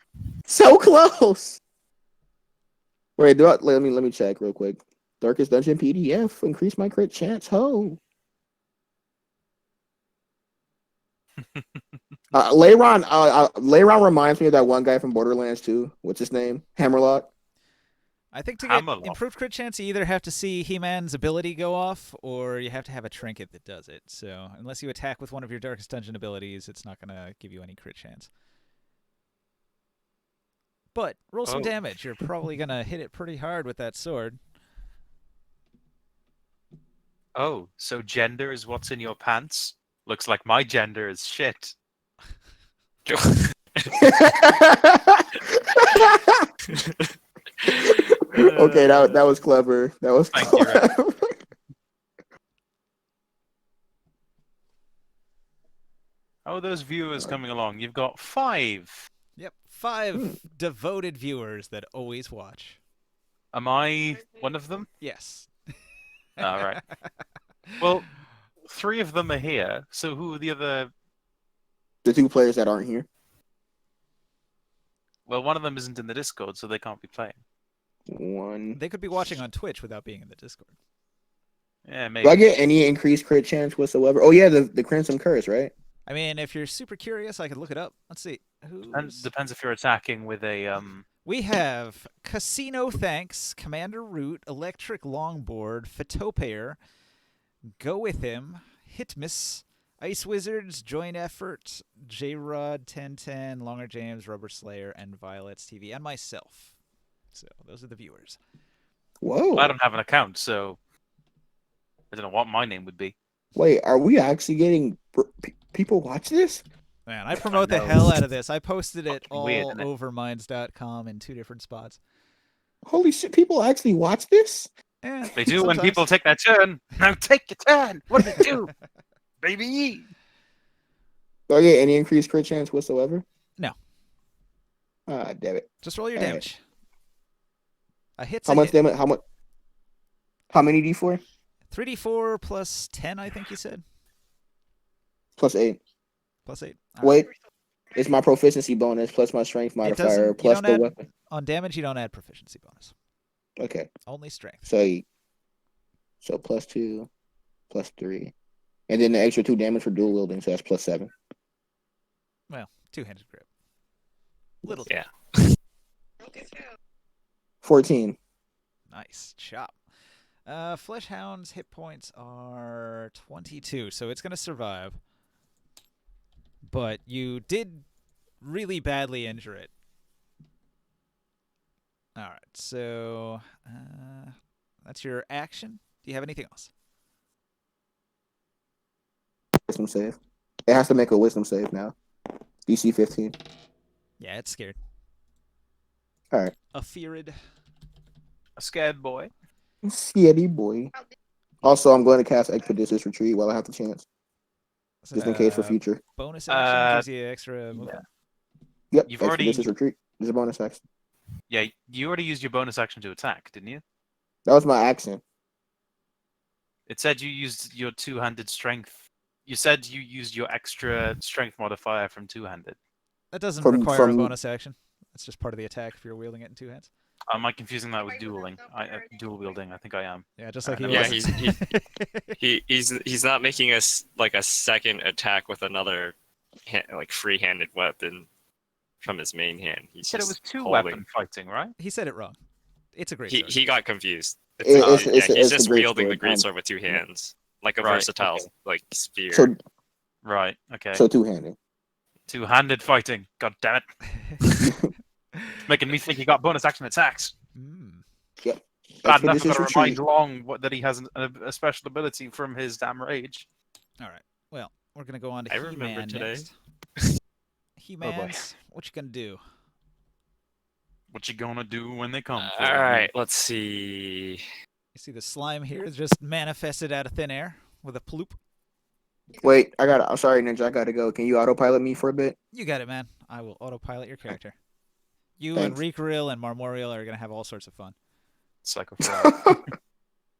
So close. Wait, let me check real quick. Darkest Dungeon PDF. Increase my crit chance. Ho. Leyron reminds me of that one guy from Borderlands 2. What's his name? Hammerlock. I think to get Hammerlock. improved crit chance, you either have to see He-Man's ability go off, or you have to have a trinket that does it. So unless you attack with one of your Darkest Dungeon abilities, it's not going to give you any crit chance. But roll some damage. You're probably going to hit it pretty hard with that sword. Oh, so gender is what's in your pants? Looks like my gender is shit. Okay, that was clever. That was Thank you, Rick. clever. How are those viewers coming along? You've got 5. Yep, 5 devoted viewers that always watch. Am I one of them? Yes. All right. Well, 3 of them are here. So who are the other? The 2 players that aren't here. Well, one of them isn't in the Discord, so they can't be playing. 1. They could be watching on Twitch without being in the Discord. Yeah, maybe. Do I get any increased crit chance whatsoever? Oh yeah, the Crimson Curse, right? I mean, if you're super curious, I could look it up. Let's see. And depends if you're attacking with a We have Casino Thanks, Commander Root, Electric Longboard, Phytopayer, Go With Him, Hitmiss, Ice Wizards, Joint Effort, J-Rod, 1010, Longer James, Rubber Slayer, and Violet's TV, and myself. So those are the viewers. Whoa. I don't have an account, so I don't know what my name would be. Wait, are we actually getting people watch this? Man, I promote the know. hell out of this. I posted it Fucking weird, all isn't it? over minds.com in 2 different spots. Holy shit, people actually watch this? Eh, They do when sometimes. people take their turn. Now take your turn. What do you do, baby? Do I get any increased crit chance whatsoever? No. Ah, damn it. Just roll your All right. damage. A hit's How a much hit. damage? How many D4? 3d4 plus 10, I think you said. Plus 8. Plus 8. Wait, it's my proficiency bonus plus my strength modifier doesn't- plus you don't the add- weapon. On damage, you don't add proficiency bonus. Okay, Only strength. so plus 2, plus 3, and then the extra 2 damage for dual wielding, so that's plus 7. Well, 2-handed grip. Little Yeah. 14. Nice chop. Flesh Hound's hit points are 22, so it's going to survive. But you did really badly injure it. All right, so that's your action. Do you have anything else? Wisdom save. It has to make a wisdom save now. DC 15. Yeah, it's scared. All right. Afeared. A scared boy. Scary boy. Also, I'm going to cast Expeditious Retreat while I have the chance, just in case for future. Bonus action gives you extra movement. Yep. You've already- Expeditious Retreat is a bonus action. Yeah, you already used your bonus action to attack, didn't you? That was my action. It said you used your 2-handed strength. You said you used your extra strength modifier from 2-handed. That doesn't From- require a from- bonus action. That's just part of the attack if you're wielding it in 2 hands. Am I confusing that with dueling? Dual wielding, I think I am. Yeah, just like he Yeah, was. He's not making us like a second attack with another free-handed weapon from his main hand. He You said it was holding. 2-weapon fighting, right? He said it wrong. It's a great sword. He got confused. It's He's a just great wielding the sword. greatsword with 2 hands, like a Right, versatile okay. like spear. So Right, okay. 2-handed. 2-handed fighting. God damn it. It's making me think he got bonus action attacks. Mm. Bad enough I've Expeditious got to remind Retreat. Long that he has a special ability from his damn rage. All right. Well, we're gonna go on to I remember He-Man today. next. He-Man's, what you gonna do? What you gonna do when they come for All you? right, let's see. You see the slime here is just manifested out of thin air with a ploop. Wait, I'm sorry, Ninja. I gotta go. Can you autopilot me for a bit? You got it, man. I will autopilot your character. You Thanks. and Reekrill and Marmorial are gonna have all sorts of fun. Psycho Frog.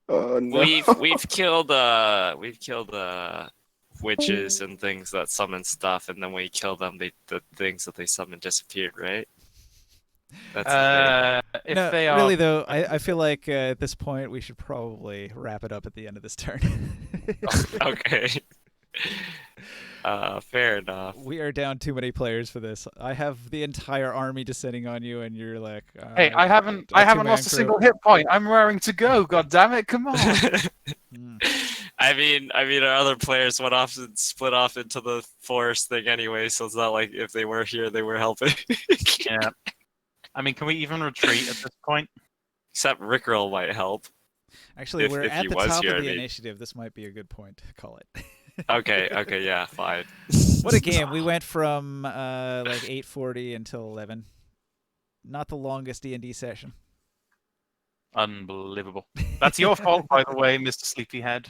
Oh no. We've killed witches and things that summon stuff, and then when we kill them, the things that they summon disappeared, right? That's the If no, they are really though, I feel like at this point we should probably wrap it up at the end of this turn. thing. Okay. Fair enough. We are down too many players for this. I have the entire army descending on you, and you're like, Hey, I haven't two-man lost a crew. single hit point. I'm raring to go. God damn it! Come on. Hmm. I mean, our other players went off and split off into the forest thing anyway, so it's not like if they were here, they were helping. Yeah. I mean, can we even retreat at this point? Except Rickroll might help. Actually, we're if at he the was top here, of I the mean. initiative. This might be a good point to call it. Okay, yeah, fine. What a game! We went from like 8:40 until 11. Not the longest D&D session. Unbelievable. That's your fault, by the way, Mr. Sleepyhead.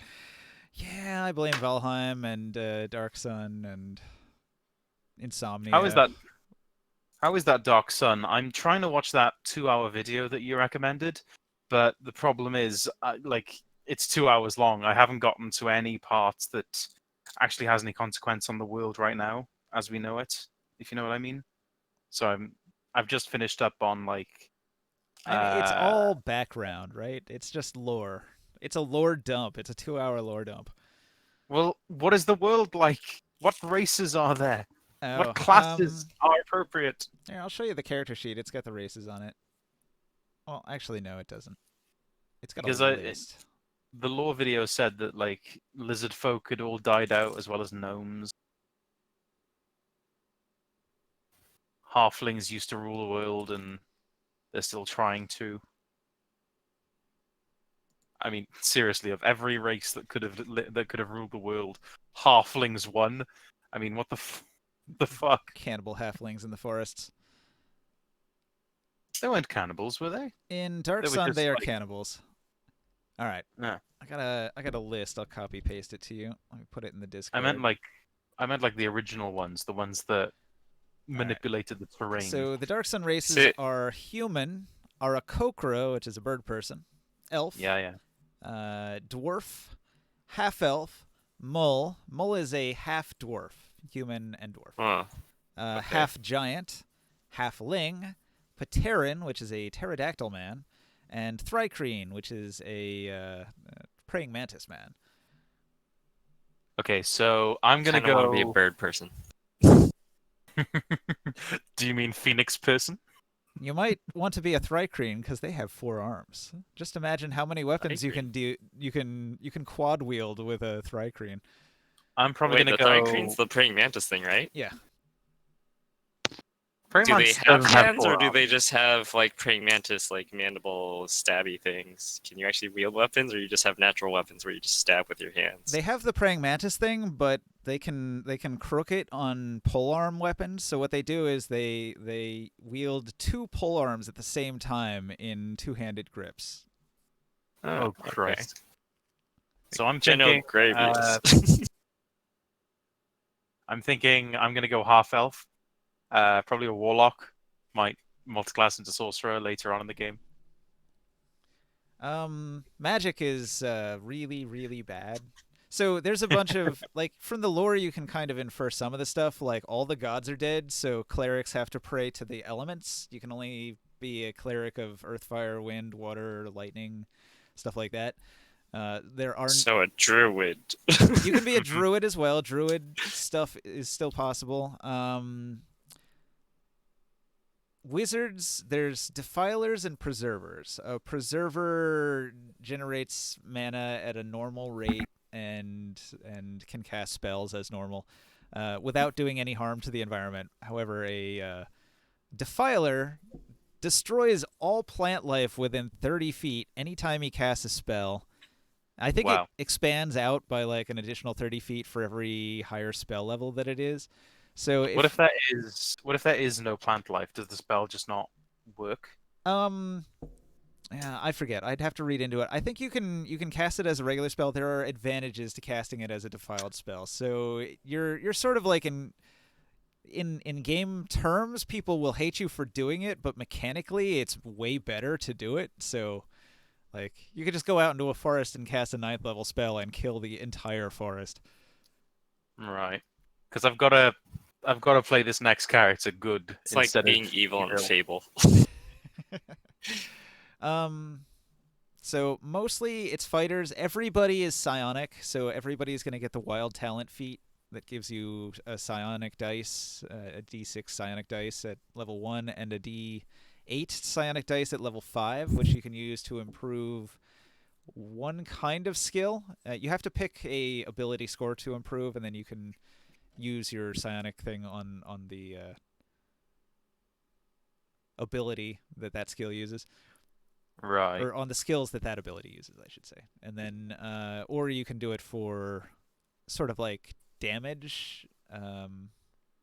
Yeah, I blame Valheim and Dark Sun and Insomnia. How is that? How is that, Dark Sun? I'm trying to watch that 2-hour video that you recommended, but the problem is, it's 2 hours long. I haven't gotten to any parts that actually has any consequence on the world right now, as we know it. If you know what I mean. So I've just finished up on I mean, it's all background, right? It's just lore. It's a lore dump. It's a 2-hour lore dump. Well, what is the world like? What races are there? Oh, What classes are appropriate? Here, I'll show you the character sheet. It's got the races on it. Well, actually, no, it doesn't. It's got a list. The lore video said that lizard folk had all died out, as well as gnomes. Halflings used to rule the world, and they're still trying to. I mean, seriously, of every race that could have ruled the world, halflings won. I mean, what the fuck? Cannibal halflings in the forests. They weren't cannibals, were they? In Dark Sun, they are cannibals. All right. Yeah. I got a list. I'll copy paste it to you. Let me put it in the Discord. I meant the original ones, the ones that manipulated the terrain. So the Dark Sun races are human, Aarakocra, which is a bird person, elf. Yeah. Dwarf, half elf, mull. Mull is a half dwarf, human and dwarf. Okay. Half giant, half ling, Pateran, which is a pterodactyl man, and Thrycreen, which is a praying mantis man. Okay, so I'm gonna go. I want to be a bird person. Do you mean phoenix person? You might want to be a Thrycreen because they have 4 arms. Just imagine how many weapons you can do. You can quad wield with a Thrycreen. I'm probably gonna go. Thrycreen's the praying mantis thing, right? Yeah. Praying do they mantis have doesn't hands, have or do they arms. just have praying mantis mandible stabby things? Can you actually wield weapons, or you just have natural weapons where you just stab with your hands? They have the praying mantis thing, but they can crook it on polearm weapons. So what they do is they wield 2 polearms at the same time in 2-handed grips. Oh Christ! So I'm General thinking. Gravius. I'm thinking I'm gonna go half elf. Probably a warlock. Might multiclass into sorcerer later on in the game. Magic is really, really bad. So there's a bunch of from the lore you can kind of infer some of the stuff. Like all the gods are dead, so clerics have to pray to the elements. You can only be a cleric of earth, fire, wind, water, lightning, stuff like that. There are So a druid. You can be a druid as well. Druid stuff is still possible. Wizards, there's defilers and preservers. A preserver generates mana at a normal rate and can cast spells as normal without doing any harm to the environment. However, a defiler destroys all plant life within 30 feet anytime he casts a spell. I think it expands out by an additional 30 feet for every higher spell level that it is. So what if that is no plant life? Does the spell just not work? Yeah, I forget. I'd have to read into it. I think you can cast it as a regular spell. There are advantages to casting it as a defiled spell. So you're sort of in game terms, people will hate you for doing it, but mechanically it's way better to do it. So you could just go out into a forest and cast a 9th level spell and kill the entire forest. Right. Because I've got to play this next character good. It's like being evil in Fable. So mostly it's fighters. Everybody is psionic, so everybody's going to get the wild talent feat that gives you a psionic dice, a d6 psionic dice at level 1, and a d8 psionic dice at level 5, which you can use to improve one kind of skill. You have to pick a ability score to improve, and then you can use your psionic thing on the ability that skill uses. Right. Or on the skills that ability uses, I should say. And then, or you can do it for sort of damage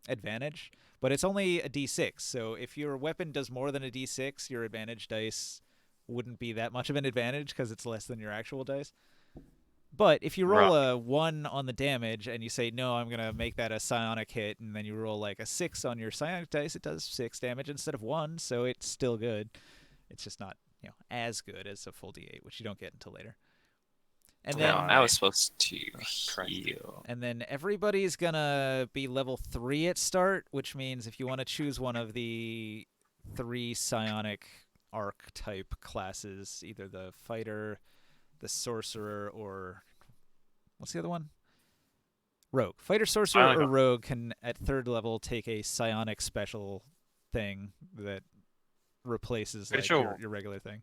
advantage, but it's only a d6. So if your weapon does more than a d6, your advantage dice wouldn't be that much of an advantage because it's less than your actual dice. But if you roll Right. a 1 on the damage and you say, no, I'm going to make that a psionic hit, and then you roll like a 6 on your psionic dice, it does 6 damage instead of 1, so it's still good. It's just not, as good as a full d8, which you don't get until later. And then No, I was supposed to Christ. heal. and then everybody's gonna be level 3 at start, which means if you want to choose one of the 3 psionic archetype classes, either the fighter, the sorcerer, or what's the other one? Rogue. Fighter, sorcerer, Psionic or arc. rogue can at 3rd level take a psionic special thing that replaces Pretty like sure. your regular thing.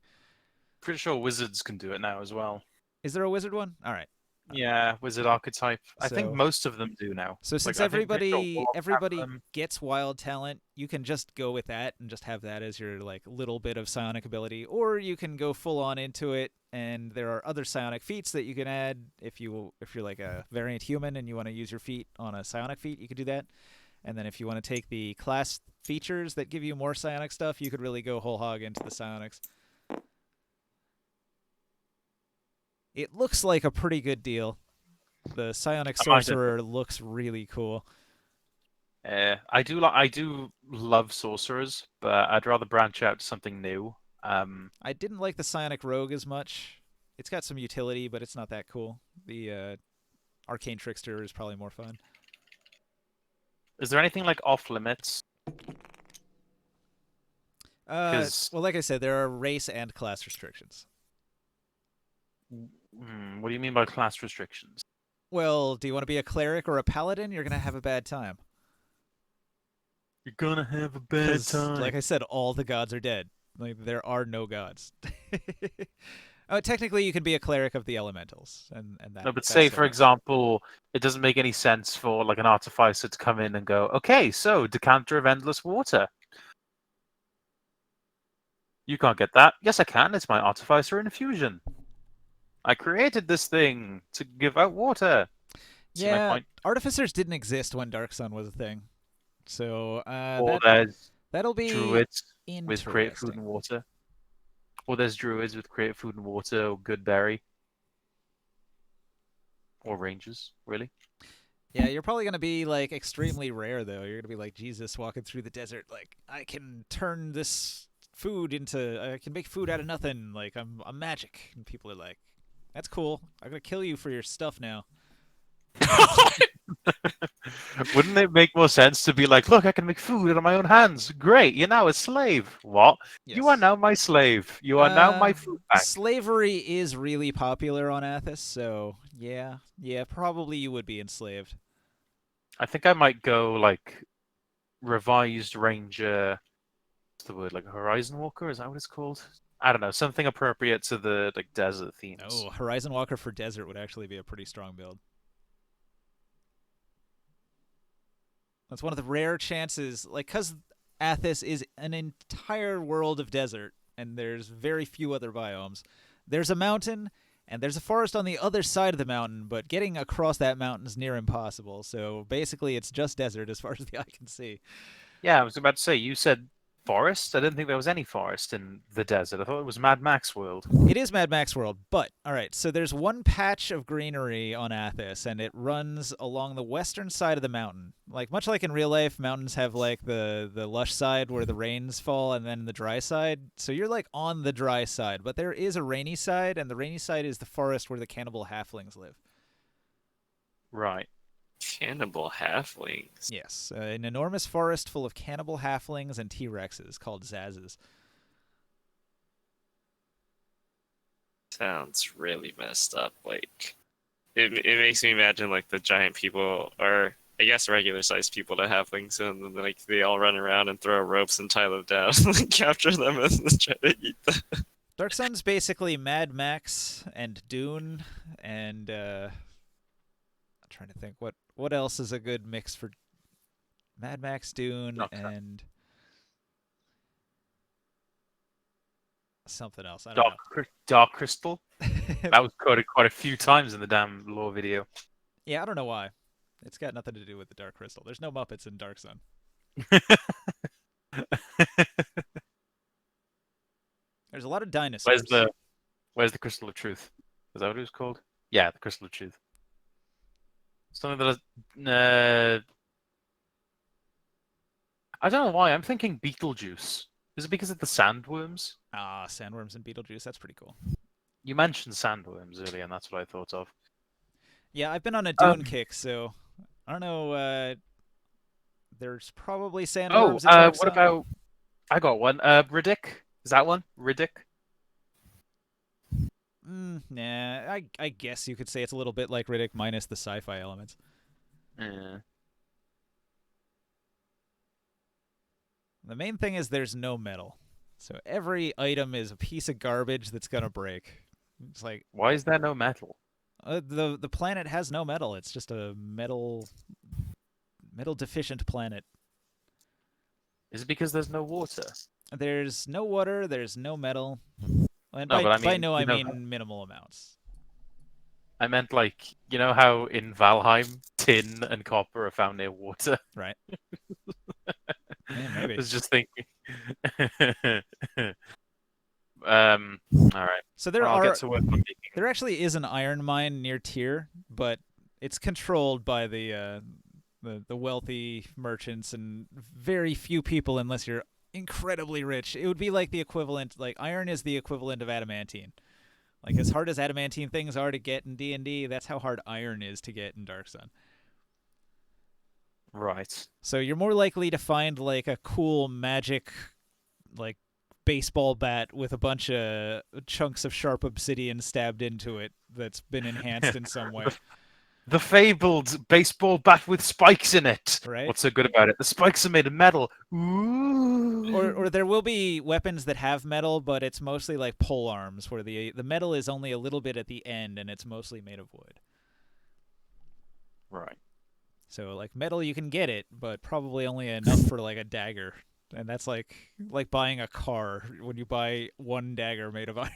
Pretty sure wizards can do it now as well. Is there a wizard one? All right. Yeah, wizard archetype. I think So- most of them do now. So since I think pretty sure warlocks have everybody them. gets wild talent, you can just go with that and just have that as your like little bit of psionic ability, or you can go full on into it. And there are other psionic feats that you can add if you're like a variant human and you want to use your feat on a psionic feat, you could do that. And then if you want to take the class features that give you more psionic stuff, you could really go whole hog into the psionics. It looks like a pretty good deal. The psionic sorcerer looks really cool. I do love sorcerers, but I'd rather branch out to something new. I didn't like the psionic rogue as much. It's got some utility, but it's not that cool. The arcane trickster is probably more fun. Is there anything like off limits? Well, like I said, there are race and class restrictions. What do you mean by class restrictions? Well, do you want to be a cleric or a paladin? You're gonna have a bad time. You're gonna have a bad 'Cause, time. like I said, all the gods are dead. Like there are no gods. Technically, you can be a cleric of the elementals, and that. No, but that's say, still for fine. example, it doesn't make any sense for like an artificer to come in and go, okay, so decanter of endless water. You can't get that. Yes, I can. It's my artificer infusion. I created this thing to give out water. See my Yeah, point? artificers didn't exist when Dark Sun was a thing, so Or there's that'll be druids with create food interesting. and water. Or there's druids with create food and water, or good berry. Or rangers, really. Yeah, you're probably gonna be like extremely rare though. You're gonna be like Jesus walking through the desert. Like I can turn this food into. I can make food out of nothing. Like I'm magic, and people are like, "That's cool. I'm gonna kill you for your stuff now." Wouldn't it make more sense to be like, look, I can make food out of my own hands. Great, you're now a slave. What? Yes. You are now my slave. You are now my food bank. Slavery is really popular on Athos, so yeah, probably you would be enslaved. I think I might go like revised ranger. What's the word? Like a horizon walker? Is that what it's called? I don't know. Something appropriate to the like desert themes. Oh, Horizon Walker for desert would actually be a pretty strong build. That's one of the rare chances, like, because Athos is an entire world of desert, and there's very few other biomes. There's a mountain, and there's a forest on the other side of the mountain, but getting across that mountain is near impossible. So basically, it's just desert as far as the eye can see. Yeah, I was about to say, you said forest? I didn't think there was any forest in the desert. I thought it was Mad Max world. It is Mad Max World, but all right. So there's one patch of greenery on Athos, and it runs along the western side of the mountain. Like much like in real life, mountains have like the lush side where the rains fall, and then the dry side. So you're like on the dry side, but there is a rainy side, and the rainy side is the forest where the cannibal halflings live. Right. Cannibal halflings. Yes, an enormous forest full of cannibal halflings and T-Rexes called Zazes. Sounds really messed up. Like, it makes me imagine like the giant people, or I guess regular sized people, to halflings, and then, like they all run around and throw ropes and tie them down, and capture them and then try to eat them. Dark Sun's basically Mad Max and Dune, and I'm trying to think what else is a good mix for Mad Max, Dune, and something else. I don't know. Dark Crystal? That was quoted quite a few times in the damn lore video. Yeah, I don't know why. It's got nothing to do with the Dark Crystal. There's no Muppets in Dark Sun. There's a lot of dinosaurs. Where's the Crystal of Truth? Is that what it was called? Yeah, the Crystal of Truth. Something that I don't know why. I'm thinking Beetlejuice. Is it because of the sandworms? Ah, sandworms and Beetlejuice. That's pretty cool. You mentioned sandworms earlier, and that's what I thought of. Yeah, I've been on a Dune kick, so I don't know. There's probably sandworms in Dark what Sun. about? I got one. Riddick. Is that one? Riddick. Nah, I guess you could say it's a little bit like Riddick minus the sci-fi elements. Yeah. The main thing is there's no metal, so every item is a piece of garbage that's gonna break. It's like, Why is there no metal? the planet has no metal. It's just a metal deficient planet. Is it because there's no water? There's no water. There's no metal. And No, but I mean, by no, I you know- mean minimal amounts. I meant like, you know how in Valheim tin and copper are found near water? Right. Yeah, maybe. I was just thinking. All right. So I'll get to work on making. there actually is an iron mine near Tyr, but it's controlled by the wealthy merchants and very few people unless you're incredibly rich. It would be like the equivalent, like iron is the equivalent of adamantine. Like as hard as adamantine things are to get in D&D, that's how hard iron is to get in Dark Sun. Right. So you're more likely to find like a cool magic like baseball bat with a bunch of chunks of sharp obsidian stabbed into it that's been enhanced in some way. The fabled baseball bat with spikes in it. Right. What's so good about it? The spikes are made of metal. Ooh. Or there will be weapons that have metal, but it's mostly like pole arms where the metal is only a little bit at the end and it's mostly made of wood. Right. So like metal you can get it, but probably only enough for like a dagger. And that's like buying a car when you buy one dagger made of iron.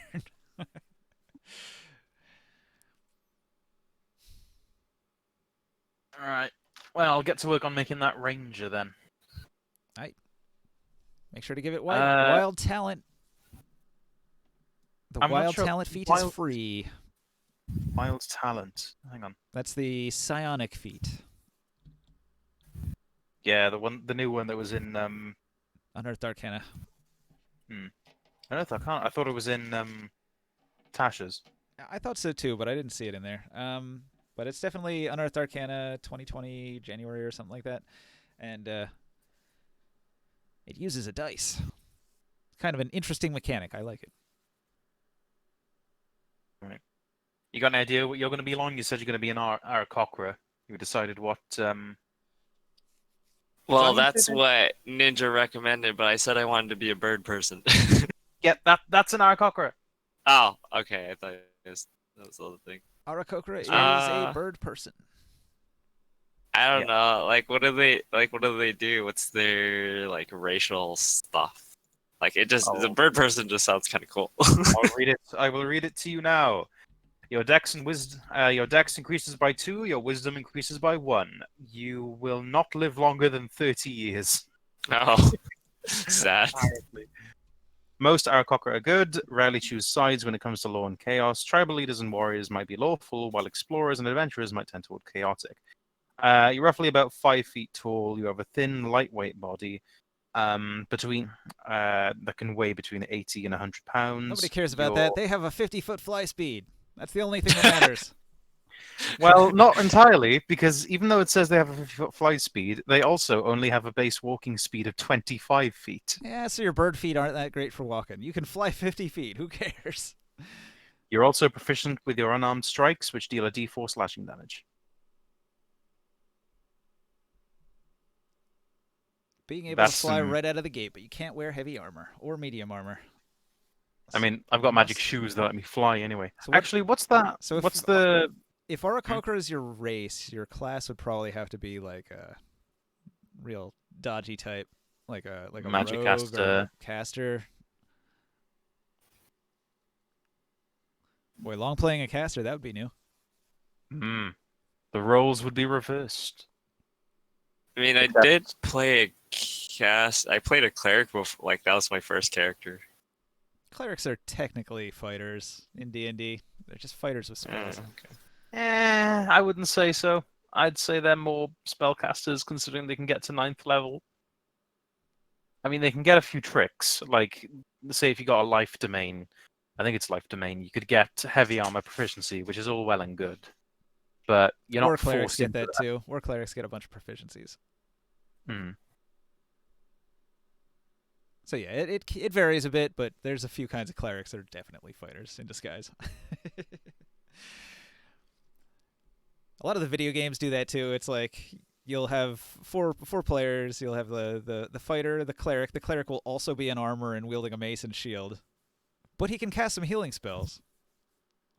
All right. Well, I'll get to work on making that ranger then. Make sure to give it wild talent. The I'm not wild sure- talent feat wild- is free. Wild talent. Hang on. That's the psionic feat. Yeah, the new one that was in Unearthed Arcana. I thought it was in Tasha's. I thought so too, but I didn't see it in there. But it's definitely Unearthed Arcana 2020 January or something like that, and it uses a dice. It's kind of an interesting mechanic. I like it. Right. You got an idea what you're going to be along? You said you're going to be an Aarakocra. You decided what? Well, you that's said? what Ninja recommended, but I said I wanted to be a bird person. Yeah, that's an Aarakocra. Oh, okay. I thought that was the other thing. Aarakocra is a bird person. I don't know. Like, what do they do? What's their like racial stuff? Like, the bird person just sounds kind of cool. I'll read it. I will read it to you now. Your dex increases by 2. Your wisdom increases by 1. You will not live longer than 30 years. Oh, sad. Most Aarakocra are good, rarely choose sides when it comes to law and chaos. Tribal leaders and warriors might be lawful, while explorers and adventurers might tend toward chaotic. You're roughly about 5 feet tall. You have a thin, lightweight body that can weigh between 80 and 100 pounds. Nobody cares about that. They have a 50-foot fly speed. That's the only thing that matters. Well, not entirely, because even though it says they have a 50-foot fly speed, they also only have a base walking speed of 25 feet. Yeah, so your bird feet aren't that great for walking. You can fly 50 feet. Who cares? You're also proficient with your unarmed strikes, which deal a d4 slashing damage. Being able to fly right out of the gate, but you can't wear heavy armor or medium armor. I mean, I've got magic shoes that let me fly anyway. So Actually, what's that? So if Aarakocra is your race, your class would probably have to be like a real dodgy type, like a magic rogue caster. or a caster. Boy, long playing a caster, that would be new. The roles would be reversed. I mean, I did play a cast. I played a cleric before. Like, that was my first character. Clerics are technically fighters in D&D. They're just fighters with spells. Okay. I wouldn't say so. I'd say they're more spellcasters, considering they can get to 9th level. I mean, they can get a few tricks. Like, say if you got a life domain, I think it's life domain, you could get heavy armor proficiency, which is all well and good. But you're War not clerics forced get into that too. War clerics get a bunch of proficiencies. Hmm. So yeah, it varies a bit, but there's a few kinds of clerics that are definitely fighters in disguise. A lot of the video games do that too. It's like you'll have four players. You'll have the fighter, the cleric. The cleric will also be in armor and wielding a mace and shield, but he can cast some healing spells.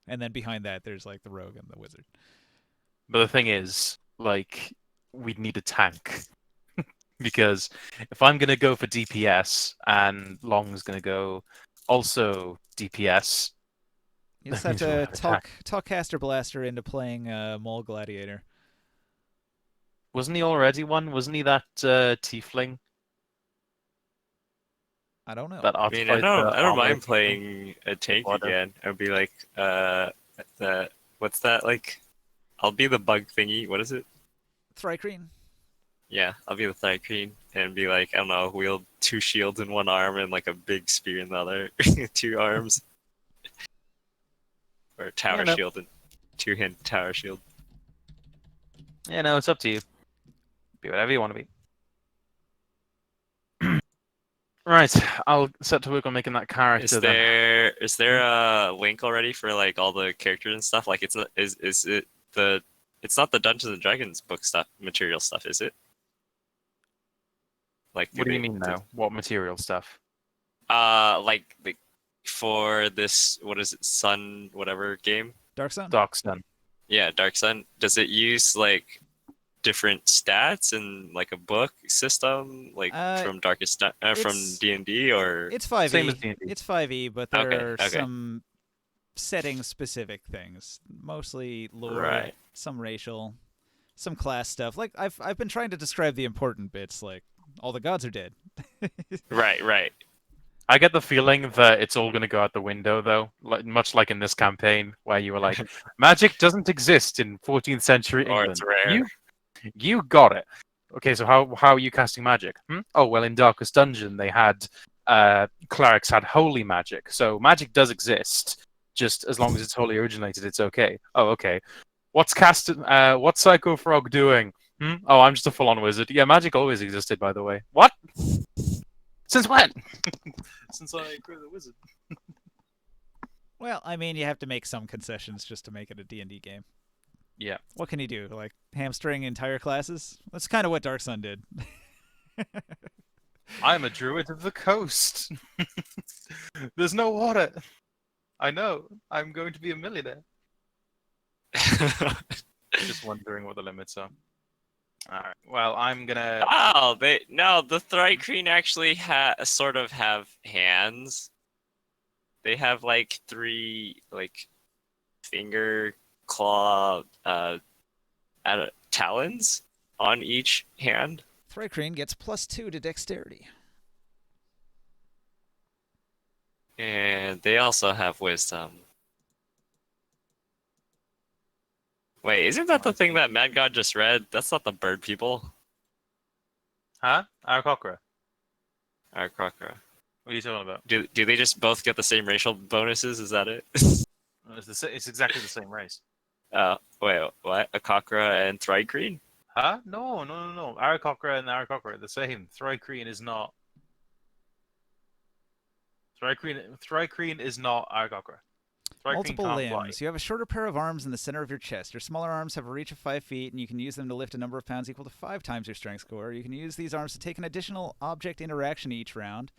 And then behind that, there's like the rogue and the wizard. But the thing is, like, we'd need a tank. Because if I'm going to go for DPS and Long's going to go also DPS, You just that have means we'll to have talk Caster Blaster into playing Mole Gladiator. wasn't he already one? Wasn't he that Tiefling? I don't know. That I mean, artificer I don't armor mind Tiefling? playing a tank Water. again. I'd be like, what's that like? I'll be the bug thingy. What is it? Thrycreen. Yeah, I'll be the Thrycreen and be like, I don't know, wield 2 shields in one arm and like a big spear in the other, 2 arms, or a tower no. shield and 2-hand tower shield. Yeah, no, it's up to you. Be whatever you want to be. Right, I'll set to work on making that character then. Is there a link already for like all the characters and stuff? Like, it's not the Dungeons and Dragons book stuff, material stuff, is it? Like, What do you mean now? What material stuff? Like for this, what is it, Sun whatever game? Dark Sun? Dark Sun. Yeah, Dark Sun. Does it use like different stats and like a book system, like from from D&D, or It's 5e. Same as D&D. It's 5e, but there are Okay. some setting specific things, mostly lore, Right. some racial, some class stuff. Like I've been trying to describe the important bits, like all the gods are dead. right. I get the feeling that it's all going to go out the window, though, much like in this campaign, where you were like, magic doesn't exist in 14th century Or England. it's rare. You got it. Okay, so how are you casting magic? Oh, well, in Darkest Dungeon, they had clerics had holy magic, so magic does exist. Just as long as it's wholly originated, it's okay. Oh, okay. What's Psycho Frog doing? Oh, I'm just a full-on wizard. Yeah, magic always existed, by the way. What? Since when? Since I created a wizard. Well, I mean, you have to make some concessions just to make it a D&D game. Yeah. What can you do? Like hamstring entire classes? That's kind of what Dark Sun did. I'm a druid of the coast. There's no water. I know. I'm going to be a millionaire. Just wondering what the limits are. Alright. Well, I'm gonna. Oh, the Thrycreen actually sort of have hands. They have like 3 like finger, claw, talons on each hand. Thrycreen gets +2 to dexterity. And they also have wisdom. Wait, isn't that the thing that Mad God just read? That's not the bird people. Huh? Aarakocra. Aarakocra. What are you talking about? Do they just both get the same racial bonuses? Is that it? It's exactly the same race. Wait, what? A Cockra and Thrycreen? Huh? No. Aarakocra and Aarakocra are the same. Thrycreen is not. Thrycreen is not Aarakocra. Multiple limbs. You have a shorter pair of arms in the center of your chest. Your smaller arms have a reach of 5 feet, and you can use them to lift a number of pounds equal to 5 times your strength score. You can use these arms to take an additional object interaction each round,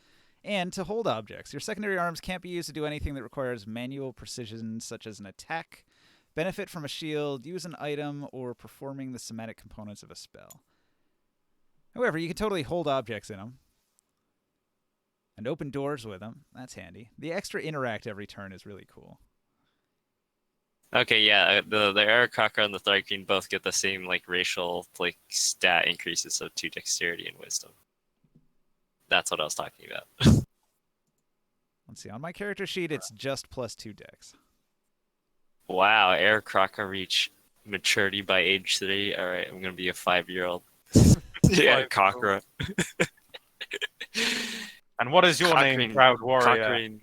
and to hold objects. Your secondary arms can't be used to do anything that requires manual precision, such as an attack, benefit from a shield, use an item, or performing the somatic components of a spell. However, you can totally hold objects in them, and open doors with them. That's handy. The extra interact every turn is really cool. Okay, yeah, the Aarakocra and the Thrycreen both get the same like racial like stat increases of 2 dexterity and wisdom. That's what I was talking about. Let's see. On my character sheet, it's just +2 dex. Wow, Air Crocker reach maturity by age 3. All right, I'm gonna be a 5-year-old. Yeah, Cockra. And what is your name, proud warrior?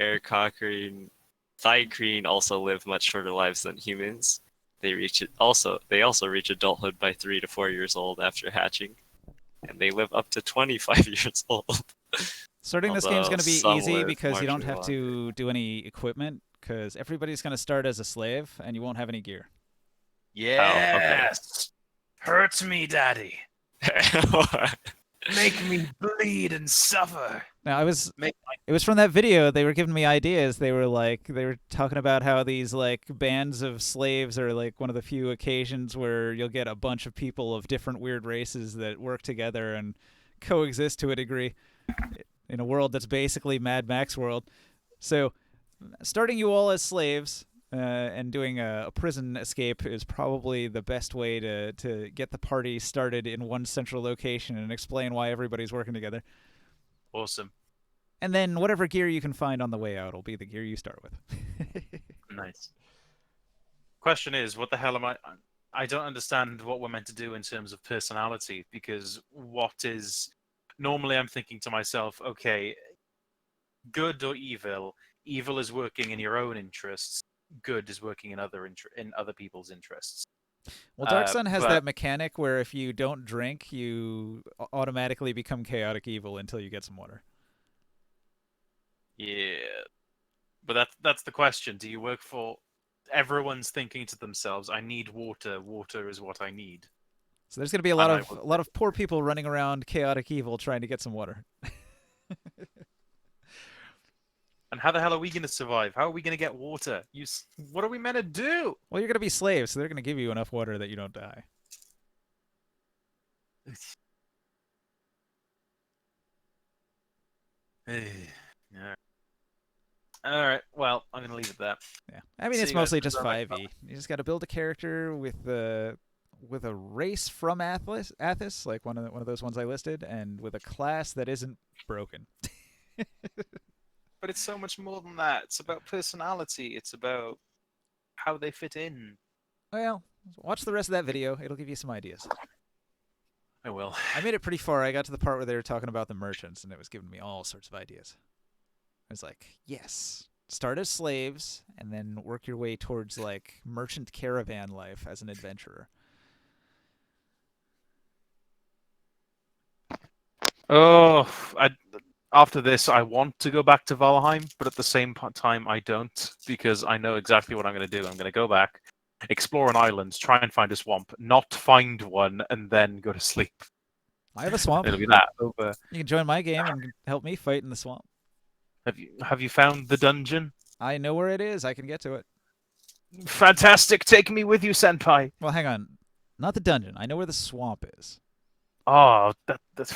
Air Cochrane, Thigh-Creen also live much shorter lives than humans. They also reach adulthood by 3 to 4 years old after hatching, and they live up to 25 years old. Starting this game's Although going to be some easy live because you don't marginally have to do any equipment, because everybody's going to start as a slave, and you won't have any gear. Yes! Hurt me, daddy. longer. Make me bleed and suffer. Now, it was from that video. They were giving me ideas. They were talking about how these like bands of slaves are like one of the few occasions where you'll get a bunch of people of different weird races that work together and coexist to a degree in a world that's basically Mad Max world. So, starting you all as slaves and doing a prison escape is probably the best way to get the party started in one central location and explain why everybody's working together. Awesome. And then whatever gear you can find on the way out will be the gear you start with. Nice. Question is, what the hell am I don't understand what we're meant to do in terms of personality, because normally I'm thinking to myself, okay, good or evil. Evil is working in your own interests. Good is working in other people's interests. Well, Dark Sun has but- that mechanic where if you don't drink, you automatically become chaotic evil until you get some water. Yeah, but that's the question. Do you work for? Everyone's thinking to themselves, "I need water. Water is what I need." So there's going to be a lot of poor people running around chaotic evil trying to get some water. And how the hell are we going to survive? How are we going to get water? What are we meant to do? Well, you're going to be slaves, so they're going to give you enough water that you don't die. Yeah. All right. Well, I'm going to leave it there. Yeah, I mean, See it's you guys mostly in just the next 5e. You just got to build a character with a race from Athos, like one of those ones I listed, and with a class that isn't broken. But it's so much more than that. It's about personality. It's about how they fit in. Well, watch the rest of that video. It'll give you some ideas. I will. I made it pretty far. I got to the part where they were talking about the merchants, and it was giving me all sorts of ideas. I was like, yes, start as slaves, and then work your way towards like merchant caravan life as an adventurer. Oh, after this, I want to go back to Valheim, but at the same time, I don't, because I know exactly what I'm going to do. I'm going to go back, explore an island, try and find a swamp, not find one, and then go to sleep. I have a swamp. It'll be that over. You can join my game and help me fight in the swamp. Have you found the dungeon? I know where it is. I can get to it. Fantastic! Take me with you, senpai. Well, hang on. Not the dungeon. I know where the swamp is. Oh, that's. There's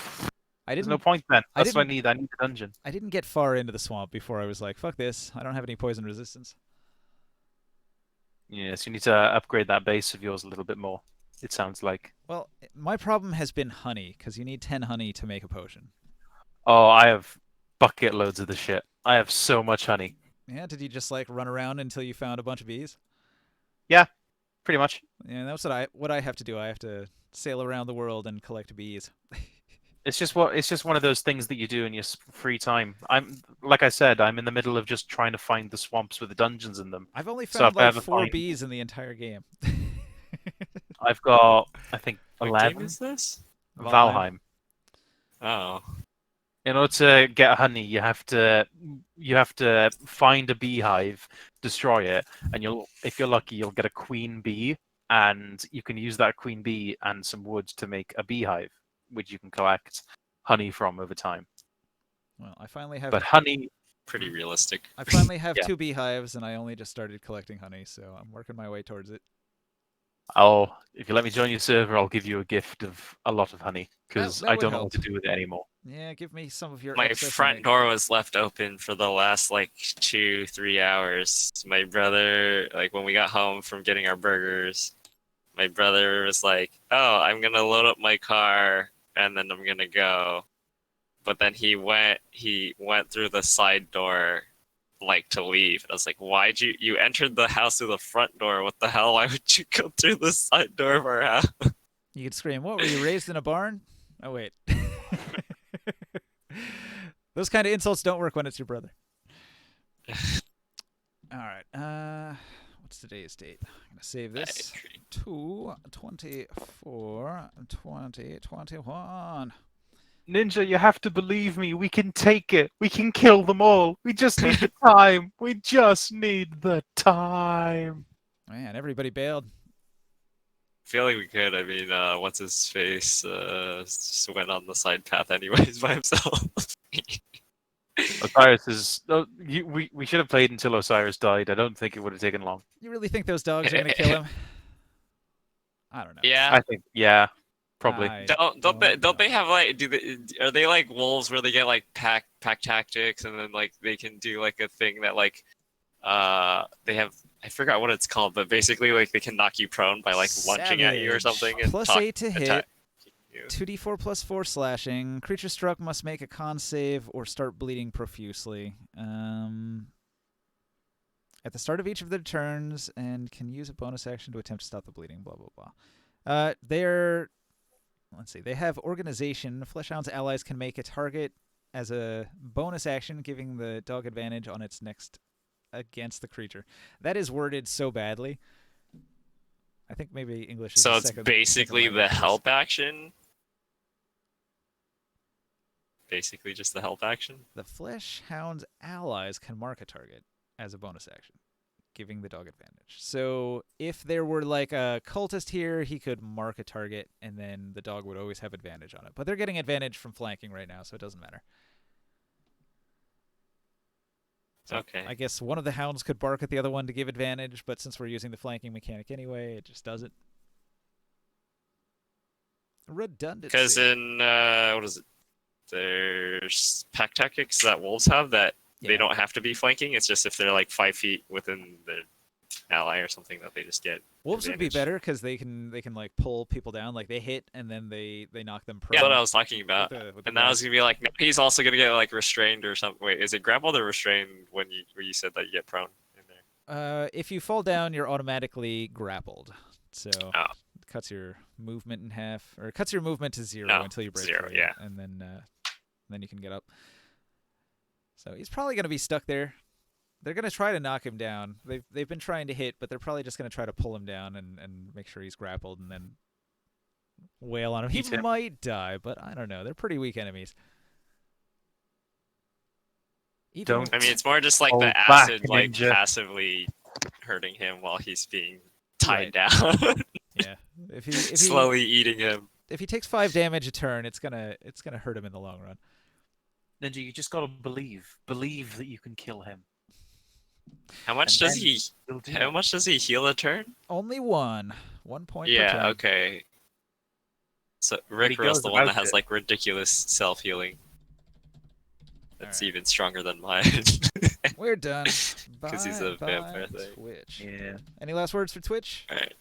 There's no point then. That's what I need. I need the dungeon. I didn't get far into the swamp before I was like, fuck this. I don't have any poison resistance. Yes, you need to upgrade that base of yours a little bit more. It sounds like. Well, my problem has been honey, because you need 10 honey to make a potion. Oh, I have bucket loads of the shit. I have so much honey. Yeah, did you just like run around until you found a bunch of bees? Yeah, pretty much. Yeah, that's what I have to do. I have to sail around the world and collect bees. It's just one of those things that you do in your free time. Like I said, I'm in the middle of just trying to find the swamps with the dungeons in them. I've only So found if I like ever 4 find- bees in the entire game. I've got, I think, What 11. game is this? Valheim. Oh. In order to get honey, you have to find a beehive, destroy it, and if you're lucky, you'll get a queen bee, and you can use that queen bee and some wood to make a beehive, which you can collect honey from over time. Well, I finally have. But honey, Pretty realistic. I finally have Yeah. 2 beehives, and I only just started collecting honey, so I'm working my way towards it. if you let me join your server, I'll give you a gift of a lot of honey because That I would don't know help. what to do with it anymore. Yeah, give me some of your. My excess front honey. door was left open for the last like 2-3 hours. My brother, like when we got home from getting our burgers, my brother was like, "Oh, I'm gonna load up my car and then I'm gonna go." but then he went through the side door like to leave. And I was like, why'd you entered the house through the front door? What the hell? Why would you go through the side door of our house? You could scream, "What, were you raised in a barn?" Oh wait. Those kind of insults don't work when it's your brother. All right. What's today's date? I'm going to save this. 2/24/2021. Ninja, you have to believe me. We can take it. We can kill them all. We just need the time. We just need the time. Man, everybody bailed. I feel like we could. I mean, what's his face? Just went on the side path anyways by himself. Osiris is. No, we should have played until Osiris died. I don't think it would have taken long. You really think those dogs are going to kill him? I don't know. Yeah. I think, yeah, probably. Don't they have like are they like wolves where they get like pack tactics and then like they can do like a thing that like they have, I forgot what it's called, but basically like they can knock you prone by like lunging at you or something and +8 to hit. attack you. 2d4 +4 slashing. Creature struck must make a con save or start bleeding profusely. At the start of each of their turns, and can use a bonus action to attempt to stop the bleeding. Blah blah blah. Let's see. They have organization. Fleshhound's allies can make a target as a bonus action, giving the dog advantage on its next against the creature. That is worded so badly. I think maybe English is So the it's second basically the language. help action. Basically just the help action. The Fleshhound's allies can mark a target as a bonus action, giving the dog advantage. So if there were like a cultist here, he could mark a target, and then the dog would always have advantage on it. But they're getting advantage from flanking right now, so it doesn't matter. So Okay. I guess one of the hounds could bark at the other one to give advantage, but since we're using the flanking mechanic anyway, it just doesn't. Redundancy. Because in what is it? There's pack tactics that wolves have that they don't have to be flanking. It's just if they're like 5 feet within the ally or something that they just get. Wolves would be advantage. better because they can like pull people down, like they hit and then they knock them prone. Yeah, that's what I was talking about. with the And then I was gonna be like, no, he's also gonna get like restrained or something. Wait, is it grappled or restrained when you said that you get prone in there? If you fall down, you're automatically grappled. So Oh. it cuts your movement in half, or it cuts your movement to 0 No, until you break 0, free, yeah. and then you can get up. So he's probably gonna be stuck there. They're gonna try to knock him down. They've been trying to hit, but they're probably just gonna try to pull him down and make sure he's grappled, and then wail on him. He Eat him. might die, but I don't know. They're pretty weak enemies. Even Don't- I mean, it's more just like Hold the back, acid like ninja. passively hurting him while he's being tied down, yeah. If he slowly eating him. if he takes 5 damage a turn, it's gonna hurt him in the long run. Ninja, you just gotta believe. Believe that you can kill him. How much And does then he? you'll do How it. much does he heal a turn? Only 1 point per Yeah. turn. Okay. So he Rick goes Roll's the one that about has it. like ridiculous self healing. That's Alright. even stronger than mine. We're done. 'Cause he's a Bye, vampire bye, thing. Twitch. Yeah. Any last words for Twitch? Alright.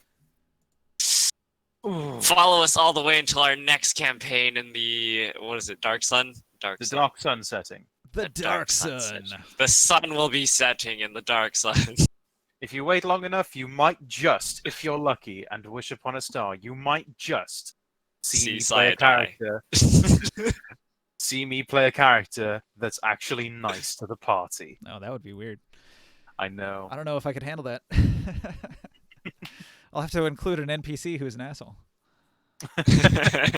Follow us all the way until our next campaign in the what is it? Dark Sun. Dark The Sun. dark sun setting. The Dark Sun Sun. section. The sun will be setting in the dark sun. If you wait long enough, you might just, if you're lucky and wish upon a star, you might just see me play a Sayadai. character. See me play a character that's actually nice to the party. Oh, that would be weird. I know. I don't know if I could handle that. I'll have to include an NPC who's an asshole.